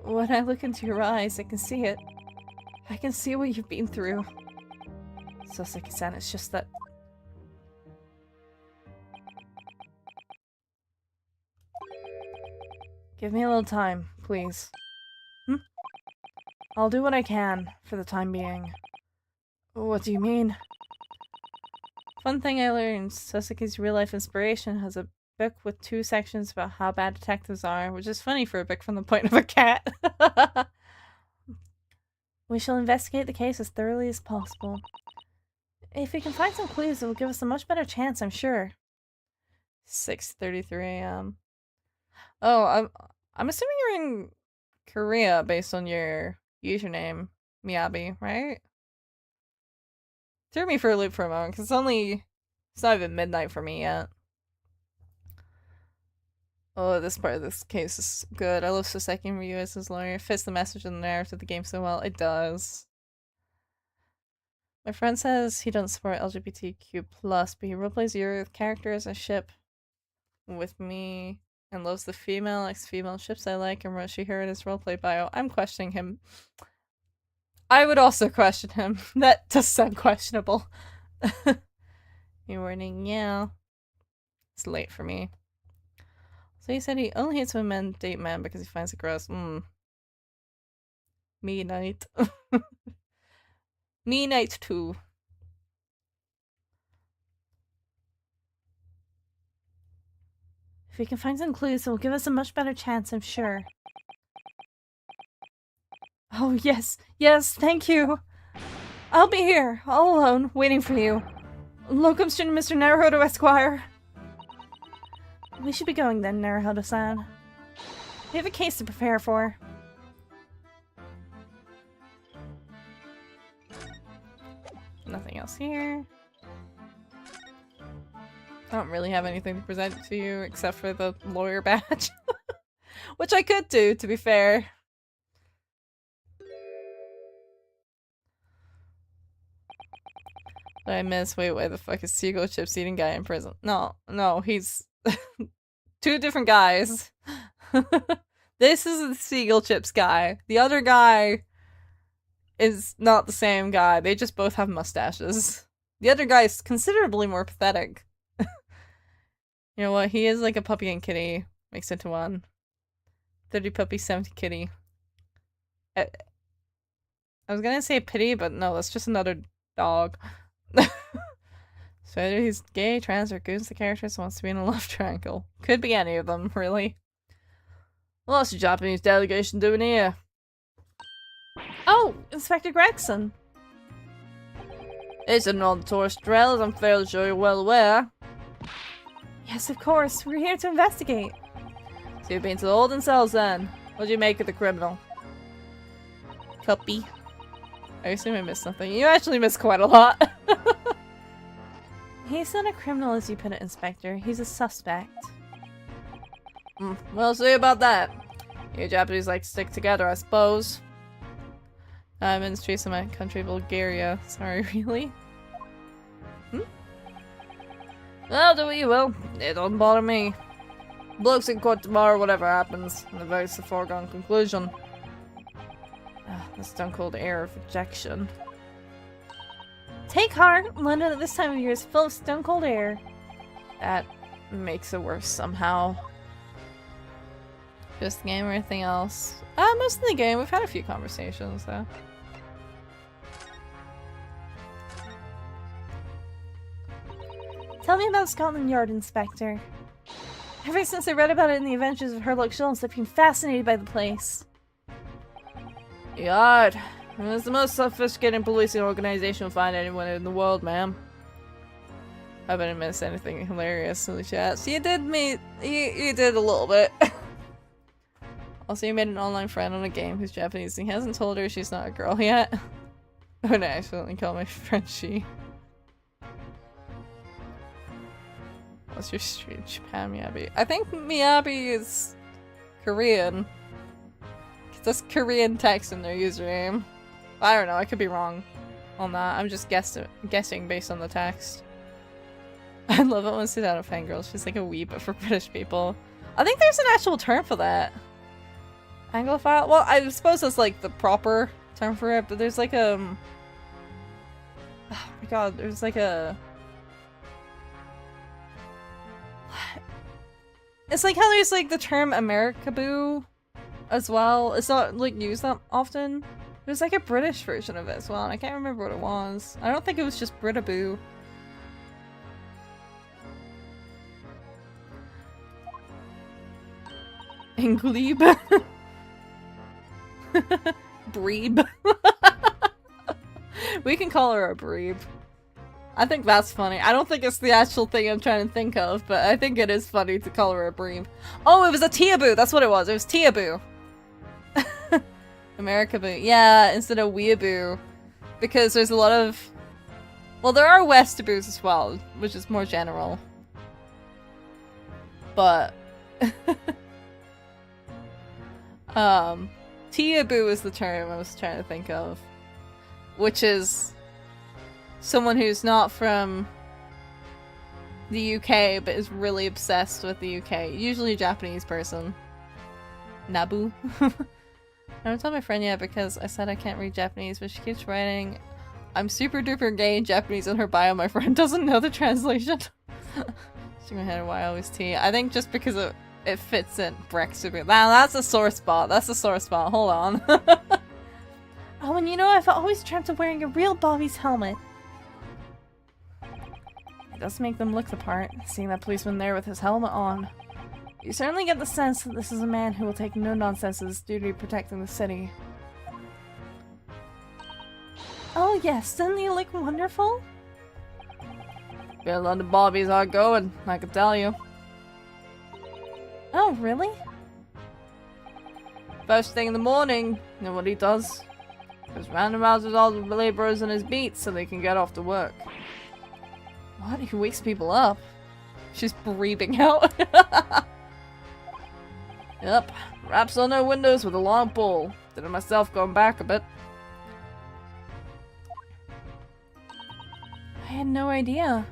Speaker 1: When I look into your eyes, I can see it. I can see what you've been through. Soseki-san, it's just that...
Speaker 3: Give me a little time, please. I'll do what I can for the time being. What do you mean? Fun thing I learned, Sasuke's real-life inspiration has a book with 2 sections about how bad detectives are, which is funny for a book from the point of a cat. We shall investigate the case as thoroughly as possible. If we can find some clues, it will give us a much better chance, I'm sure. 6:33 a.m. Oh, I'm assuming you're in Korea based on your username, Miyabi, right? Threw me for a loop for a moment, because it's not even midnight for me yet. Oh, this part of this case is good. I love Soseki Ryu as his lawyer. It fits the message and the narrative of the game so well. It does. My friend says he doesn't support LGBTQ+, but he roleplays your character as a ship with me and loves the female ex-female ships I like and wrote she heard his roleplay bio. I'm questioning him. I would also question him. That does sound questionable. New warning, yeah. It's late for me. So he said he only hates when men date men because he finds it gross. Me night. Me night too. If we can find some clues, it will give us a much better chance, I'm sure. Oh, yes. Yes, thank you. I'll be here, all alone, waiting for you. Locum student Mr. Naruhodo Esquire. We should be going then, Naruhodo-san. We have a case to prepare for. Nothing else here. I don't really have anything to present to you except for the lawyer badge. Which I could do, to be fair. Did I miss? Wait, why the fuck is Seagull Chips eating guy in prison? No, he's 2 different guys. This is the Seagull Chips guy. The other guy is not the same guy. They just both have mustaches. The other guy is considerably more pathetic. You know what? He is like a puppy and kitty mixed into one. 30 puppy, 70 kitty. I was gonna say pity, but no, that's just another dog. So either he's gay, trans, or goons the characters wants to be in a love triangle. Could be any of them, really. What's the Japanese delegation doing here? Oh, Inspector Gregson.
Speaker 4: It's an old tourist trail, as I'm fairly sure you're well aware.
Speaker 3: Yes, of course. We're here to investigate.
Speaker 4: So you've been to the holding cells then? What do you make of the criminal?
Speaker 1: Puppy.
Speaker 4: I assume I missed something. You actually missed quite a lot.
Speaker 3: He's not a criminal, as you put it, Inspector. He's a suspect.
Speaker 4: We'll see about that. You Japanese like to stick together, I suppose.
Speaker 1: I'm in the streets of my country, Bulgaria. Sorry, really?
Speaker 4: Well, do what you will. It don't bother me. Bloke's in court tomorrow, whatever happens. And it's a foregone conclusion.
Speaker 1: The stone cold air of rejection.
Speaker 3: Take heart! London at this time of year is full of stone cold air.
Speaker 1: That makes it worse somehow. Just the game or anything else? Most of the game. We've had a few conversations, though.
Speaker 3: Tell me about Scotland Yard, Inspector. Ever since I read about it in the Adventures of Sherlock Holmes, I've been fascinated by the place.
Speaker 4: Yard. It's the most sophisticated policing organization you'll find anywhere in the world, ma'am.
Speaker 1: I didn't miss anything hilarious in the chat.
Speaker 4: So you did you did a little bit.
Speaker 1: Also, you made an online friend on a game who's Japanese and he hasn't told her she's not a girl yet. I would accidentally call my friend she. What's your street in Japan, Miyabi? I think Miyabi is Korean. That's Korean text in their username. I don't know, I could be wrong on that. I'm just guessing based on the text. I love it when Susanna fangirls. She's like a wee but for British people. I think there's an actual term for that. Anglophile? Well, I suppose that's like the proper term for it, but there's like oh my god, there's like a
Speaker 3: It's like how there's like the term Americaboo as well. It's not like used that often. There's like a British version of it as well, and I can't remember what it was. I don't think it was just Britaboo. Inglebe. Breeb. We can call her a Breeb. I think that's funny. I don't think it's the actual thing I'm trying to think of, but I think it is funny to call her a Breeb. Oh, it was a Teaboo! That's what it was. It was Teaboo. Americaboo. Yeah, instead of Weeaboo. Because there's a lot of... Well, there are Westaboos as well, which is more general. But... Teaboo is the term I was trying to think of. Which is... someone who's not from the UK, but is really obsessed with the UK. Usually a Japanese person. Nabu. I haven't told my friend yet because I said I can't read Japanese, but she keeps writing, I'm super duper gay in Japanese in her bio. My friend doesn't know the translation. Shaking my head, why always T? I think just because it fits in Brexit. Wow, that's a sore spot. That's a sore spot. Hold on.
Speaker 1: Oh, and you know, I've always dreamt of wearing a real Bobby's helmet. It does make them look the part, seeing that policeman there with his helmet on. You certainly get the sense that this is a man who will take no nonsenses due to protecting the city. Oh yes, doesn't he look wonderful?
Speaker 3: Yeah, London Bobbies are going, I can tell you.
Speaker 1: Oh, really?
Speaker 3: First thing in the morning, you know what he does? Goes round and round with all the labourers in his beats so they can get off to work.
Speaker 1: What? He wakes people up?
Speaker 3: She's breathing out. Yep, raps on their windows with a long pole. Did it myself going back a bit.
Speaker 1: I had no idea.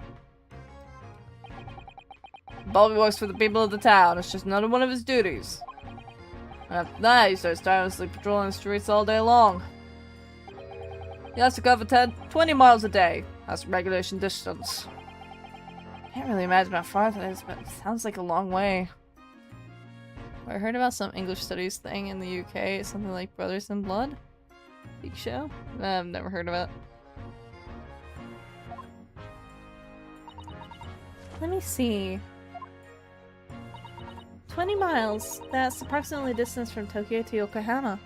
Speaker 3: Bobby works for the people of the town. It's just another one of his duties. And after that, he starts tirelessly patrolling the streets all day long. He has to cover 20 miles a day. That's regulation distance.
Speaker 1: Can't really imagine how far that is, but it sounds like a long way.
Speaker 3: I heard about some English studies thing in the UK, something like Brothers in Blood? Big show? I've never heard of it.
Speaker 1: Let me see. 20 miles. That's approximately the distance from Tokyo to Yokohama.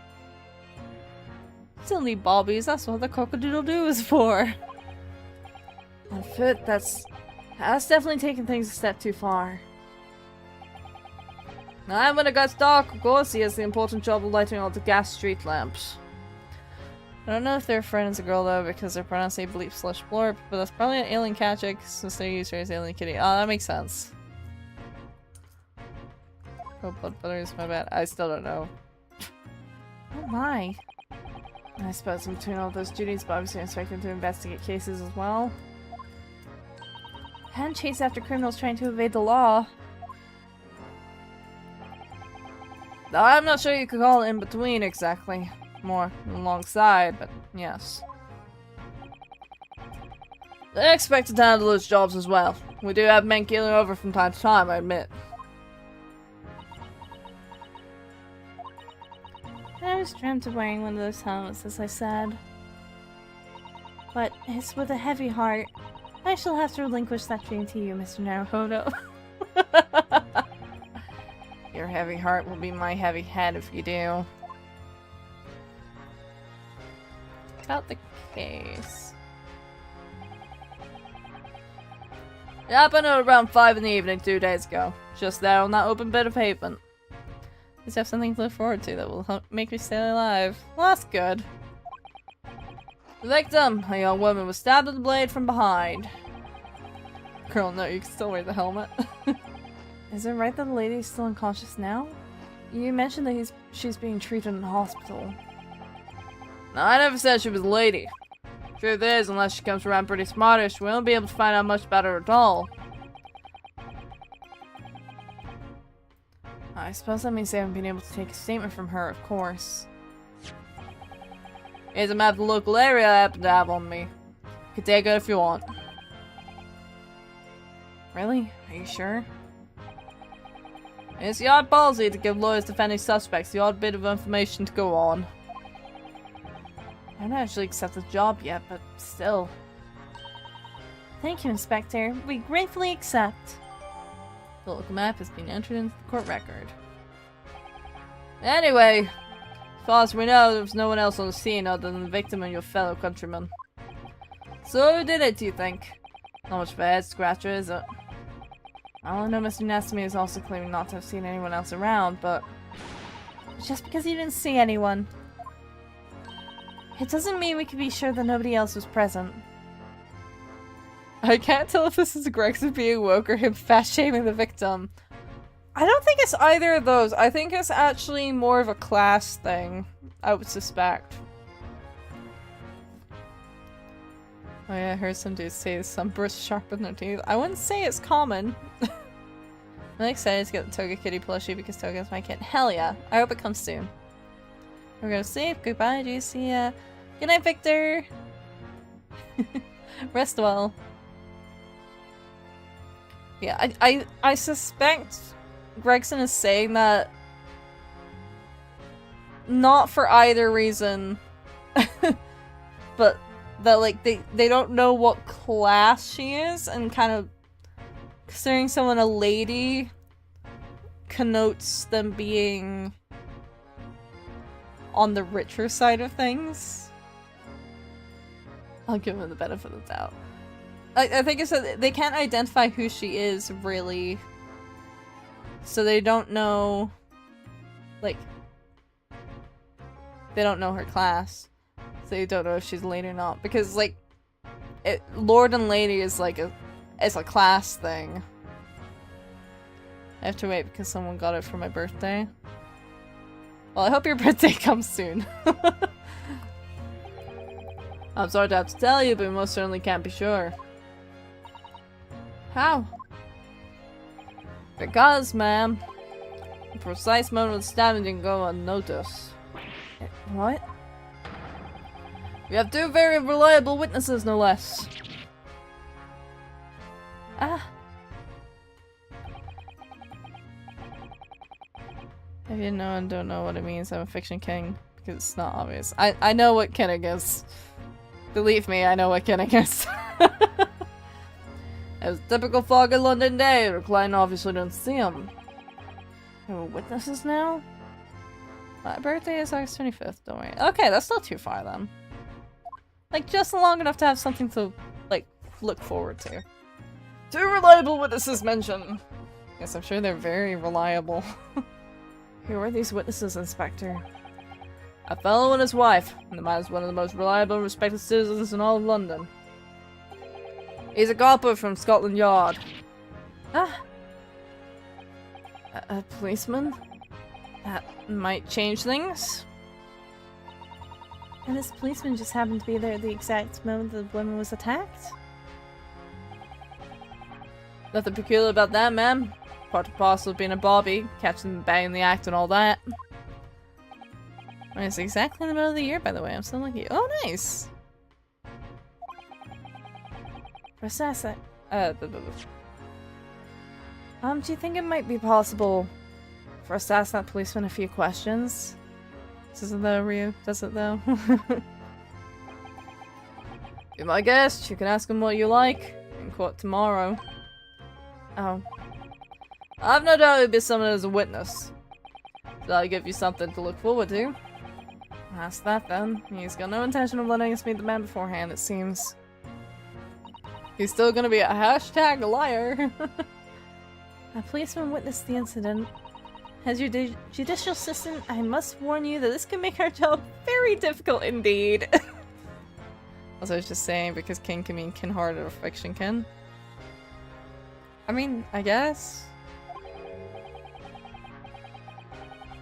Speaker 3: Silly Bobbies, that's what the cock-a-doodle-doo is for.
Speaker 1: On foot, that's definitely taking things a step too far.
Speaker 3: And when it gets dark, of course, he has the important job of lighting all the gas street lamps. I don't know if they're friend as a girl though, because their pronouns say bleep / blorp, but that's probably an alien cat chick, since they use her as alien kitty. Oh, that makes sense. Oh, blood butters, my bad. I still don't know.
Speaker 1: Oh my. I suppose in between all those duties, Bobby's expected to investigate cases as well. And chase after criminals trying to evade the law.
Speaker 3: Now, I'm not sure you could call it in between exactly. More alongside, but yes. They're expected to handle those jobs as well. We do have men keeling over from time to time, I admit.
Speaker 1: I always dreamt of wearing one of those helmets, as I said. But it's with a heavy heart. I shall have to relinquish that dream to you, Mr. Naruhodo.
Speaker 3: Your heavy heart will be my heavy head if you do. About the case. It happened at around 5 in the evening 2 days ago. Just there on that open bit of pavement. Just have something to look forward to that will help make me stay alive. Well, that's good. The victim, a young woman, was stabbed with a blade from behind. Girl, no, you can still wear the helmet.
Speaker 1: Is it right that the lady is still unconscious now? You mentioned that she's being treated in the hospital.
Speaker 3: No, I never said she was a lady. Truth is, unless she comes around pretty smartish, we won't be able to find out much about her at all.
Speaker 1: I suppose that means they haven't been able to take a statement from her, of course.
Speaker 3: Here's a map of the local area I happen to have on me. You can take it if you want.
Speaker 1: Really? Are you sure?
Speaker 4: It's the odd ballsy to give lawyers defending suspects the odd bit of information to go on.
Speaker 3: I haven't actually accepted the job yet, but still. Thank you, Inspector. We gratefully accept.
Speaker 4: The local map has been entered into the court record. Anyway, as far as we know, there was no one else on the scene other than the victim and your fellow countrymen. So who did it, do you think? Not much of a head scratcher, is it?
Speaker 3: All I know, Mr. Nasty is also claiming not to have seen anyone else around, but just because you didn't see anyone, it doesn't mean we can be sure that nobody else was present.
Speaker 4: I can't tell if this is Gregson being woke or him fat-shaming the victim.
Speaker 3: I don't think it's either of those. I think it's actually more of a class thing, I would suspect.
Speaker 4: Oh yeah, I heard some dudes say sunbursts sharpen their teeth. I wouldn't say it's common. I'm excited to get the Toga Kitty plushie because Toga's my kid. Hell yeah. I hope it comes soon. We're gonna sleep. Goodbye, Juicy. Good night, Victor. Rest well.
Speaker 3: Yeah, I suspect Gregson is saying that not for either reason, but that like they don't know what class she is, and kind of considering someone a lady connotes them being on the richer side of things.
Speaker 4: I'll give him the benefit of the doubt.
Speaker 3: I think it's that they can't identify who she is, really. So they don't know, like, they don't know her class. So they don't know if she's lady or not. Because, like, Lord and Lady is like it's a class thing. I have to wait because someone got it for my birthday. Well, I hope your birthday comes soon.
Speaker 4: I'm sorry to have to tell you, but we most certainly can't be sure.
Speaker 3: How?
Speaker 4: Because, ma'am, the precise moment of the stabbing didn't go unnoticed.
Speaker 3: What?
Speaker 4: We have two very reliable witnesses, no less.
Speaker 3: Ah.
Speaker 4: If you know and don't know what it means, I'm a fiction king. Because it's not obvious. I know what kinnick is. Believe me, I know what kinnick is. It was a typical foggy London day. The client obviously didn't see him.
Speaker 3: There were witnesses now?
Speaker 4: My birthday is August 25th, don't worry.
Speaker 3: Okay, that's not too far then.
Speaker 4: Like, just long enough to have something to, like, look forward to. Two reliable witnesses mentioned. Yes, I'm sure they're very reliable.
Speaker 3: Who are these witnesses, Inspector?
Speaker 4: A fellow and his wife. And the man is one of the most reliable and respected citizens in all of London. He's a copper from Scotland Yard.
Speaker 3: Ah. A policeman? That might change things. And this policeman just happened to be there at the exact moment the woman was attacked?
Speaker 4: Nothing peculiar about that, ma'am. Part and parcel of being a bobby, catching them banging the act and all that.
Speaker 3: It's exactly in the middle of the year, by the way. I'm so lucky. Oh, nice! Process it. Do you think it might be possible for us to ask that policeman a few questions?
Speaker 4: Doesn't though, Ryu? Does it though? Be my guest. You can ask him what you like. In court tomorrow.
Speaker 3: Oh.
Speaker 4: I've no doubt he'll be summoned as a witness. So that'll give you something to look forward to.
Speaker 3: Ask that then. He's got no intention of letting us meet the man beforehand, it seems.
Speaker 4: He's still gonna be a hashtag liar.
Speaker 3: A policeman witnessed the incident. As your judicial assistant, I must warn you that this can make our job very difficult indeed.
Speaker 4: As I was just saying, because king can mean kin-hearted or fiction kin. I mean, I guess.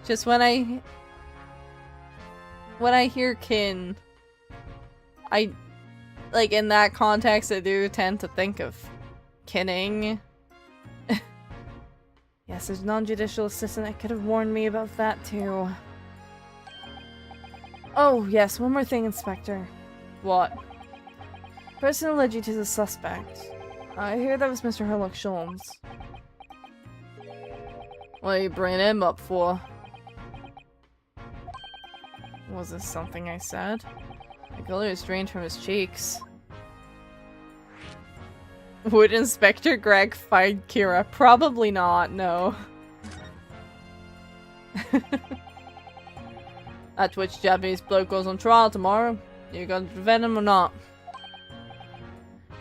Speaker 4: Just when I hear kin, I, like, in that context, I do tend to think of kinning.
Speaker 3: Yes, as non-judicial assistant, I could have warned me about that too. Oh, yes, one more thing, Inspector.
Speaker 4: What?
Speaker 3: Person who led you to the suspect. I hear that was Mr. Herlock Sholmes.
Speaker 4: What are you bringing him up for?
Speaker 1: Was this something I said?
Speaker 4: The color is drained from his cheeks.
Speaker 1: Would Inspector Greg find Kira? Probably not, no.
Speaker 4: That which Japanese bloke goes on trial tomorrow. You gonna defend him or not?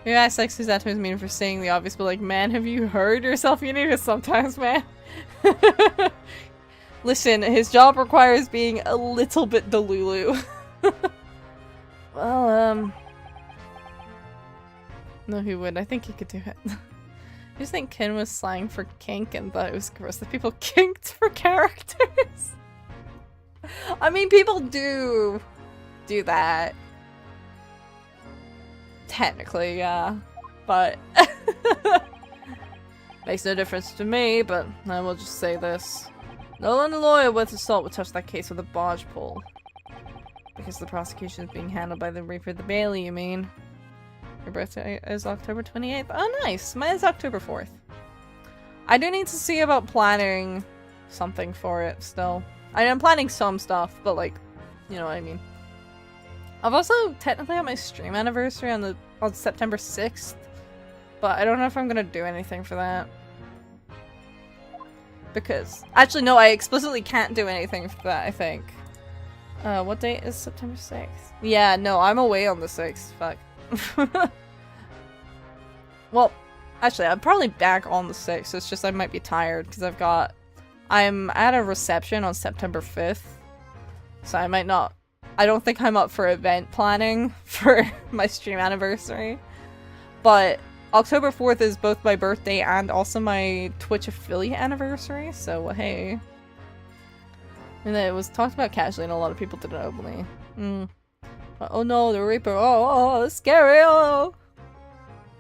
Speaker 1: You ask like his attitude mean for saying the obvious, but like, man, have you heard yourself? You need it sometimes, man. Listen, his job requires being a little bit delulu.
Speaker 4: Well,
Speaker 1: No, he would. I think he could do it. I just think Ken was slang for kink and thought it was gross that people kinked for characters. I mean, people do that. Technically, yeah. But
Speaker 4: makes no difference to me, but I will just say this. No London lawyer with assault would touch that case with a barge pole.
Speaker 1: because the prosecution is being handled by the Reaper the Bailey, you mean? Your birthday is October 28th? Oh, nice! Mine is October 4th. I do need to see about planning something for it still. I'm planning some stuff, but like, you know what I mean. I've also technically got my stream anniversary on September 6th, but I don't know if I'm gonna do anything for that. Because, actually no, I explicitly can't do anything for that, I think. What date is September 6th? Yeah, no, I'm away on the 6th, fuck. Well, actually, I'm probably back on the 6th, it's just I might be tired, because I'm at a reception on September 5th, so I might not, I don't think I'm up for event planning for my stream anniversary, but October 4th is both my birthday and also my Twitch affiliate anniversary, so hey. And it was talked about casually and a lot of people did it openly. Oh no, the Reaper, oh, it's scary, oh!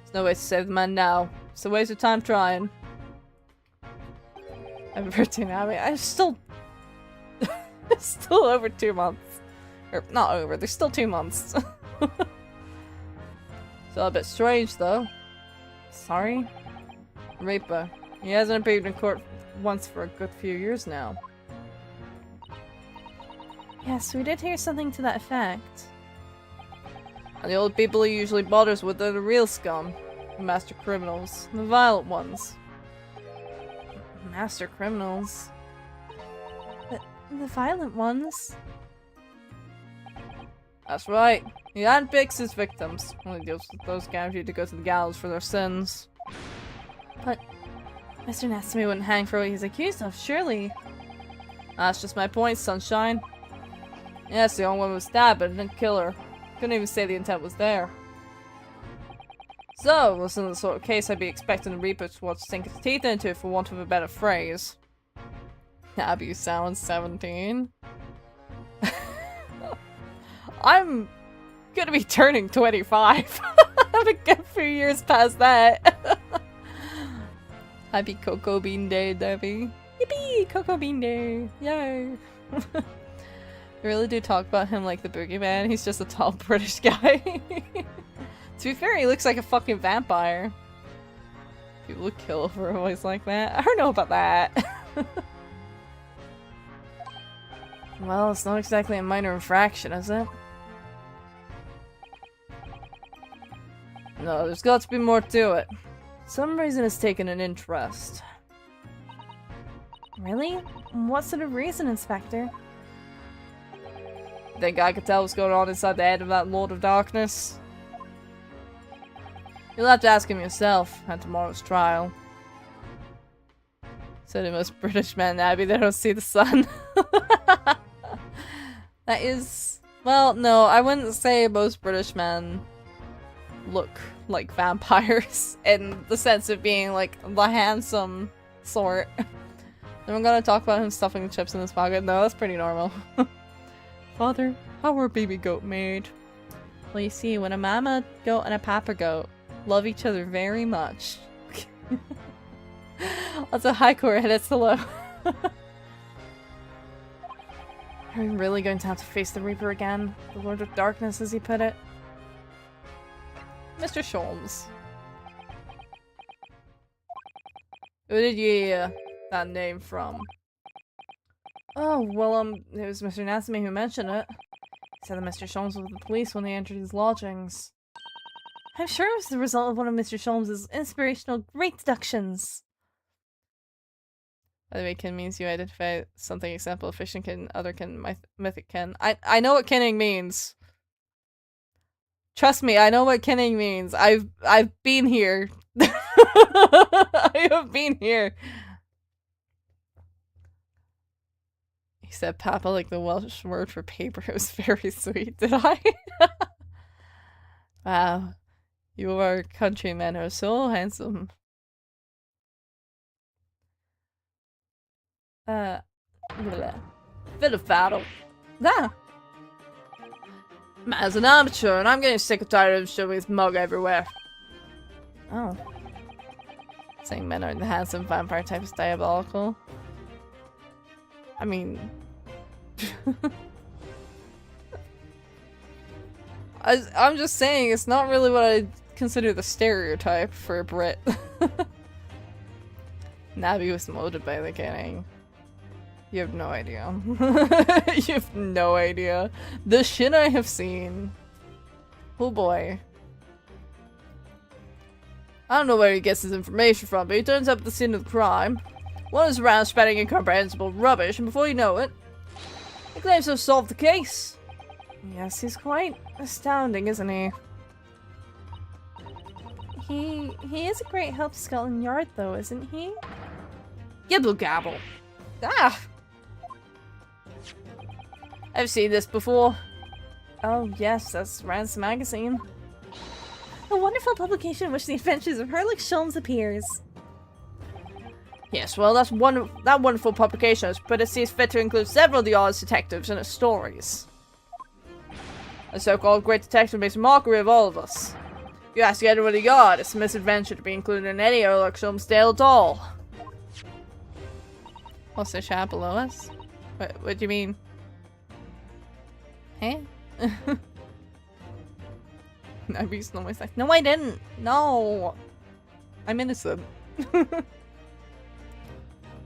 Speaker 1: There's no way to save the man now. It's a waste of time trying. Happy birthday, Navi. I'm still... it's still over 2 months. Or, not over, there's still 2 months. It's a bit strange though. Sorry? Reaper. He hasn't appeared in court once for a good few years now. Yes, we did hear something to that effect. And the old people he usually bothers with are the real scum. The master criminals. The violent ones. Master criminals? The violent ones? That's right. He handpicks his victims. Only deals with those guaranteed to go to the gallows for their sins. But Mr. Nasty wouldn't hang for what he's accused of, surely. That's just my point, sunshine. Yes, the young woman was stabbed, but didn't kill her. Couldn't even say the intent was there. So, this isn't the sort of case I'd be expecting the Reaper to sink his teeth into, for want of a better phrase. Abby sounds 17. I'm gonna be turning 25. I'm a good few years past that. Happy Cocoa Bean Day, Debbie. Yippee! Cocoa Bean Day! Yay! They really do talk about him like the boogeyman. He's just a tall British guy. To be fair, he looks like a fucking vampire. People would kill for a voice like that. I don't know about that. Well, it's not exactly a minor infraction, is it? No, there's got to be more to it. Some reason has taken an interest.
Speaker 3: Really? What sort of reason, Inspector?
Speaker 4: Think I could tell what's going on inside the head of that Lord of Darkness? You'll have to ask him yourself at tomorrow's trial. Said the most British men, Abby, they don't see the sun. That is... well, no, I wouldn't say most British men look like vampires in the sense of being like the handsome sort. Then we're gonna talk about him stuffing chips in his pocket. No, that's pretty normal. Father, how were baby goat made? Well, you see, when a mama goat and a papa goat love each other very much. That's a high core hit, it's the low. Are we really going to have to face the Reaper again? The Lord of Darkness, as he put it? Mr. Sholmes. Who did you hear? that name from? Oh, well, it was Mr. Natsume who mentioned it. He said that Mr. Sholmes was with the police when they entered his lodgings. I'm sure it was the result of one of Mr. Sholmes' inspirational great deductions. By the way, kin means you identify something example of fiction kin, other kin, mythic kin. I know what kinning means. Trust me, I know what kinning means. I've been here. I have been here. He said papa like the Welsh word for paper. It was very sweet, did I? Wow. You are countrymen are so handsome. Bit of battle. Ah. Man's an amateur, and I'm getting sick and tired of him showing his mug everywhere. Oh. Saying men are the handsome vampire type is diabolical. I mean... I'm just saying, it's not really what I consider the stereotype for a Brit. Nabi was molded by the beginning. You have no idea. You have no idea. The shit I have seen. Oh boy. I don't know where he gets his information from, but he turns up at the scene of the crime. One is around spreading incomprehensible rubbish, and before you know it, he claims to have solved the case. Yes, he's quite astounding, isn't he?
Speaker 3: He is a great help to Scotland Yard, though, isn't he?
Speaker 4: Gibble gabble. Ah! I've seen this before.
Speaker 3: Oh yes, that's Rance Magazine. A wonderful publication in which the adventures of Sherlock Holmes appears.
Speaker 4: Yes, well, that wonderful publication has put it sees fit to include several of the oddest detectives in its stories. A so-called great detective makes a mockery of all of us. If you ask anybody God, it's a misadventure to be included in any Sherlock Holmes tale at all. What's the chat below us? What do you mean? Eh? Nabi's always like, no I didn't! No! I'm innocent.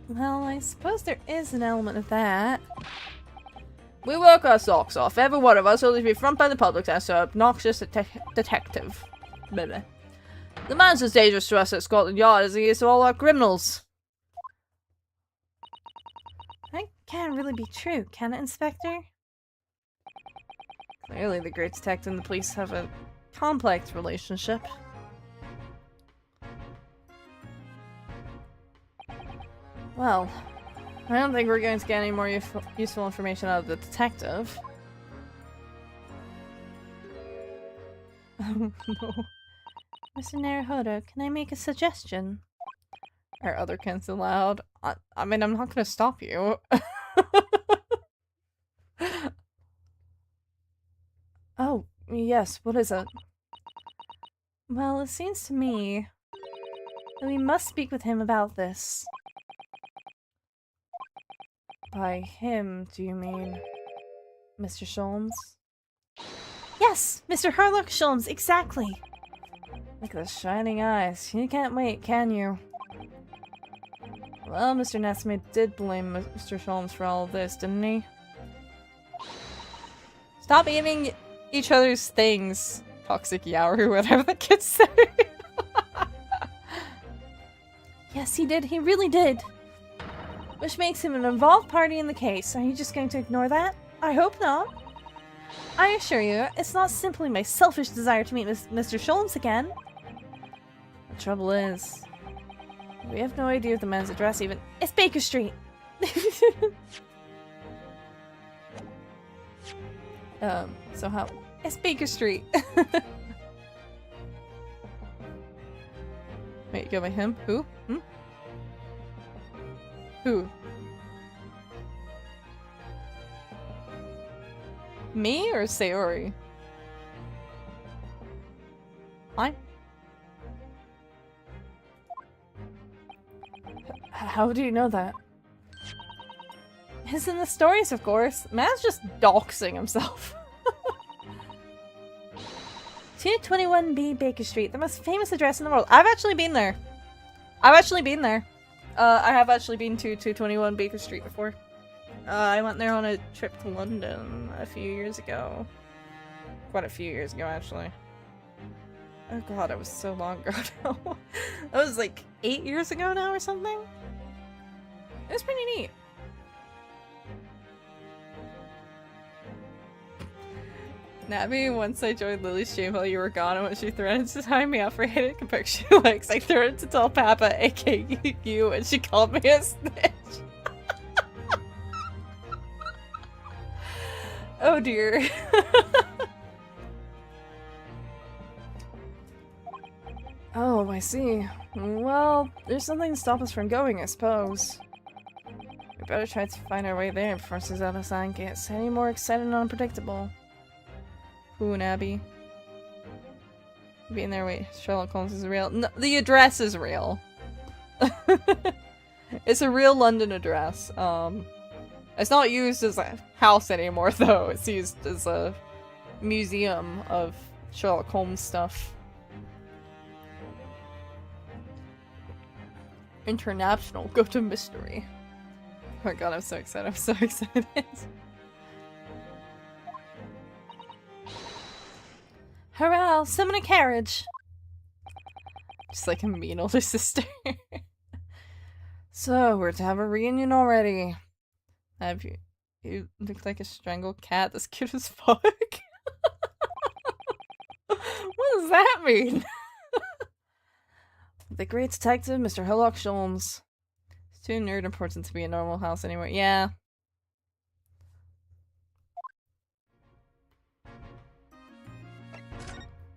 Speaker 3: Well, I suppose there is an element of that.
Speaker 4: We work our socks off, every one of us, only to be fronted by the public as an obnoxious detective. Blah, blah. The man's as dangerous to us at Scotland Yard as he is to all our criminals.
Speaker 3: That can't really be true, can it, Inspector?
Speaker 4: Clearly the great detective and the police have a complex relationship. Well, I don't think we're going to get any more useful information out of the detective.
Speaker 3: Oh no. Mr. Naruhodo, can I make a suggestion?
Speaker 4: Are other kids allowed? I mean, I'm not going to stop you. Oh, yes, what is it?
Speaker 3: Well, it seems to me that we must speak with him about this.
Speaker 4: By him, do you mean Mr. Sholmes?
Speaker 3: Yes, Mr. Sherlock Holmes, exactly.
Speaker 4: Look at the shining eyes. You can't wait, can you? Well, Mr. Natsume did blame Mr. Sholmes for all of this, didn't he? Stop eating each other's things, toxic yaru, whatever the kids say.
Speaker 3: Yes, he did. He really did. Which makes him an involved party in the case. Are you just going to ignore that? I hope not. I assure you, it's not simply my selfish desire to meet Mr. Sholmes again.
Speaker 4: The trouble is, we have no idea of the man's address even.
Speaker 3: It's Baker Street.
Speaker 4: So how?
Speaker 3: It's Baker Street.
Speaker 4: Wait, you go by him? Who? Hmm? Who? Me or Sayori? I? How do you know that?
Speaker 3: It's in the stories, of course.
Speaker 4: Man's just doxing himself.
Speaker 3: 221B Baker Street, the most famous address in the world. I've actually been there. I've actually been there.
Speaker 1: I have actually been to 221 Baker Street before. I went there on a trip to London a few years ago. Quite a few years ago, actually. Oh god, it was so long ago now. That was like 8 years ago now or something? It was pretty neat. Nabby, once I joined Lily's stream while you were gone, and when she threatened to tie me up for hated compaction legs, I threatened to tell Papa, aka you, and she called me a snitch. Oh dear. Oh, I see. Well, there's something to stop us from going, I suppose. We better try to find our way there before Susanna-san gets any more excited and unpredictable. Ooh, Nabby. Being there, wait, Sherlock Holmes is real. No, the address is real. It's a real London address. It's not used as a house anymore, though. It's used as a museum of Sherlock Holmes stuff. International, go to mystery. Oh my god, I'm so excited, I'm so excited. Hurrah, I'll summon a carriage! Just like a mean older sister. So, we're to have a reunion already. Have you? You look like a strangled cat that's cute as fuck. What does that mean? The great detective, Mr. Sherlock Holmes. It's too nerd important to be a normal house anymore. Yeah.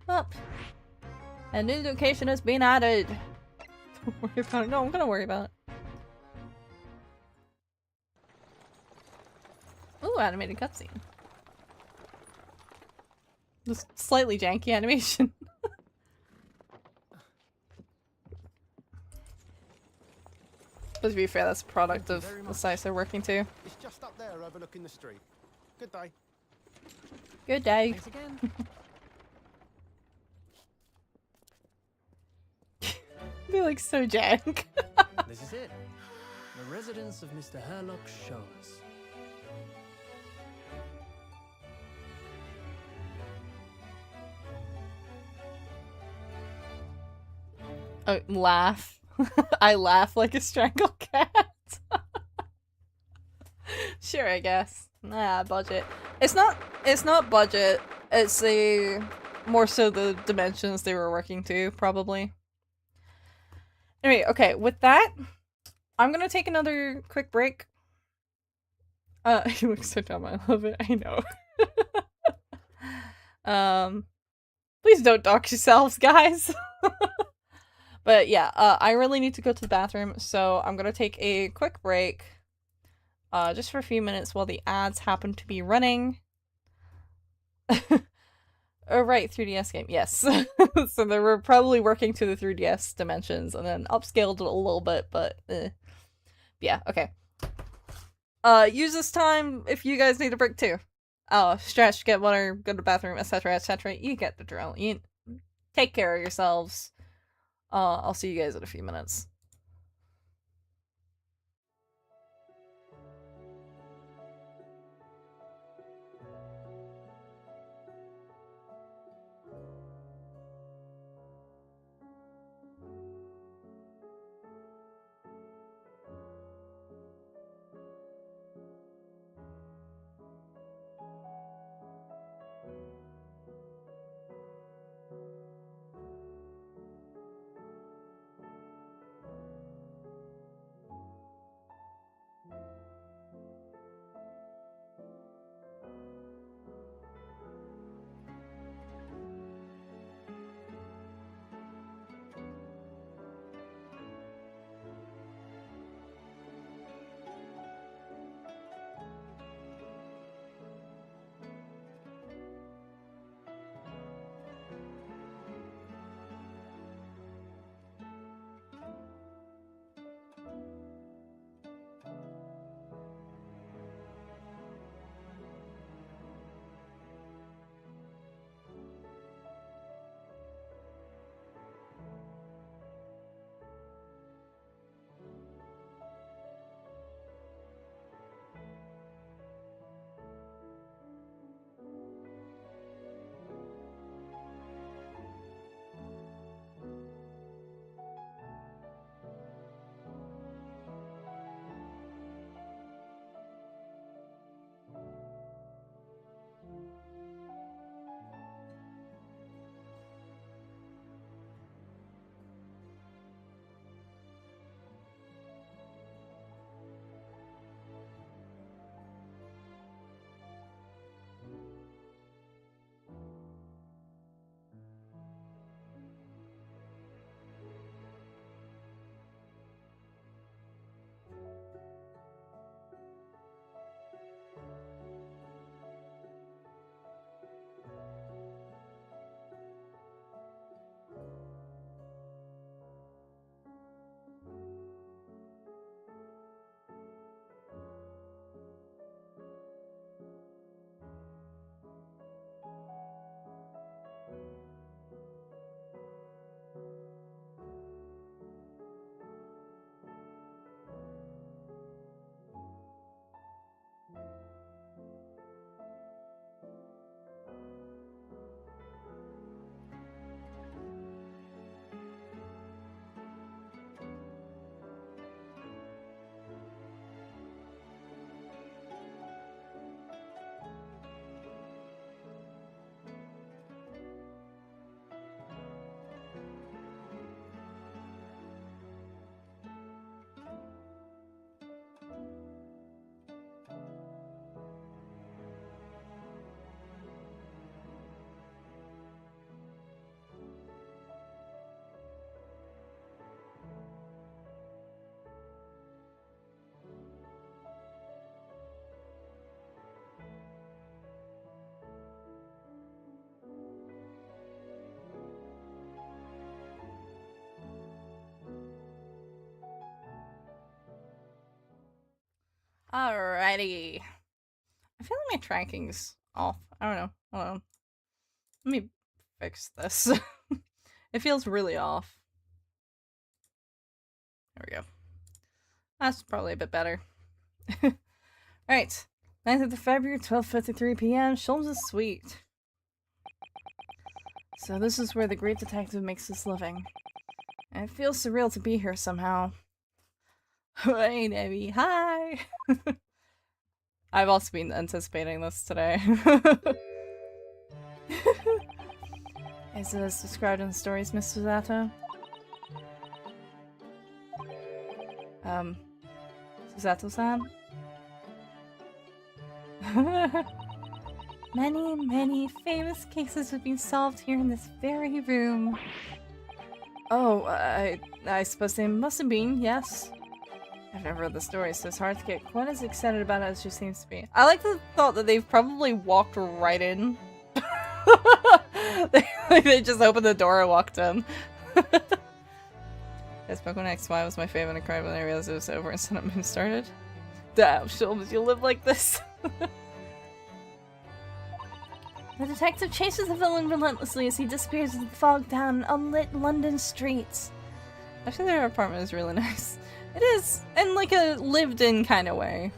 Speaker 1: Up. A new location has been added. Don't worry about it. No, I'm gonna worry about it. Ooh, animated cutscene. Just slightly janky animation. But to be fair, that's a product of the sites they're working to.
Speaker 2: It's just up there overlooking the street. Good day.
Speaker 1: Good day.
Speaker 2: Thanks again.
Speaker 1: They're like so jank.
Speaker 5: This is it. The residence of Mr. Sherlock Holmes.
Speaker 1: Oh, laugh. I laugh like a strangled cat. Sure, I guess. Nah, budget. It's not budget. It's more so the dimensions they were working to, probably. Anyway, okay, with that, I'm gonna take another quick break. He looks so dumb, I love it, I know. Please don't dox yourselves, guys. But yeah, I really need to go to the bathroom, so I'm gonna take a quick break. Just for a few minutes while the ads happen to be running. Oh right, 3DS game, yes. So they were probably working to the 3DS dimensions and then upscaled it a little bit, but yeah, okay. Use this time if you guys need a break too. Stretch, get water, go to the bathroom, etc, etc. You get the drill. You take care of yourselves. I'll see you guys in a few minutes.
Speaker 4: Alrighty. I feel like my tracking's off. I don't know. Hold on. Let me fix this. It feels really off. There we go. That's probably a bit better. Alright. 9th of February, 12:53 p.m. Sholmes' Suite. So this is where the great detective makes his living. And it feels surreal to be here somehow. Hey, Debbie. Hi! I've also been anticipating this today. Is it as described in the stories, Mr. Zato? Suzato-san? Many, many famous cases have been solved here in this very room. Oh, I suppose they must have been, yes. I've never read the story, so it's hard to get quite as excited about it as she seems to be. I like the thought that they've probably walked right in. They just opened the door and walked in. I spoke when XY was my favorite and I cried when I realized it was over and Cinnamon started. Damn, Sholmes, you live like this. The detective chases the villain relentlessly as he disappears in the fog down unlit London streets. Actually, their apartment is really nice. It is, in like a lived-in kind of way.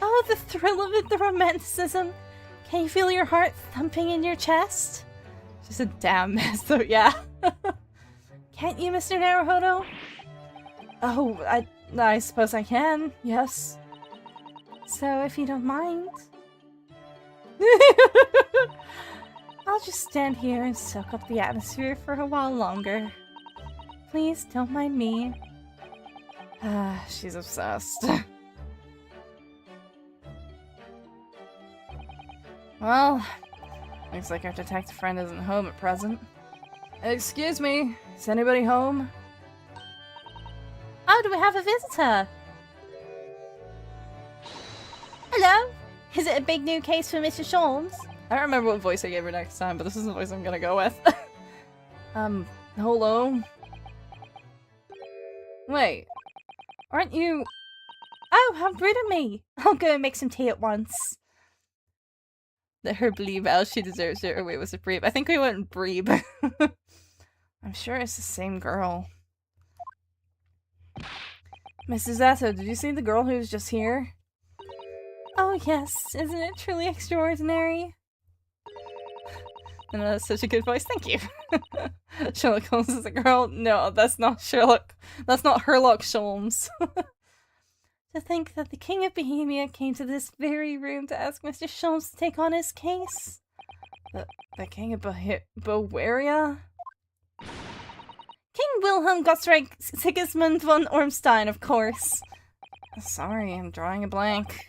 Speaker 4: Oh, the thrill of it, the romanticism. Can you feel your heart thumping in your chest? Just a damn mess, though, yeah. Can't you, Mr. Naruhodo? Oh, I suppose I can, yes. So, if you don't mind... I'll just stand here and soak up the atmosphere for a while longer. Please, don't mind me. She's obsessed. Well, looks like our detective friend isn't home at present. Excuse me, is anybody home? Oh, do we have a visitor? Hello? Is it a big new case for Mr. Sholmes? I don't remember what voice I gave her next time, but this is the voice I'm gonna go with. Hello? Wait, aren't you... Oh, how rude of me! I'll go and make some tea at once. Let her believe how she deserves it. Or wait, was it Breeb? I think we went Breeb. I'm sure it's the same girl. Mrs. Zato, did you see the girl who was just here? Oh yes, isn't it truly extraordinary? And that's such a good voice, thank you. Sherlock Holmes is a girl? No, that's not Sherlock. That's not Herlock Sholmes. To think that the King of Bohemia came to this very room to ask Mr. Sholmes to take on his case? The King of Bavaria? King Wilhelm Gottsreich Sigismund von Ormstein, of course. Sorry, I'm drawing a blank.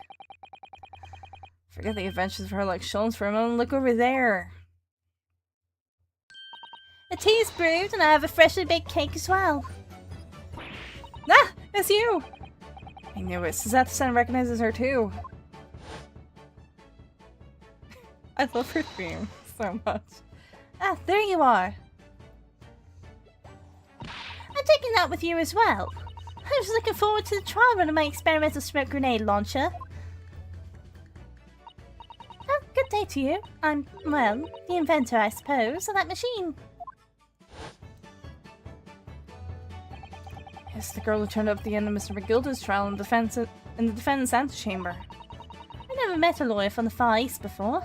Speaker 4: Forget the adventures of Herlock Sholmes for a moment. Look over there. The tea is brewed and I have a freshly baked cake as well. Ah! It's you! I knew it. Suzato-san recognizes her too. I love her theme so much. Ah, there you are. I'm taking that with you as well. I was looking forward to the trial run of my experimental smoke grenade launcher. Oh, good day to you. I'm, well, the inventor, I suppose, of that machine. Yes, the girl who turned up at the end of Mr. McGilda's trial in the defendant's antechamber. I never met a lawyer from the Far East before.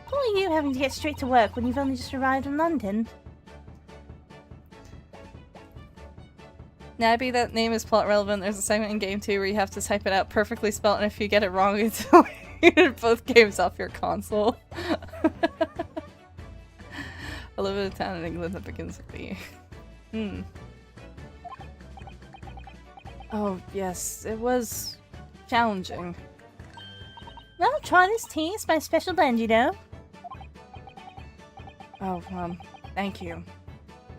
Speaker 4: Who are you having to get straight to work when you've only just arrived in London? Nabby, that name is plot relevant. There's a segment in game 2 where you have to type it out perfectly spelled, and if you get it wrong, it's deleted both games off your console. I live in a town in England that begins with B. Oh, yes, it was challenging. Well, try this tea. It's my special blend, you know. Oh, thank you.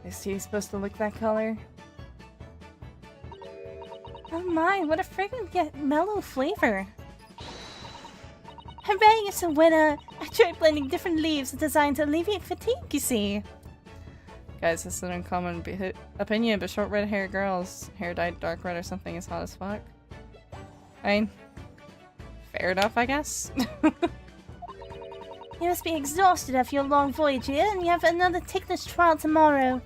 Speaker 4: Is tea supposed to look that color? Oh my, what a fragrant yet mellow flavor. Hooray, it's a winner! I tried blending different leaves designed to alleviate fatigue, you see. Guys, this is an uncommon opinion, but short red-haired girls, hair dyed dark red or something, is hot as fuck. I mean, fair enough, I guess.
Speaker 3: You must be exhausted after your long voyage here, and you have another ticklish trial tomorrow.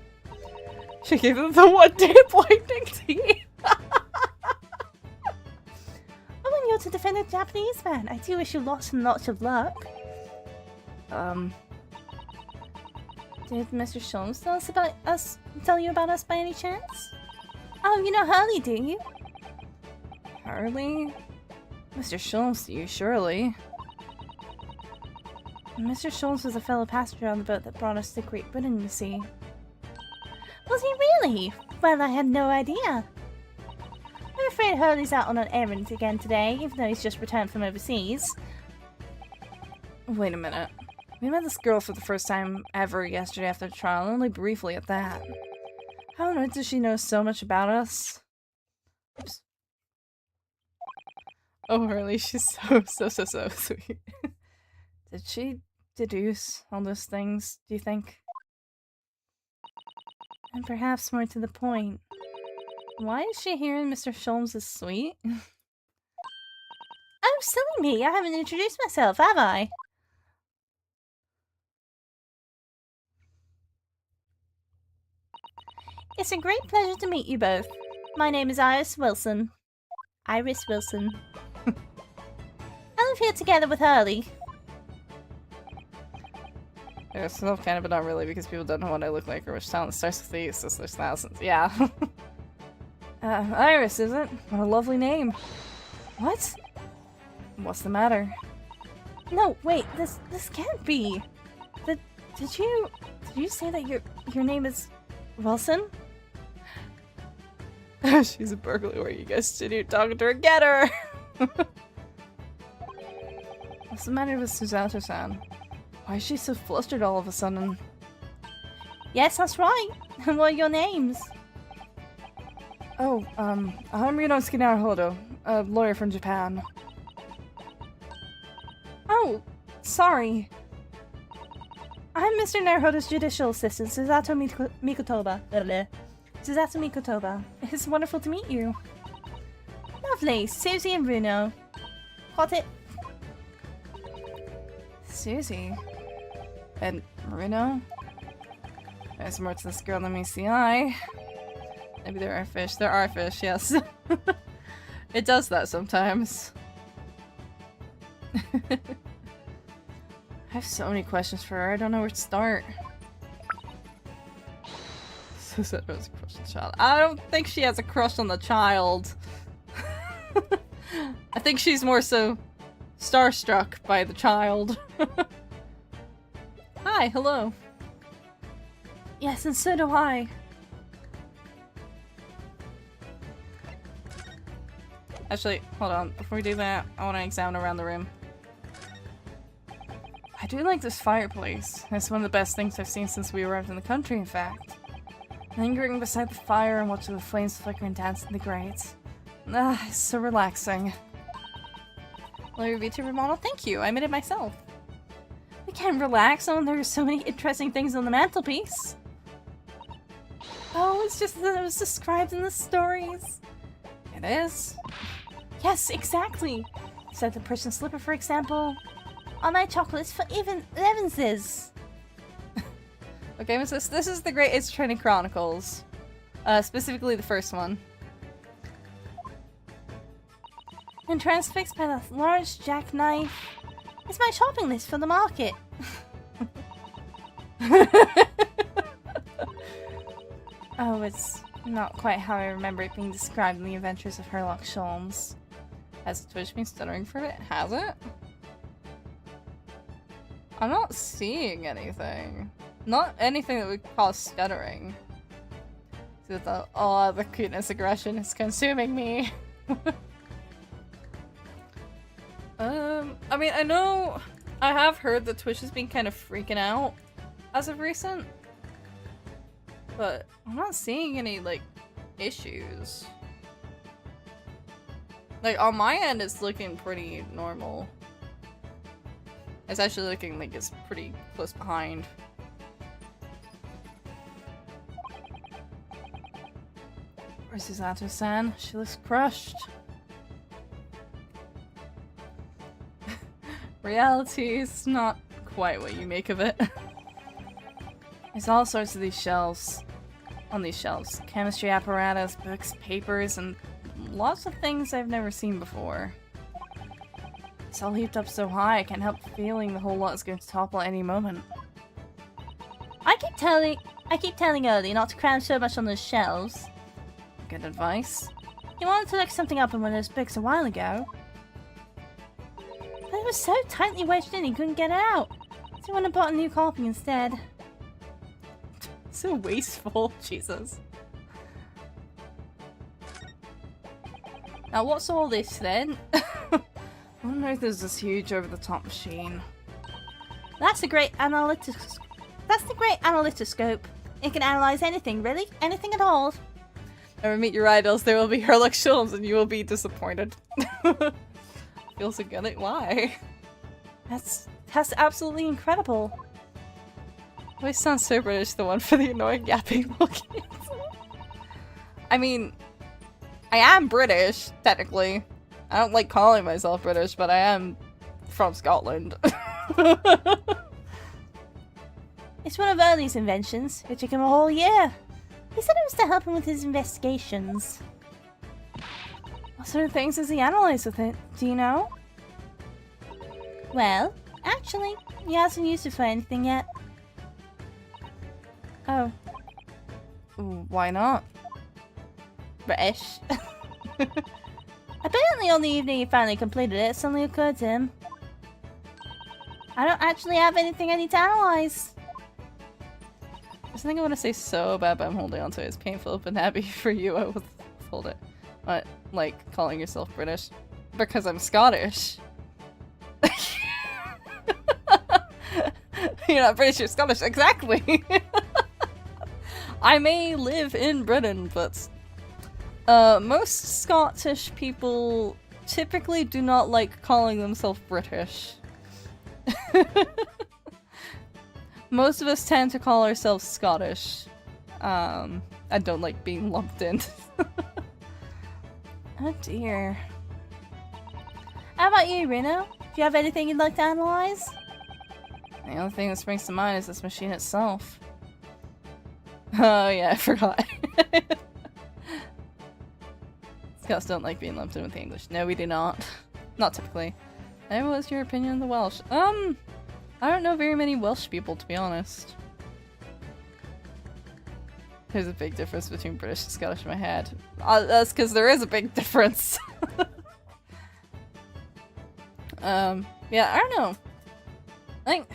Speaker 4: She gave them the one-day blinding tea.
Speaker 3: Oh, and you're to defend a Japanese man. I do wish you lots and lots of luck. Did Mr. Sholmes tell you about us by any chance? Oh, you know Hurley, do you?
Speaker 4: Hurley? Mr. Sholmes, you surely.
Speaker 3: Mr. Sholmes was a fellow passenger on the boat that brought us to Great Britain, you see. Was he really? Well, I had no idea. I'm afraid Hurley's out on an errand again today, even though he's just returned from overseas.
Speaker 4: Wait a minute. We met this girl for the first time ever yesterday after the trial, only briefly at that. How on earth does she know so much about us? Oops. Oh, Hurley, she's so sweet. Did she deduce all those things, do you think?
Speaker 3: And perhaps more to the point, why is she here and Mr. Sholmes is sweet? Oh, silly me, I haven't introduced myself, have I? It's a great pleasure to meet you both. My name is Iris Wilson. Iris Wilson. I live here together with Hurley.
Speaker 4: Yeah, so kind of, but not really, because people don't know what I look like or which town starts with E, so there's thousands. Yeah. Iris, is it? What a lovely name. What? What's the matter?
Speaker 3: No, wait, this can't be. Did you say that your name is Wilson?
Speaker 4: She's a burglar. Where you guys sitting here talking to her? Get her! What's the matter with Suzato-san? Why is she so flustered all of a sudden?
Speaker 3: Yes, that's right. What are your names?
Speaker 4: Oh, I'm Ryunosuke Naruhodo, a lawyer from Japan.
Speaker 3: Oh, sorry. I'm Mr. Naruhodo's judicial assistant, Suzato Mikotoba. Suzato Mikotoba. It's wonderful to meet you. Lovely. Susie and Bruno. Got it?
Speaker 4: Susie? And Bruno? There's more to this girl than meets the eye. Maybe there are fish. There are fish, yes. It does that sometimes. I have so many questions for her. I don't know where to start. Susan has a crush on the child. I don't think she has a crush on the child. I think she's more so starstruck by the child. Hi, hello.
Speaker 3: Yes, and so do I.
Speaker 4: Actually, hold on. Before we do that, I want to examine around the room. I do like this fireplace. It's one of the best things I've seen since we arrived in the country, in fact. Lingering beside the fire and watching the flames flicker and dance in the grate. Ah, it's so relaxing. Well, your VTuber model? Thank you, I made it myself.
Speaker 3: We can't relax when there are so many interesting things on the mantelpiece. Oh, it's just that it was described in the stories.
Speaker 4: It is?
Speaker 3: Yes, exactly. Said the person's slipper, for example. On my chocolates for even Evanses.
Speaker 4: Okay, this is the Great Ace Attorney Chronicles. Specifically the first one.
Speaker 3: And transfixed by the large jackknife. It's my shopping list for the market. Oh, it's not quite how I remember it being described in the adventures of Sherlock Holmes.
Speaker 4: Has Twitch been stuttering for it? Has it? I'm not seeing anything. Not anything that would cause stuttering. So the cuteness aggression is consuming me. I mean, I know I have heard that Twitch has been kind of freaking out as of recent, but I'm not seeing any, like, issues. Like, on my end, it's looking pretty normal. It's actually looking like it's pretty close behind.
Speaker 3: Where's Susato-san? She looks crushed. Reality is not quite what you make of it. There's all sorts of these shelves. On these shelves. Chemistry apparatus, books, papers, and lots of things I've never seen before. It's all heaped up so high, I can't help feeling the whole lot is going to topple at any moment.
Speaker 4: I keep telling Early not to cram so much on those shelves.
Speaker 3: Good advice.
Speaker 4: He wanted to look something up in one of those books a while ago. But it was so tightly wedged in he couldn't get it out. So he went and bought a new copy instead.
Speaker 3: So wasteful, Jesus. Now what's all this then? I wonder if there's this huge over-the-top machine.
Speaker 4: That's the great analytoscope. It can analyze anything, really. Anything at all.
Speaker 3: Never meet your idols, there will be Herlock Sholmes and you will be disappointed. Feels so good. Why?
Speaker 4: That's absolutely incredible.
Speaker 3: Always sounds so British, the one for the annoying yapping kids. I mean, I am British, technically. I don't like calling myself British, but I am from Scotland.
Speaker 4: It's one of Early's inventions. It took him a whole year. He said it was to help him with his investigations.
Speaker 3: What sort of things does he analyze with it? Do you know?
Speaker 4: Well, actually, he hasn't used it for anything yet.
Speaker 3: Oh. Why not?
Speaker 4: British. Apparently on the evening he finally completed it, it suddenly occurred to him. I don't actually have anything I need to analyze.
Speaker 3: There's something I want to say so bad, but I'm holding on to it. It's painful but happy for you. I will hold it. What? Like, calling yourself British? Because I'm Scottish. You're not British, you're Scottish. Exactly! I may live in Britain, but most Scottish people typically do not like calling themselves British. Most of us tend to call ourselves Scottish. I don't like being lumped in. Oh dear.
Speaker 4: How about you, Reno? Do you have anything you'd like to analyze?
Speaker 3: The only thing that springs to mind is this machine itself. Oh yeah, I forgot. Scots don't like being lumped in with the English. No, we do not. Not typically. And what's your opinion of the Welsh? I don't know very many Welsh people, to be honest. There's a big difference between British and Scottish in my head. That's because there is a big difference. Yeah, I don't know. I think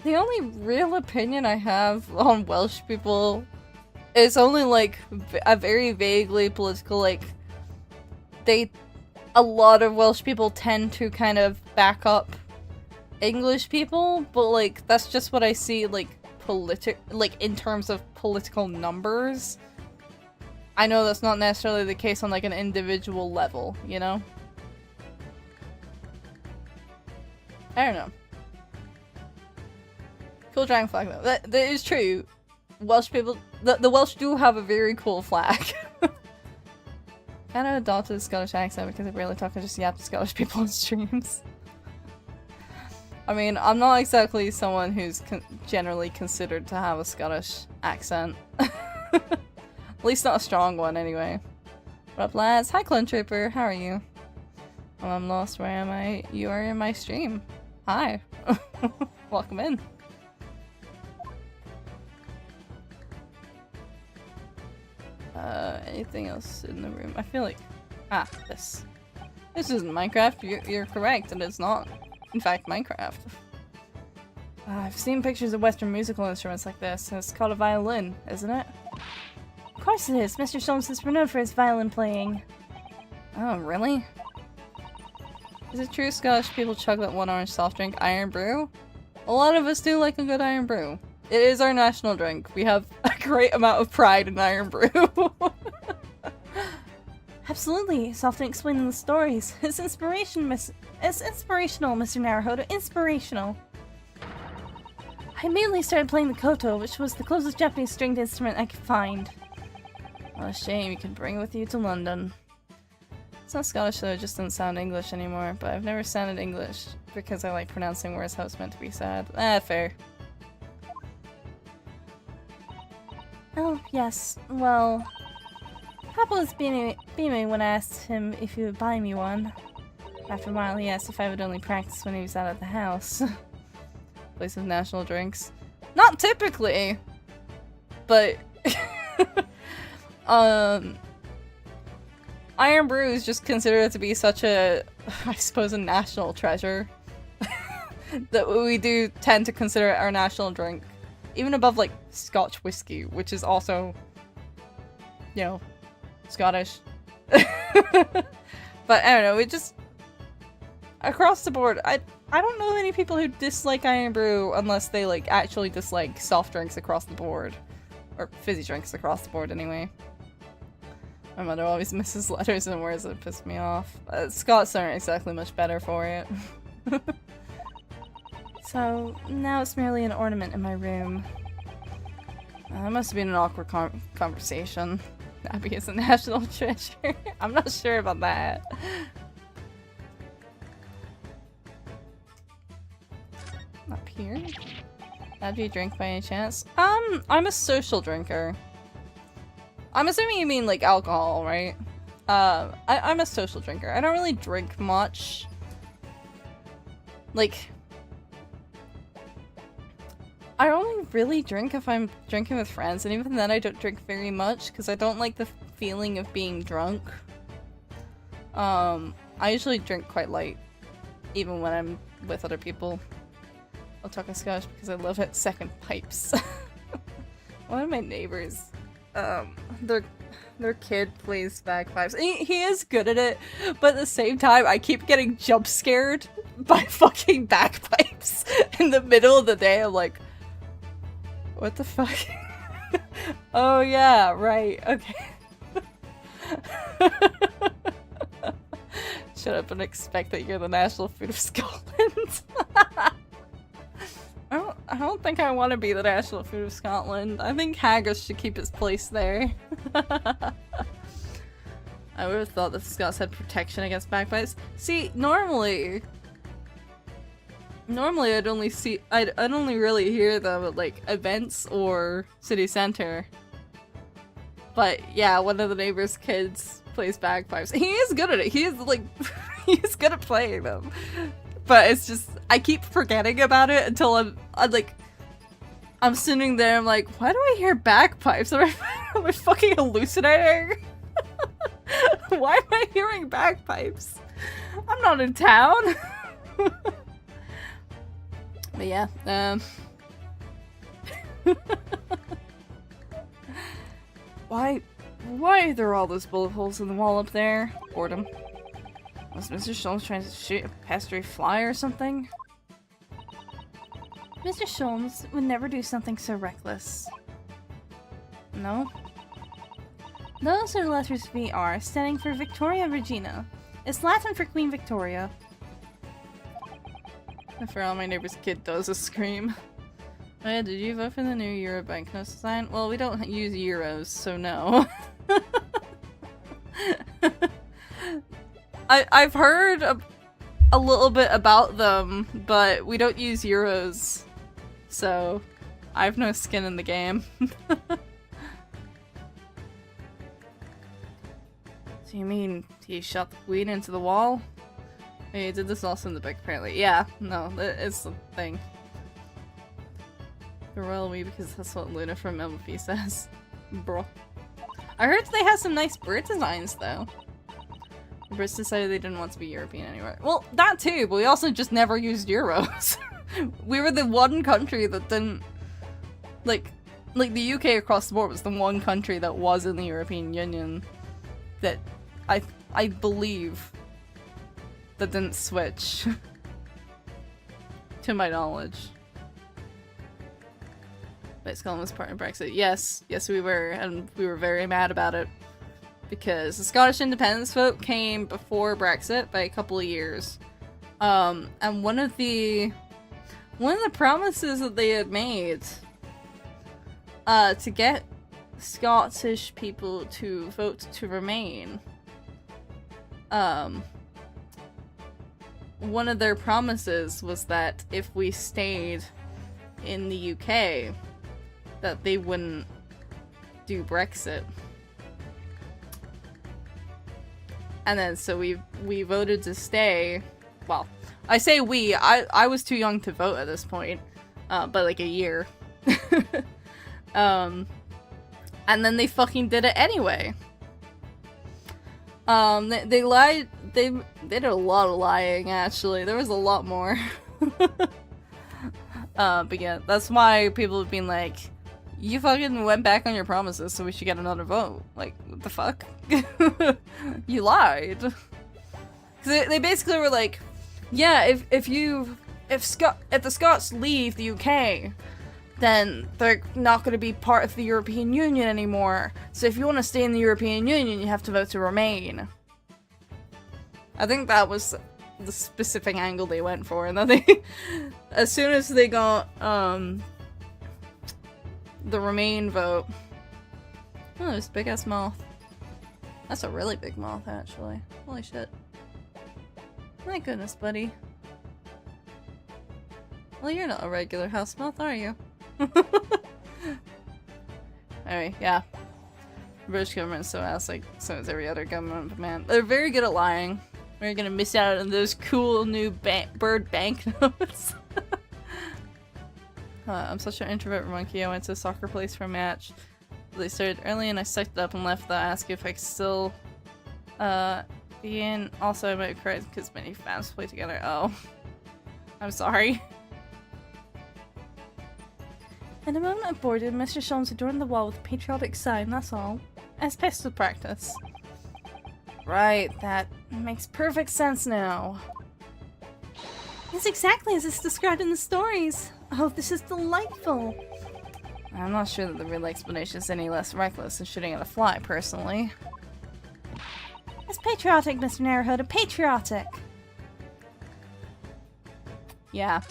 Speaker 3: the only real opinion I have on Welsh people is only like a very vaguely political, like a lot of Welsh people tend to kind of back up English people, but like that's just what I see like in terms of political numbers. I know that's not necessarily the case on like an individual level, you know? I don't know. Cool dragon flag though. That is true. Welsh people, the Welsh do have a very cool flag. Kind of adopted a Scottish accent because I barely talk, I just yap to Scottish people on streams. I mean, I'm not exactly someone who's generally considered to have a Scottish accent. At least not a strong one, anyway. What up, lads? Hi, Clone Trooper. How are you? Oh, I'm lost. Where am I? You are in my stream. Hi. Welcome in. Anything else in the room? I feel like... Ah, this. This isn't Minecraft. You're correct, and it's not, in fact, Minecraft. I've seen pictures of Western musical instruments like this. It's called a violin, isn't it?
Speaker 4: Of course it is. Mr. Sholmes is renowned for his violin playing.
Speaker 3: Oh, really? Is it true Scottish people chug that one orange soft drink, Iron Brew? A lot of us do like a good Iron Brew. It is our national drink. We have a great amount of pride in Iron Brew.
Speaker 4: Absolutely. It's often explained in the stories. It's inspirational, Mr. Naruhodo. Inspirational.
Speaker 3: I immediately started playing the koto, which was the closest Japanese stringed instrument I could find. What a shame you can bring it with you to London. It's not Scottish though, it just doesn't sound English anymore, but I've never sounded English because I like pronouncing words how it's meant to be said. Fair. Oh, yes. Well, Papa was beaming when I asked him if he would buy me one. After a while, he asked if I would only practice when he was out of the house.
Speaker 4: Place of national drinks. Not typically! But... Iron Brew is just considered to be such a, I suppose, a national treasure. That we do tend to consider it our national drink. Even above, like, Scotch whiskey, which is also, you know, Scottish. But, I don't know, it just... Across the board, I don't know any people who dislike Iron Brew unless they, like, actually dislike soft drinks across the board. Or fizzy drinks across the board, anyway. My mother always misses letters and words that piss me off. Scots aren't exactly much better for it.
Speaker 3: So, now it's merely an ornament in my room.
Speaker 4: That must have been an awkward conversation. Abby is a national treasure. I'm not sure about that. Up here? Do you drink by any chance? I'm a social drinker. I'm assuming you mean, like, alcohol, right? I'm a social drinker. I don't really drink much. Like... I only really drink if I'm drinking with friends, and even then I don't drink very much, because I don't like the feeling of being drunk. I usually drink quite light, even when I'm with other people. I'll talk in Scottish because I love it. Second pipes. One of my neighbors, their kid plays bagpipes. He is good at it, but at the same time, I keep getting jump scared by fucking bagpipes in the middle of the day. I'm like, what the fuck? Oh yeah, right, okay. Shut up and expect that you're the national food of Scotland. I don't think I want to be the national food of Scotland. I think haggis should keep its place there. I would have thought that the Scots had protection against bagpipes. See, normally I'd only really hear them at, like, events or city center. But yeah, one of the neighbor's kids plays bagpipes. He is good at it. He is, like, he's good at playing them. But it's just, I keep forgetting about it until I'm sitting there, I'm like, why do I hear bagpipes? Am I fucking hallucinating? Why am I hearing bagpipes? I'm not in town. But yeah, why are there all those bullet holes in the wall up there? Boredom. Was Mr. Sholmes trying to shoot a pastry fly or something?
Speaker 3: Mr. Sholmes would never do something so reckless.
Speaker 4: No?
Speaker 3: Those are the letters VR, standing for Victoria Regina. It's Latin for Queen Victoria.
Speaker 4: For all my neighbor's kid does a scream. Oh yeah, did you vote for the new Euro banknote design? Well, we don't use euros, so no. I've heard a little bit about them, but we don't use euros, so I have no skin in the game. So you mean he shot the queen into the wall? He did this also in the book, apparently. Yeah, no, it's the thing. The royal we because that's what Luna from MLP says. Bro. I heard they have some nice bird designs, though. The Brits decided they didn't want to be European anywhere. Well, that too, but we also just never used euros. We were the one country that didn't... Like the UK across the board was the one country that was in the European Union that I believe that didn't switch. To my knowledge. But Scotland was part of Brexit. Yes, we were, and we were very mad about it. Because the Scottish independence vote came before Brexit by a couple of years. And one of the one of the promises that they had made to get Scottish people to vote to remain, one of their promises was that if we stayed in the UK, that they wouldn't do Brexit. And then so we voted to stay. Well, I say we, I was too young to vote at this point, but like a year. And then they fucking did it anyway. They lied. They did a lot of lying, actually. There was a lot more. But yeah, that's why people have been like, you fucking went back on your promises, so we should get another vote. Like, what the fuck? You lied. 'Cause they basically were like, yeah, if the Scots leave the UK, then they're not going to be part of the European Union anymore. So if you want to stay in the European Union, you have to vote to remain. I think that was the specific angle they went for, and then they, as soon as they got the remain vote. Oh, there's a big ass moth. That's a really big moth, actually. Holy shit. My goodness, buddy. Well, you're not a regular house moth, are you? Anyway, yeah. The British government so is every other government, but man, they're very good at lying. We're gonna miss out on those cool new bird banknotes. I'm such an introvert monkey. I went to a soccer place for a match. They started early and I sucked it up and left without asking if I could still be in. Also, I might cry because many fans play together. Oh. I'm sorry. In a moment of boredom, Mr. Sholmes adorned the wall with a patriotic sign, that's all. As pistol practice. Right, that makes perfect sense now. It's exactly as it's described in the stories. Oh, this is delightful. I'm not sure that the real explanation is any less reckless than shooting at a fly, personally. It's patriotic, Mr. Narrowhood, patriotic! Yeah.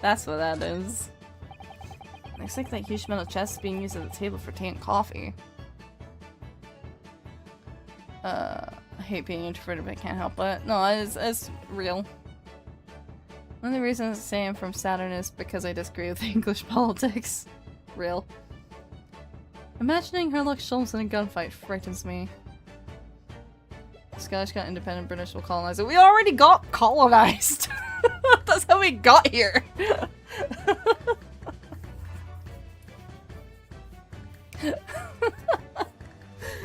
Speaker 4: That's what that is. Looks like that huge metal chest is being used at the table for tea and coffee. I hate being introverted, but I can't help it. No, it's real. One of the reasons I say I'm from Saturn is because I disagree with English politics. Real. Imagining Herlock Sholmes in a gunfight frightens me. The Scottish got independent, British will colonize it. We already got colonized! That's how we got here!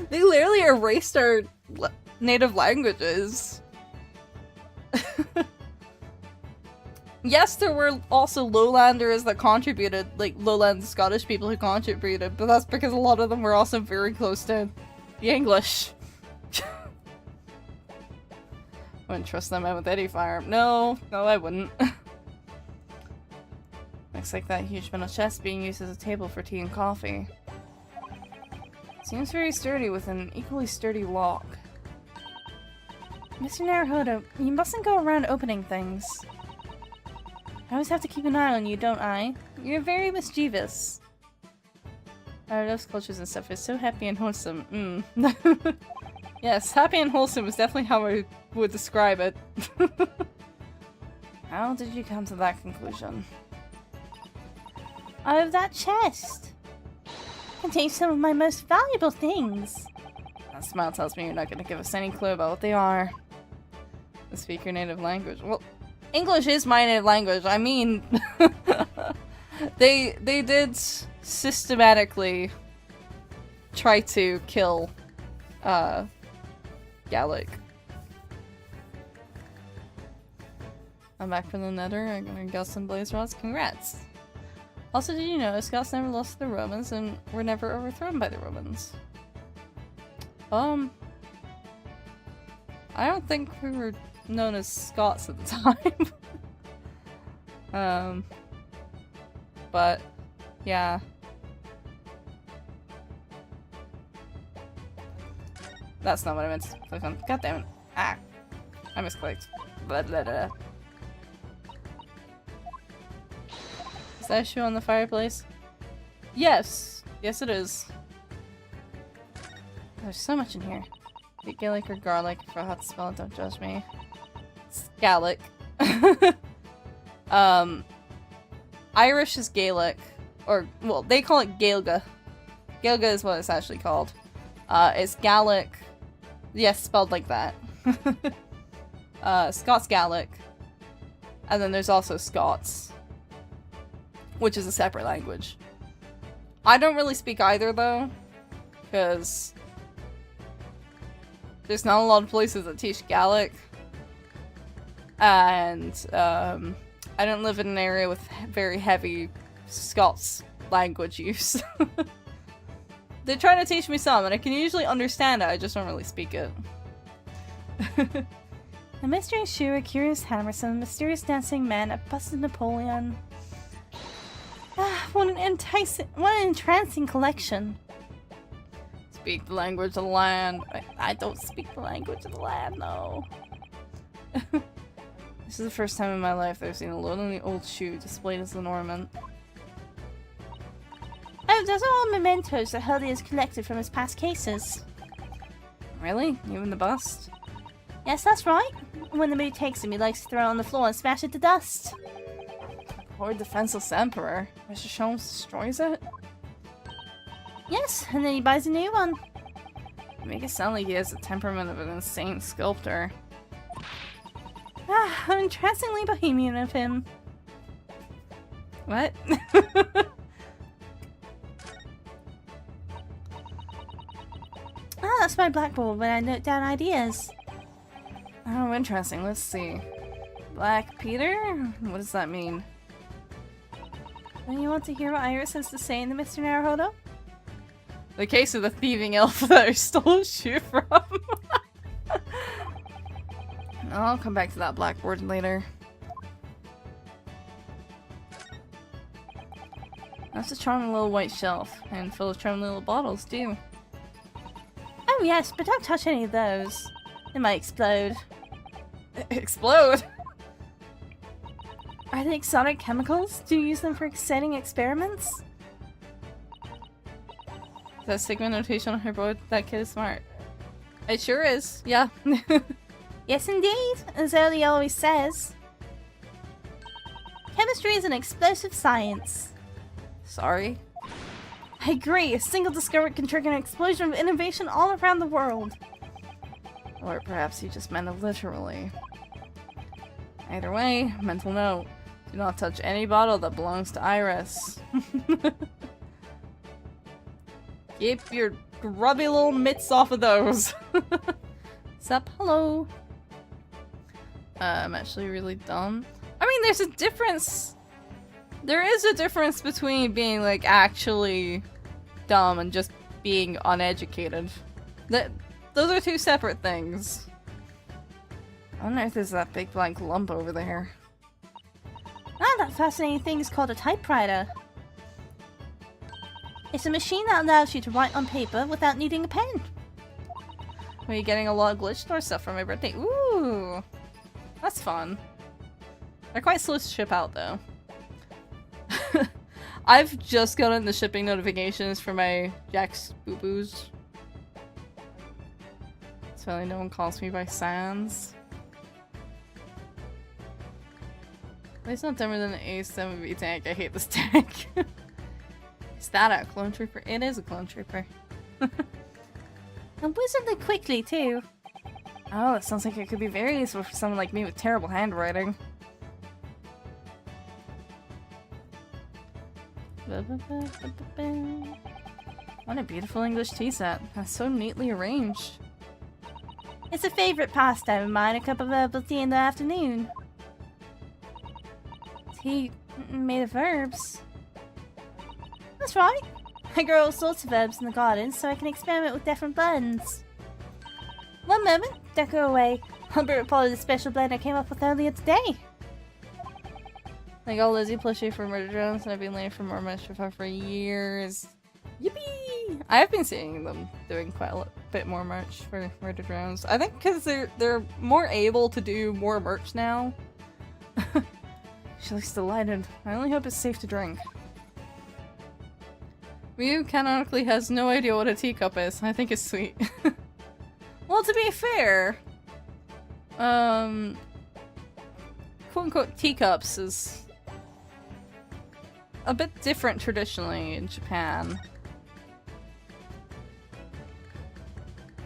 Speaker 4: They literally erased our native languages. Yes, there were also lowlanders that contributed, like lowland Scottish people who contributed, but that's because a lot of them were also very close to the English. Wouldn't trust them out with any firearm. No, I wouldn't. Looks like that huge metal chest being used as a table for tea and coffee. Seems very sturdy with an equally sturdy lock. Mr. Naruhodo, you mustn't go around opening things. I always have to keep an eye on you, don't I? You're very mischievous. I love sculptures and stuff. It's so happy and wholesome. Yes, happy and wholesome is definitely how I would describe it. How did you come to that conclusion? Oh, that chest! Contains some of my most valuable things. That smile tells me you're not going to give us any clue about what they are. To speak your native language. Well, English is my native language. I mean, they did systematically try to kill Gaelic. I'm back from the Nether. I'm gonna get some blaze rods. Congrats. Also, did you know Scots never lost to the Romans and were never overthrown by the Romans? I don't think we were known as Scots at the time. But yeah. That's not what I meant to click on. God damn it. Ah. I misclicked. Blah, blah, blah. Is that shoe on the fireplace? Yes. Yes, it is. There's so much in here. Is it Gaelic or garlic? For how to spell it, don't judge me. It's Gaelic. Irish is Gaelic. Or, well, they call it Gaelga. Gaelga is what it's actually called. It's Gaelic. Yes, spelled like that. Scots Gaelic. And then there's also Scots, which is a separate language. I don't really speak either, though, because there's not a lot of places that teach Gaelic. And, I don't live in an area with very heavy Scots language use. They try to teach me some, and I can usually understand it, I just don't really speak it.
Speaker 3: A mystery shoe, a curious Hammerson, a mysterious dancing man, a busted Napoleon. Ah, what an entrancing collection.
Speaker 4: Speak the language of the land. I don't speak the language of the land, no. This is the first time in my life that I've seen a lonely old shoe displayed as an ornament.
Speaker 3: Oh, those are all mementos that Hurley has collected from his past cases.
Speaker 4: Really? Even the bust?
Speaker 3: Yes, that's right. When the mood takes him, he likes to throw it on the floor and smash it to dust.
Speaker 4: Poor defenseless emperor. Mr. Sholmes destroys it?
Speaker 3: Yes, and then he buys a new one.
Speaker 4: You make it sound like he has the temperament of an insane sculptor.
Speaker 3: Ah, how entrancingly bohemian of him.
Speaker 4: What?
Speaker 3: Ah, that's my blackboard when I note down ideas.
Speaker 4: Oh, interesting. Let's see. Black Peter? What does that mean?
Speaker 3: And you want to hear what Iris has to say in the Mr. Naruhodo?
Speaker 4: The case of the thieving elf that I stole a shoe from. I'll come back to that blackboard later. That's a charming little white shelf, and full of charming little bottles, too.
Speaker 3: Oh yes, but don't touch any of those. They might explode.
Speaker 4: Explode?
Speaker 3: Are they exotic chemicals? Do you use them for exciting experiments?
Speaker 4: Is that Sigma notation on her board? That kid is smart. It sure is, yeah.
Speaker 3: Yes indeed, as Early always says. Chemistry is an explosive science.
Speaker 4: Sorry.
Speaker 3: I agree, a single discovery can trigger an explosion of innovation all around the world.
Speaker 4: Or perhaps he just meant it literally. Either way, mental note. Do not touch any bottle that belongs to Iris. Keep your grubby little mitts off of those.
Speaker 3: Sup, hello.
Speaker 4: I'm actually really dumb. I mean, there's a difference. There is a difference between being, like, actually dumb and just being uneducated. Those are two separate things. I wonder if there's that big blank lump over there.
Speaker 3: Ah, that fascinating thing is called a typewriter. It's a machine that allows you to write on paper without needing a pen.
Speaker 4: Are you getting a lot of glitch store stuff for my birthday? Ooh! That's fun. They're quite slow to ship out, though. I've just gotten the shipping notifications for my Jack's Boo Boos. So finally no one calls me by Sans. But he's not dumber than an A7B tank. I hate this tank. Is that a clone trooper? It is a clone trooper.
Speaker 3: And wizardly quickly, too.
Speaker 4: Oh, that sounds like it could be very useful for someone like me with terrible handwriting. What a beautiful English tea set. That's so neatly arranged.
Speaker 3: It's a favorite pastime of mine, a cup of herbal tea in the afternoon. Tea made of herbs. That's right. I grow all sorts of herbs in the garden so I can experiment with different blends. One moment, don't go away. I'll be reporting the special blend I came up with earlier today.
Speaker 4: I got Lizzie plushie for Murder Drones and I've been laying for more mischief for years. Yippee! I have been seeing them doing quite a bit more merch for Murder Drones. I think because they're more able to do more merch now.
Speaker 3: She looks delighted. I only hope it's safe to drink.
Speaker 4: Ryu canonically has no idea what a teacup is. I think it's sweet.
Speaker 3: Well, to be fair,
Speaker 4: quote-unquote teacups is a bit different traditionally in Japan.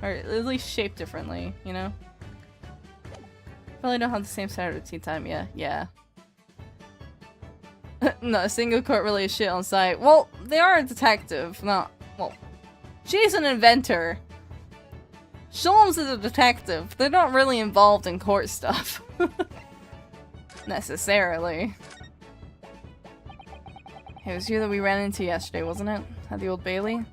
Speaker 4: Or at least shaped differently, you know? Probably don't have the same standard of tea time, yeah. No, single court really is shit on site. Well, they are a detective, not... Well, she's an inventor. Sholmes is a detective. They're not really involved in court stuff. Necessarily. It was you that we ran into yesterday, wasn't it? At the Old Bailey?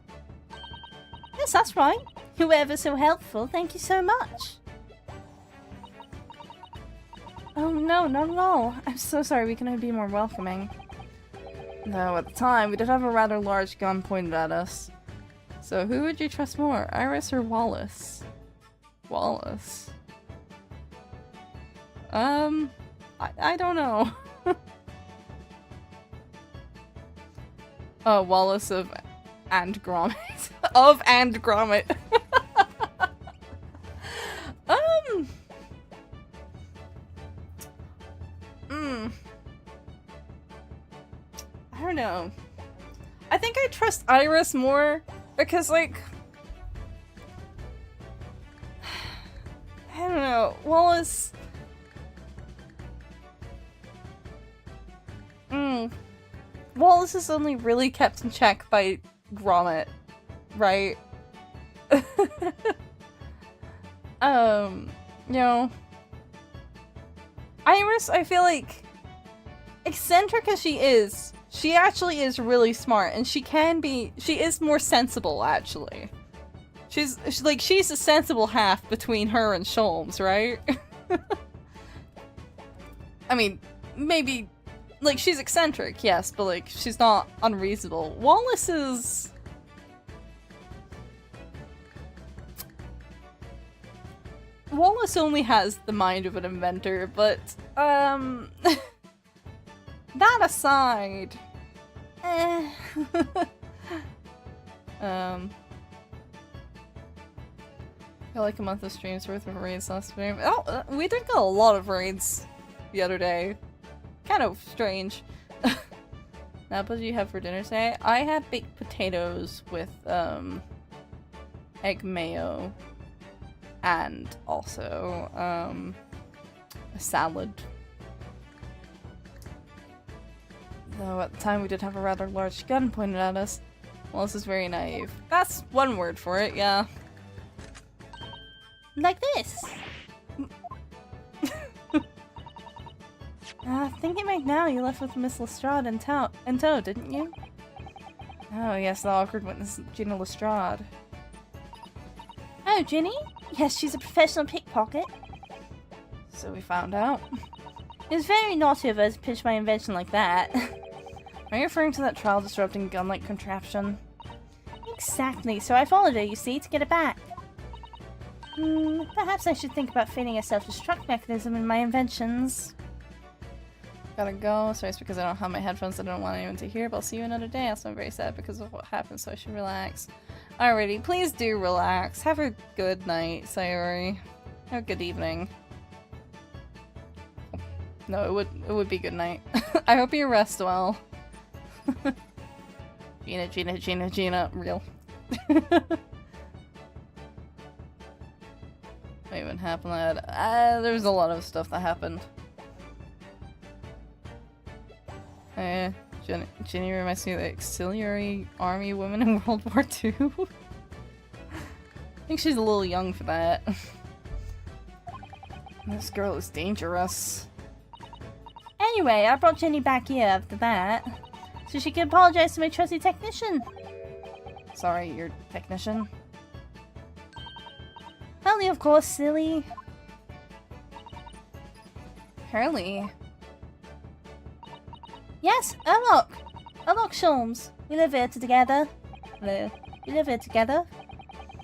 Speaker 3: yes, that's right. You were ever so helpful. Thank you so much. Oh no, not at all. I'm so sorry. We can be more welcoming.
Speaker 4: No, at the time, we did have a rather large gun pointed at us. So who would you trust more, Iris or Wallace? Wallace. I don't know. Oh, Wallace of and Gromit. Of and Gromit. I don't know. I think I trust Iris more because, like, I don't know, Wallace. Wallace is only really kept in check by Gromit, right? You know, Iris, I feel like, eccentric as she actually is really smart, and she is more sensible, actually. She's a sensible half between her and Sholmes, right? I mean, maybe, like, she's eccentric, yes, but, like, she's not unreasonable. Wallace is... Wallace only has the mind of an inventor, but, that aside... I feel like a month of streams worth of raids last stream. Oh, we did get a lot of raids the other day. Kind of strange. Now, what did you have for dinner today? I had baked potatoes with, egg mayo. And also, a salad. Though at the time we did have a rather large gun pointed at us. Well, this is very naive. That's one word for it, yeah.
Speaker 3: Like this. Thinking back now, you left with Miss Lestrade in tow, didn't you?
Speaker 4: Oh yes, the awkward witness, Gina Lestrade.
Speaker 3: Oh, Ginny? Yes, she's a professional pickpocket.
Speaker 4: So we found out.
Speaker 3: It was very naughty of her to pitch my invention like that.
Speaker 4: Are you referring to that trial-disrupting gun-like contraption?
Speaker 3: Exactly, so I followed her, you see, to get it back. Perhaps I should think about fitting a self-destruct mechanism in my inventions.
Speaker 4: Gotta go. Sorry, it's because I don't have my headphones. I don't want anyone to hear, but I'll see you another day. Also, I'm very sad because of what happened, so I should relax. Alrighty, please do relax. Have a good night, Sayori. Have a good evening. No, it would be good night. I hope you rest well. Gina, real. What even happened, lad? There's a lot of stuff that happened. Ginny reminds me of the auxiliary army women in World War II. I think she's a little young for that. This girl is dangerous.
Speaker 3: Anyway, I brought Jenny back here after that, so she can apologize to my trusty technician.
Speaker 4: Sorry, your technician?
Speaker 3: Hurley, of course, silly.
Speaker 4: Hurley?
Speaker 3: Yes, Urlock Sholmes. We live here together. We live here together.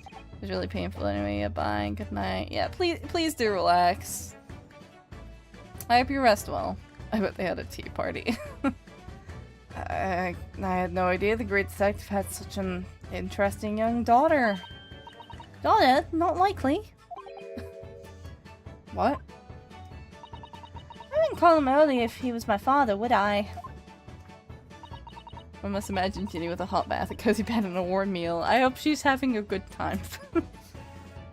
Speaker 4: It was really painful anyway. Yeah, bye and good night. Yeah, please do relax. I hope you rest well. I bet they had a tea party. I had no idea the great detective had such an interesting young daughter.
Speaker 3: Daughter? Not likely.
Speaker 4: What?
Speaker 3: I wouldn't call him early if he was my father, would I?
Speaker 4: I must imagine Ginny with a hot bath, a cozy bed, and a warm meal. I hope she's having a good time.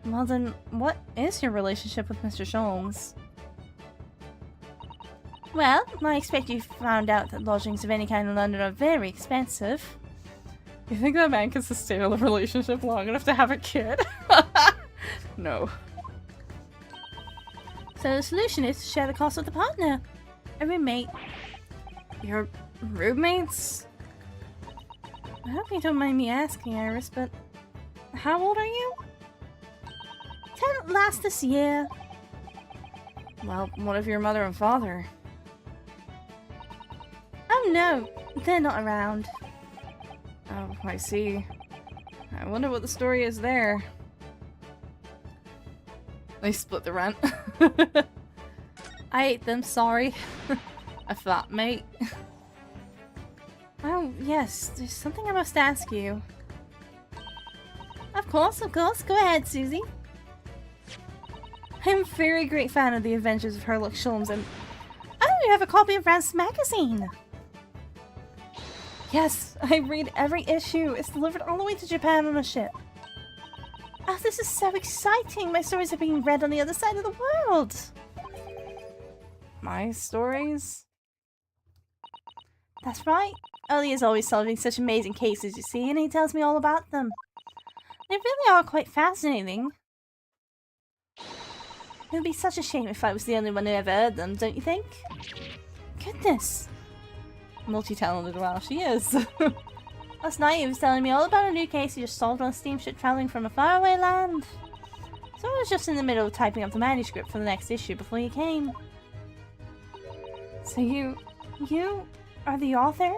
Speaker 3: Well then, what is your relationship with Mr. Sholmes? Well, I expect you found out that lodgings of any kind in London are very expensive.
Speaker 4: You think that man can sustain a relationship long enough to have a kid? No.
Speaker 3: So the solution is to share the cost with the partner. A roommate.
Speaker 4: Your roommates?
Speaker 3: I hope you don't mind me asking, Iris, but how old are you? 10 last this year.
Speaker 4: Well, what of your mother and father?
Speaker 3: Oh no, they're not around.
Speaker 4: Oh, I see. I wonder what the story is there. They split the rent.
Speaker 3: I ate them, sorry.
Speaker 4: A flatmate.
Speaker 3: Oh, yes, there's something I must ask you. Of course, go ahead, Susie. I'm a very great fan of the Adventures of Sherlock Holmes, and oh, you have a copy of Rance magazine! Yes, I read every issue. It's delivered all the way to Japan on a ship. Oh, this is so exciting! My stories are being read on the other side of the world!
Speaker 4: My stories?
Speaker 3: That's right. Ollie is always solving such amazing cases, you see, and he tells me all about them. They really are quite fascinating. It would be such a shame if I was the only one who ever heard them, don't you think? Goodness.
Speaker 4: Multi-talented, wow, she is.
Speaker 3: Last night he was telling me all about a new case he just solved on a steamship travelling from a faraway land. So I was just in the middle of typing up the manuscript for the next issue before you came.
Speaker 4: So you
Speaker 3: are the author?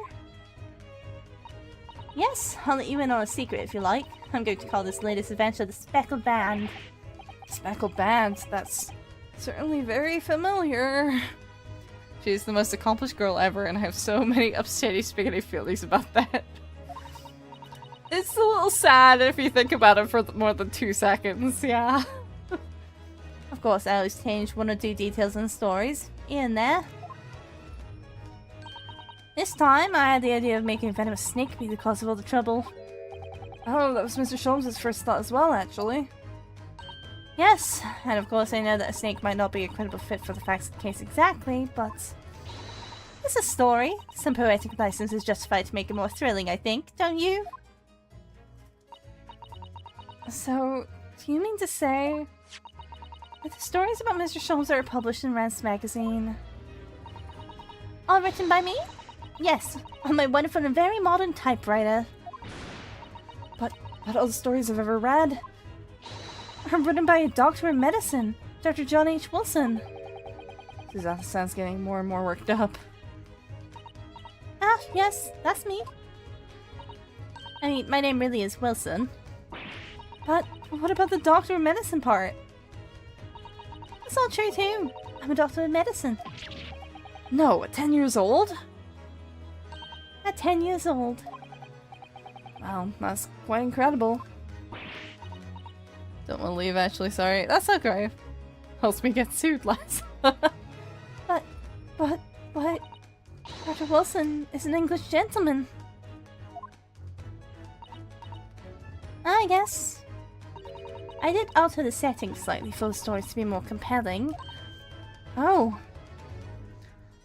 Speaker 3: Yes, I'll let you in on a secret if you like. I'm going to call this latest adventure the Speckled Band.
Speaker 4: Speckled Band, that's certainly very familiar. She's the most accomplished girl ever, and I have so many upsetty spaghetti feelings about that. It's a little sad if you think about it for more than 2 seconds, yeah.
Speaker 3: Of course, I always change 1 or 2 details in the stories. Here and there. This time, I had the idea of making a venomous snake be the cause of all the trouble.
Speaker 4: Oh, that was Mr. Sholmes' first thought as well, actually.
Speaker 3: Yes, and of course I know that a snake might not be a credible fit for the facts of the case exactly, but it's a story. Some poetic license is justified to make it more thrilling, I think, don't you?
Speaker 4: So, do you mean to say
Speaker 3: that the stories about Mr. Sholmes are published in Rance magazine? All written by me? Yes, on my wonderful and very modern typewriter.
Speaker 4: But all the stories I've ever read
Speaker 3: are written by a doctor in medicine, Dr. John H. Wilson.
Speaker 4: Susan's getting more and more worked up.
Speaker 3: Ah, yes, that's me. I mean, my name really is Wilson.
Speaker 4: But what about the doctor of medicine part?
Speaker 3: That's all true too. I'm a doctor of medicine.
Speaker 4: No, at 10 years old?
Speaker 3: At 10 years old.
Speaker 4: Wow, that's quite incredible. Don't want to leave, actually, sorry. That's okay. Helps me get sued less.
Speaker 3: But, Dr. Wilson is an English gentleman. I guess. I did alter the setting slightly for the story to be more compelling.
Speaker 4: Oh.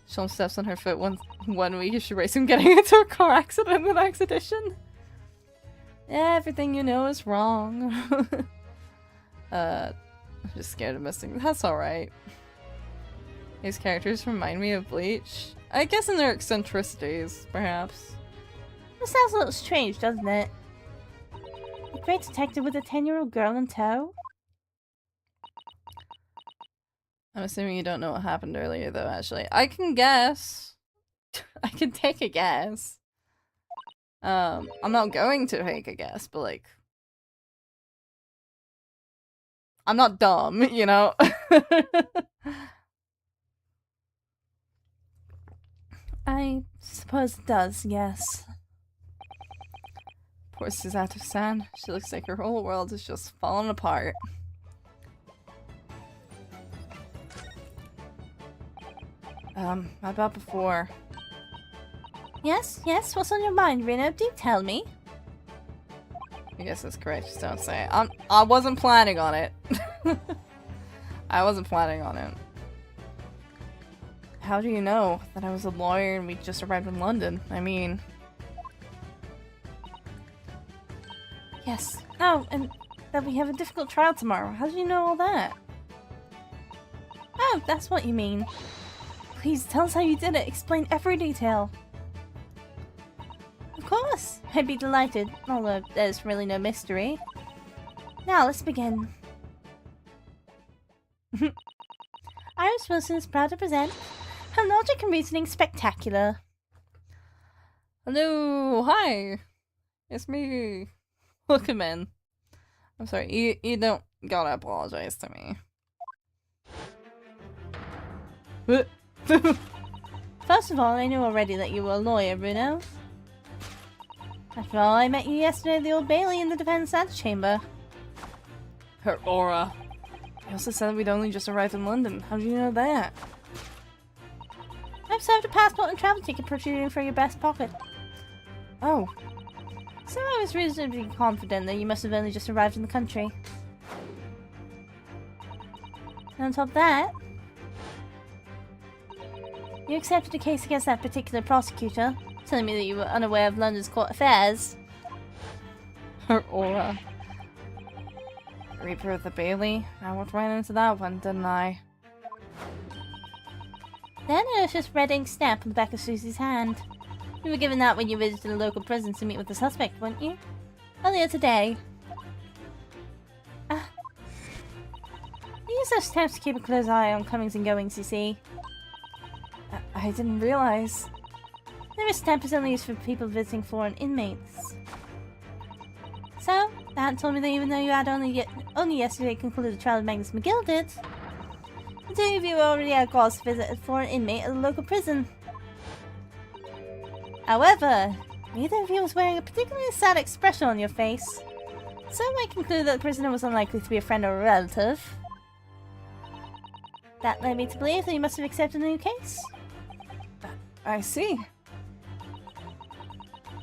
Speaker 4: Sholmes steps on her foot one week. She races him getting into a car accident in the next edition. Everything you know is wrong. I'm just scared of missing. That's alright. These characters remind me of Bleach. I guess in their eccentricities, perhaps.
Speaker 3: It sounds a little strange, doesn't it? A great detective with a 10-year-old girl in tow?
Speaker 4: I'm assuming you don't know what happened earlier, though, actually. I can guess. I can take a guess. I'm not going to take a guess, but, like... I'm not dumb, you know?
Speaker 3: I suppose it does, yes.
Speaker 4: Poor Susato-san. She looks like her whole world is just falling apart. How about before?
Speaker 3: Yes, yes, what's on your mind, Reno? Do tell me.
Speaker 4: I guess that's correct, just don't say it. I wasn't planning on it. I wasn't planning on it. How do you know that I was a lawyer and we just arrived in London? I mean...
Speaker 3: Yes. Oh, and that we have a difficult trial tomorrow. How do you know all that? Oh, that's what you mean. Please, tell us how you did it. Explain every detail. Of course. I'd be delighted, although there's really no mystery. Now, let's begin. Iris Wilson is proud to present her logic and reasoning spectacular.
Speaker 4: Hello, hi. It's me. Welcome in. I'm sorry, you don't gotta apologize to me.
Speaker 3: First of all, I knew already that you were a lawyer, Bruno. After all, I met you yesterday at the Old Bailey in the Defense Antechamber.
Speaker 4: Her aura. You also said we'd only just arrived in London. How do you know that?
Speaker 3: I've served a passport and travel ticket protruding from your breast pocket.
Speaker 4: Oh.
Speaker 3: So I was reasonably confident that you must have only just arrived in the country. And on top of that, you accepted a case against that particular prosecutor, telling me that you were unaware of London's court affairs.
Speaker 4: Her aura. Reaper of the Bailey. I walked right into that one, didn't I?
Speaker 3: Then I was just red ink stamp on the back of Susie's hand. You were given that when you visited a local prison to meet with the suspect, weren't you? Earlier today. I use those stamps to keep a close eye on comings and goings, you see.
Speaker 4: I didn't realize.
Speaker 3: This stamp is only used for people visiting foreign inmates. So, that told me that even though you had only yesterday concluded the trial of Magnus McGilded, the two of you already had cause to visit a foreign inmate at a local prison. However, neither of you was wearing a particularly sad expression on your face, so I concluded that the prisoner was unlikely to be a friend or a relative. That led me to believe that you must have accepted a new case.
Speaker 4: I see.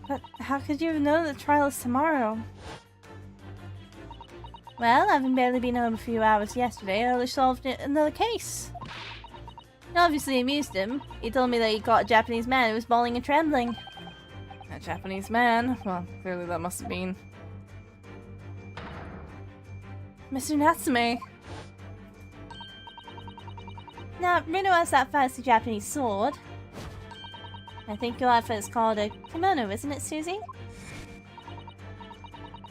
Speaker 3: But how could you have known that the trial is tomorrow? Well, having barely been home a few hours yesterday, I only solved another case. It obviously amused him. He told me that he caught a Japanese man who was bawling and trembling.
Speaker 4: A Japanese man? Well, clearly that must have been... Mr. Natsume.
Speaker 3: Now, Reno has that fancy Japanese sword. I think your outfit is called a kimono, isn't it, Susie?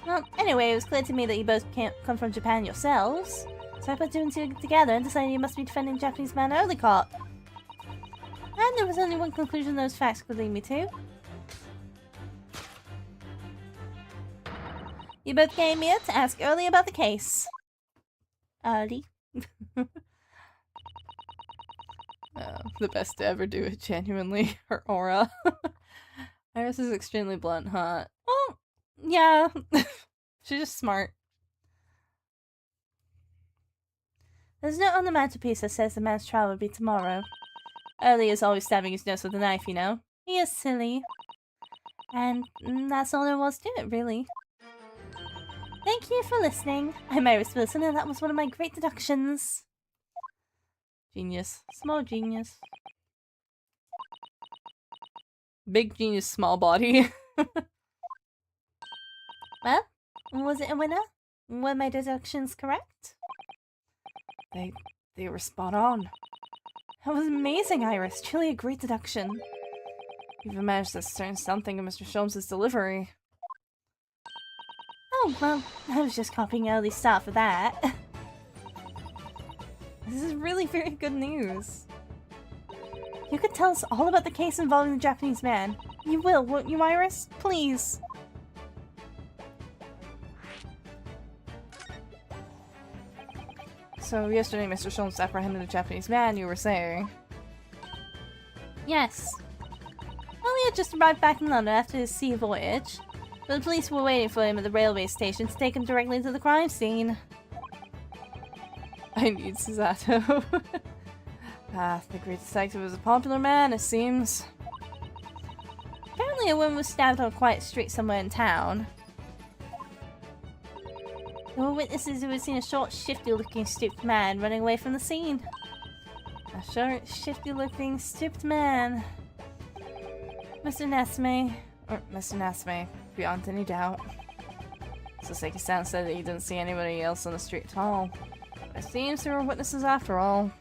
Speaker 3: Well, anyway, it was clear to me that you both can't come from Japan yourselves. So I put two and two together and decided you must be defending the Japanese man early caught. And there was only one conclusion those facts could lead me to. You both came here to ask Early about the case. Early.
Speaker 4: The best to ever do it, genuinely. Her aura. Iris is extremely blunt, huh?
Speaker 3: Well, yeah.
Speaker 4: She's just smart.
Speaker 3: There's a note on the mantelpiece that says the man's trial will be tomorrow. Early is always stabbing his nose with a knife, you know. He is silly. And that's all there was to it, really. Thank you for listening. I'm Iris Wilson, and that was one of my great deductions.
Speaker 4: Genius. Small genius. Big genius, small body.
Speaker 3: Well, was it a winner? Were my deductions correct?
Speaker 4: They were spot on.
Speaker 3: That was amazing, Iris. Truly a great deduction.
Speaker 4: You even managed to discern something in Mr. Sholmes' delivery.
Speaker 3: Oh, well, I was just copying Early's start for that.
Speaker 4: This is really very good news.
Speaker 3: You could tell us all about the case involving the Japanese man. You will, won't you, Iris? Please.
Speaker 4: So yesterday Mr. Sholmes apprehended a Japanese man, you were saying?
Speaker 3: Yes. had just arrived back in London after his sea voyage, but the police were waiting for him at the railway station to take him directly to the crime scene.
Speaker 4: I need Susato. The great detective is a popular man, it seems.
Speaker 3: Apparently a woman was stabbed on a quiet street somewhere in town. There were witnesses who had seen a short, shifty-looking, stooped man running away from the scene.
Speaker 4: A short, shifty-looking, stooped man. Mr. Nesme, beyond any doubt. Saseki-san said that he didn't see anybody else on the street at all. But it seems there were witnesses after all.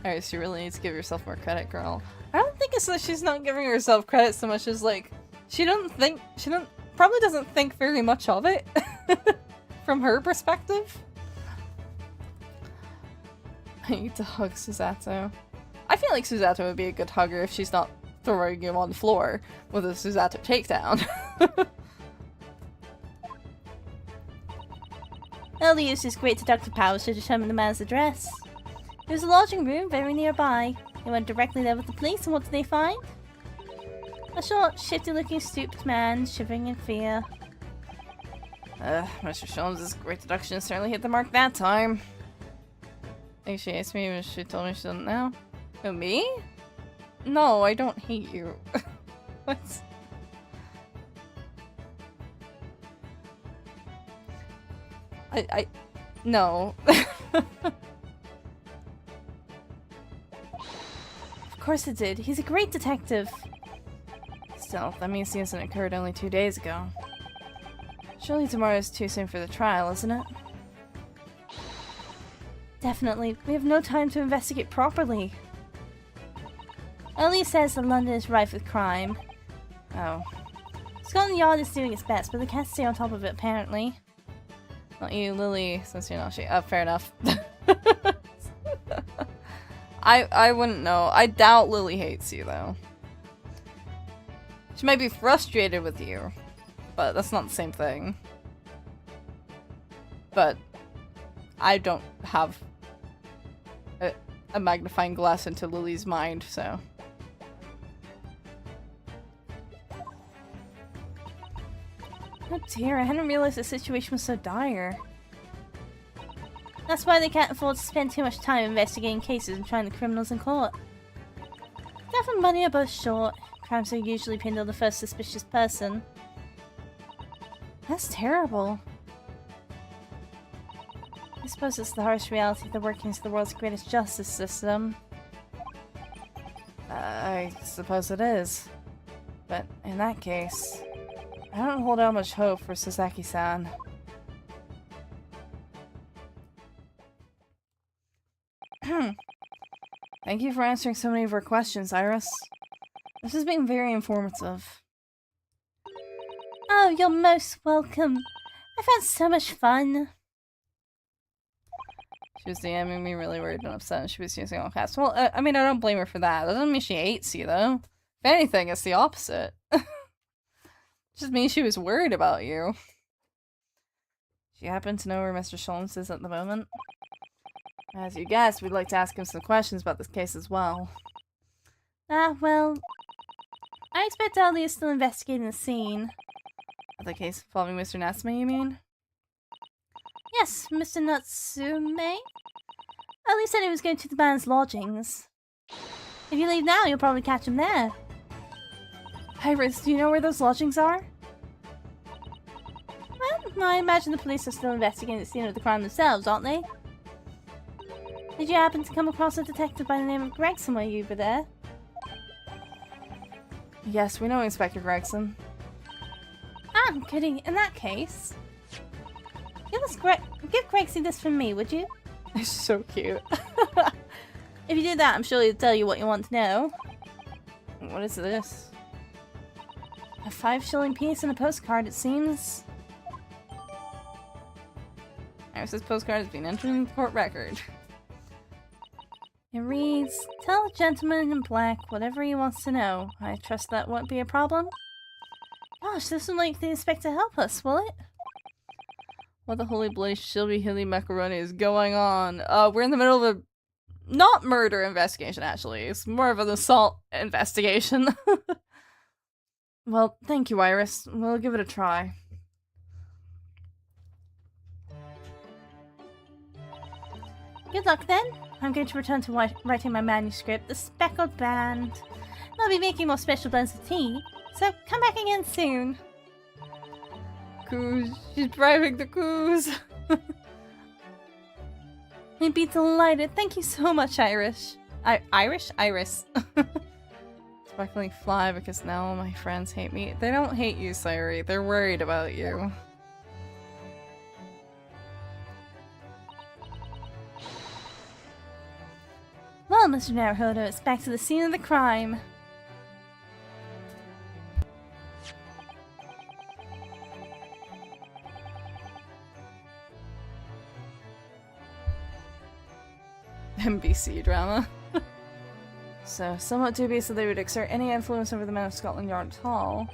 Speaker 4: Alright, so you really need to give yourself more credit, girl. I don't think it's that she's not giving herself credit so much as, like, probably doesn't think very much of it. From her perspective. I need to hug Susato. I feel like Susato would be a good hugger if she's not throwing him on the floor with a Susato takedown.
Speaker 3: Early used his great deductive powers to determine the man's address. There was a lodging room very nearby. He went directly there with the police, and what did they find? A short, shifty-looking, stooped man, shivering in fear.
Speaker 4: Mr. Sholmes' great deduction certainly hit the mark that time. I think she hates me, but she told me she doesn't know. Who, me? No, I don't hate you. What? No.
Speaker 3: Of course it did. He's a great detective.
Speaker 4: Still, that means the incident occurred only 2 days ago. Surely tomorrow is too soon for the trial, isn't it?
Speaker 3: Definitely. We have no time to investigate properly. Ellie says that London is rife with crime.
Speaker 4: Oh.
Speaker 3: Scotland Yard is doing its best, but they can't stay on top of it, apparently.
Speaker 4: Not you, Lily, since you're not she. Oh, fair enough. I wouldn't know. I doubt Lily hates you, though. She might be frustrated with you, but that's not the same thing. But I don't have a magnifying glass into Lily's mind, so.
Speaker 3: Oh dear, I hadn't realized the situation was so dire. That's why they can't afford to spend too much time investigating cases and trying the criminals in court. Staff and money are both short. Crimes are usually pinned on the first suspicious person.
Speaker 4: That's terrible.
Speaker 3: I suppose it's the harsh reality of the workings of the world's greatest justice system.
Speaker 4: I suppose it is. But in that case, I don't hold out much hope for Sasaki-san. Thank you for answering so many of our questions, Iris. This has been very informative.
Speaker 3: Oh, you're most welcome. I've had so much fun.
Speaker 4: She was DMing me really worried and upset, and she was using all caps. Well, I mean, I don't blame her for that. That doesn't mean she hates you, though. If anything, it's the opposite. Just means she was worried about you. Do you happen to know where Mr. Sholmes is at the moment? As you guessed, we'd like to ask him some questions about this case as well.
Speaker 3: Well, I expect Ali is still investigating the scene.
Speaker 4: The case involving Mr. Natsume, you mean?
Speaker 3: Yes, Mr. Natsume? Ali said he was going to the man's lodgings. If you leave now, you'll probably catch him there.
Speaker 4: Iris, do you know where those lodgings are?
Speaker 3: Well, I imagine the police are still investigating the scene of the crime themselves, aren't they? Did you happen to come across a detective by the name of Gregson while you were there?
Speaker 4: Yes, we know Inspector Gregson.
Speaker 3: Ah, goody. In that case, give Gregson this from me, would you?
Speaker 4: It's so cute.
Speaker 3: If you do that, I'm sure he'll tell you what you want to know.
Speaker 4: What is this?
Speaker 3: A 5-shilling piece and a postcard, it seems.
Speaker 4: Iris's postcard has been entered in the court record.
Speaker 3: It reads, "Tell the gentleman in black whatever he wants to know. I trust that won't be a problem." Gosh, this will make the inspector help us, will it?
Speaker 4: What the holy bloody shilby hilly macaroni is going on? We're in the middle of not murder investigation, actually. It's more of an assault investigation.
Speaker 1: Well, thank you, Iris. We'll give it a try.
Speaker 3: Good luck then. I'm going to return to writing my manuscript, The Speckled Band. I'll be making more special blends of tea, so come back again soon.
Speaker 4: Coos. She's bribing the coos.
Speaker 3: I'd be delighted. Thank you so much, Irish.
Speaker 4: Iris? Sparkling fly because now all my friends hate me. They don't hate you, Sayuri. They're worried about you.
Speaker 3: Well, Mr. Naruhodo, it's back to the scene of the crime.
Speaker 4: NBC drama.
Speaker 1: So, somewhat dubious that they would exert any influence over the men of Scotland Yard at all,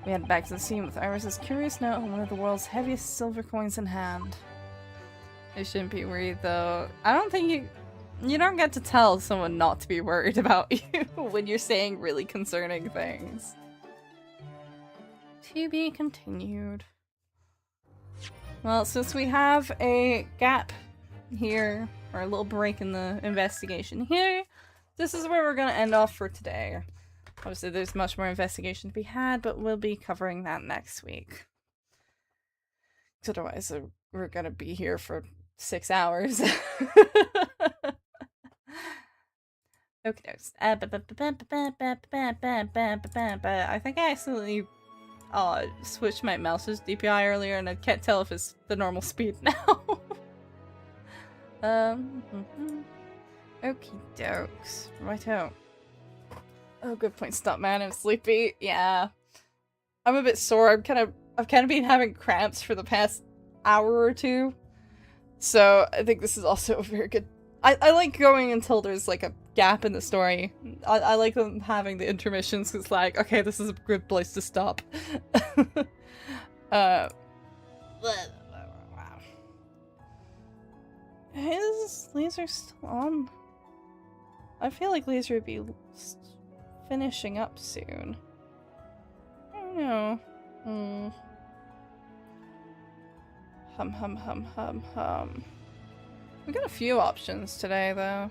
Speaker 1: we head back to the scene with Iris's curious note on one of the world's heaviest silver coins in hand.
Speaker 4: You shouldn't be worried, though. I don't think you don't get to tell someone not to be worried about you when you're saying really concerning things.
Speaker 1: To be continued.
Speaker 4: Well, since we have a gap here, or a little break in the investigation here, this is where we're going to end off for today. Obviously, there's much more investigation to be had, but we'll be covering that next week. Otherwise, we're going to be here for 6 hours. Okay, I think I accidentally switched my mouse's DPI earlier, and I can't tell if it's the normal speed now. Okie dokes. Righto. Oh, good point. Stop, man. I'm sleepy. Yeah. I'm a bit sore. I've kind of been having cramps for the past hour or two. So I think this is also a very good. I like going until there's like a gap in the story. I like them having the intermissions. It's like, okay, this is a good place to stop.
Speaker 1: Is Laser still on? I feel like Laser would be finishing up soon. I don't know. Hum.
Speaker 4: We got a few options today, though.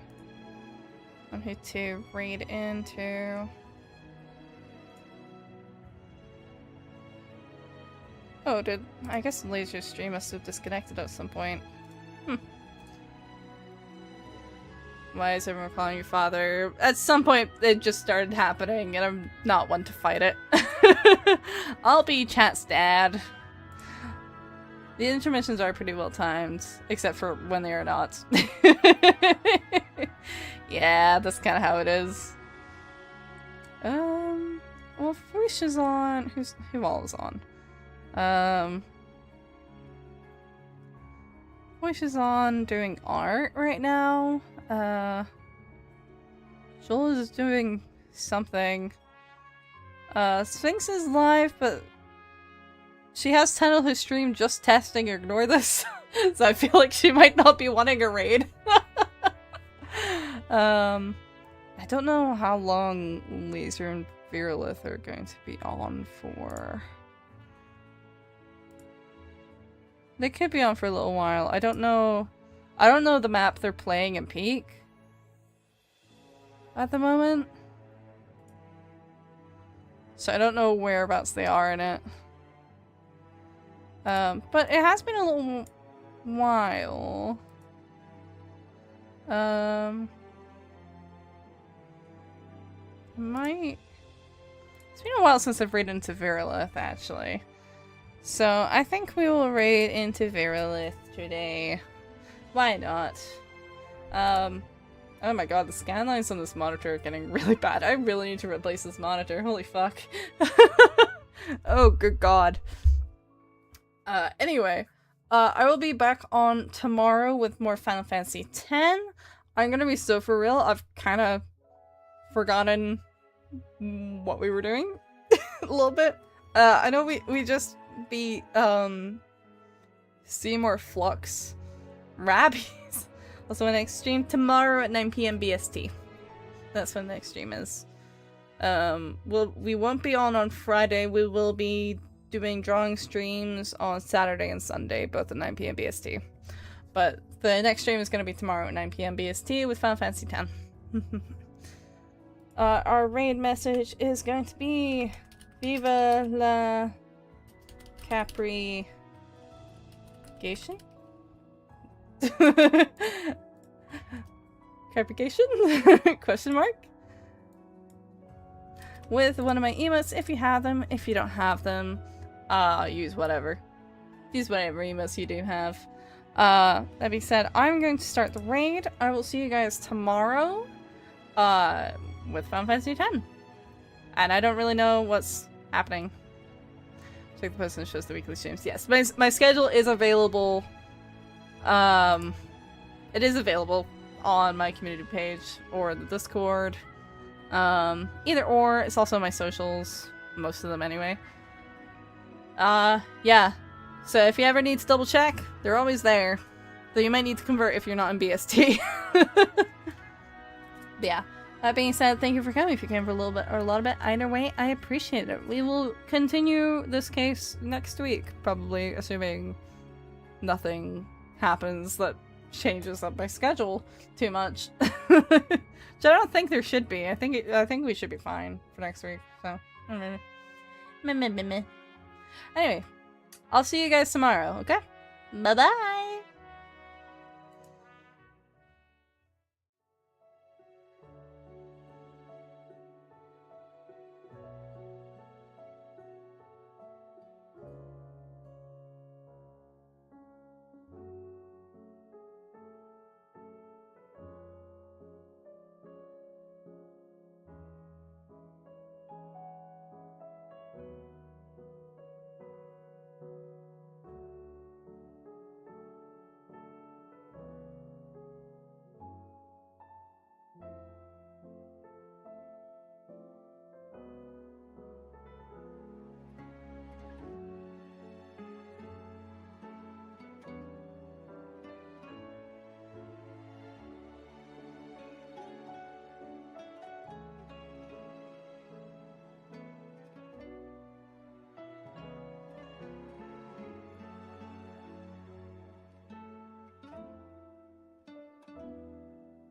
Speaker 4: I'm here to read into. Oh, I guess Laser's stream must have disconnected at some point. Why is everyone calling your father? At some point, it just started happening, and I'm not one to fight it. I'll be Chat's dad. The intermissions are pretty well timed, except for when they are not. Yeah, that's kind of how it is. Well, Felicia's on. Who all is on? Felicia's on doing art right now. Joel is doing something. Sphinx is live, but she has titled her stream just testing ignore this. So I feel like she might not be wanting a raid. I don't know how long Laser and Virulith are going to be on for. They could be on for a little while. I don't know the map they're playing in Peak at the moment. So I don't know whereabouts they are in it. But it has been a little while. It's been a while since I've raided into Virulith, actually. So I think we will raid into Virulith today. Why not? Oh my god, the scan lines on this monitor are getting really bad. I really need to replace this monitor. Holy fuck. Oh, good god. Anyway, I will be back on tomorrow with more Final Fantasy X. I'm gonna be so for real, I've kind of forgotten what we were doing a little bit. I know we just beat Seymour Flux Rabbies
Speaker 1: Also, my next stream tomorrow at 9 PM BST. That's when the next stream is. We won't be on Friday. We will be doing drawing streams on Saturday and Sunday, both at 9 PM BST. But the next stream is going to be tomorrow at 9 PM BST with Final Fantasy X. Our raid message is going to be Viva la Capri Gation? Caprication? Question mark? With one of my emotes if you have them. If you don't have them, use whatever. Use whatever emotes you do have. That being said, I'm going to start the raid. I will see you guys tomorrow with Final Fantasy X. And I don't really know what's happening. Check the post and shows the weekly streams. Yes, my schedule is available. It is available on my community page or the Discord. Either or. It's also on my socials. Most of them anyway. Yeah. So if you ever need to double check, they're always there. Though you might need to convert if you're not in BST. But yeah. That being said, thank you for coming. If you came for a little bit or a lot of it, either way, I appreciate it. We will continue this case next week, probably, assuming nothing happens that changes up my schedule too much. Which I don't think there should be. I think we should be fine for next week. So, anyway, I'll see you guys tomorrow. Okay, bye bye.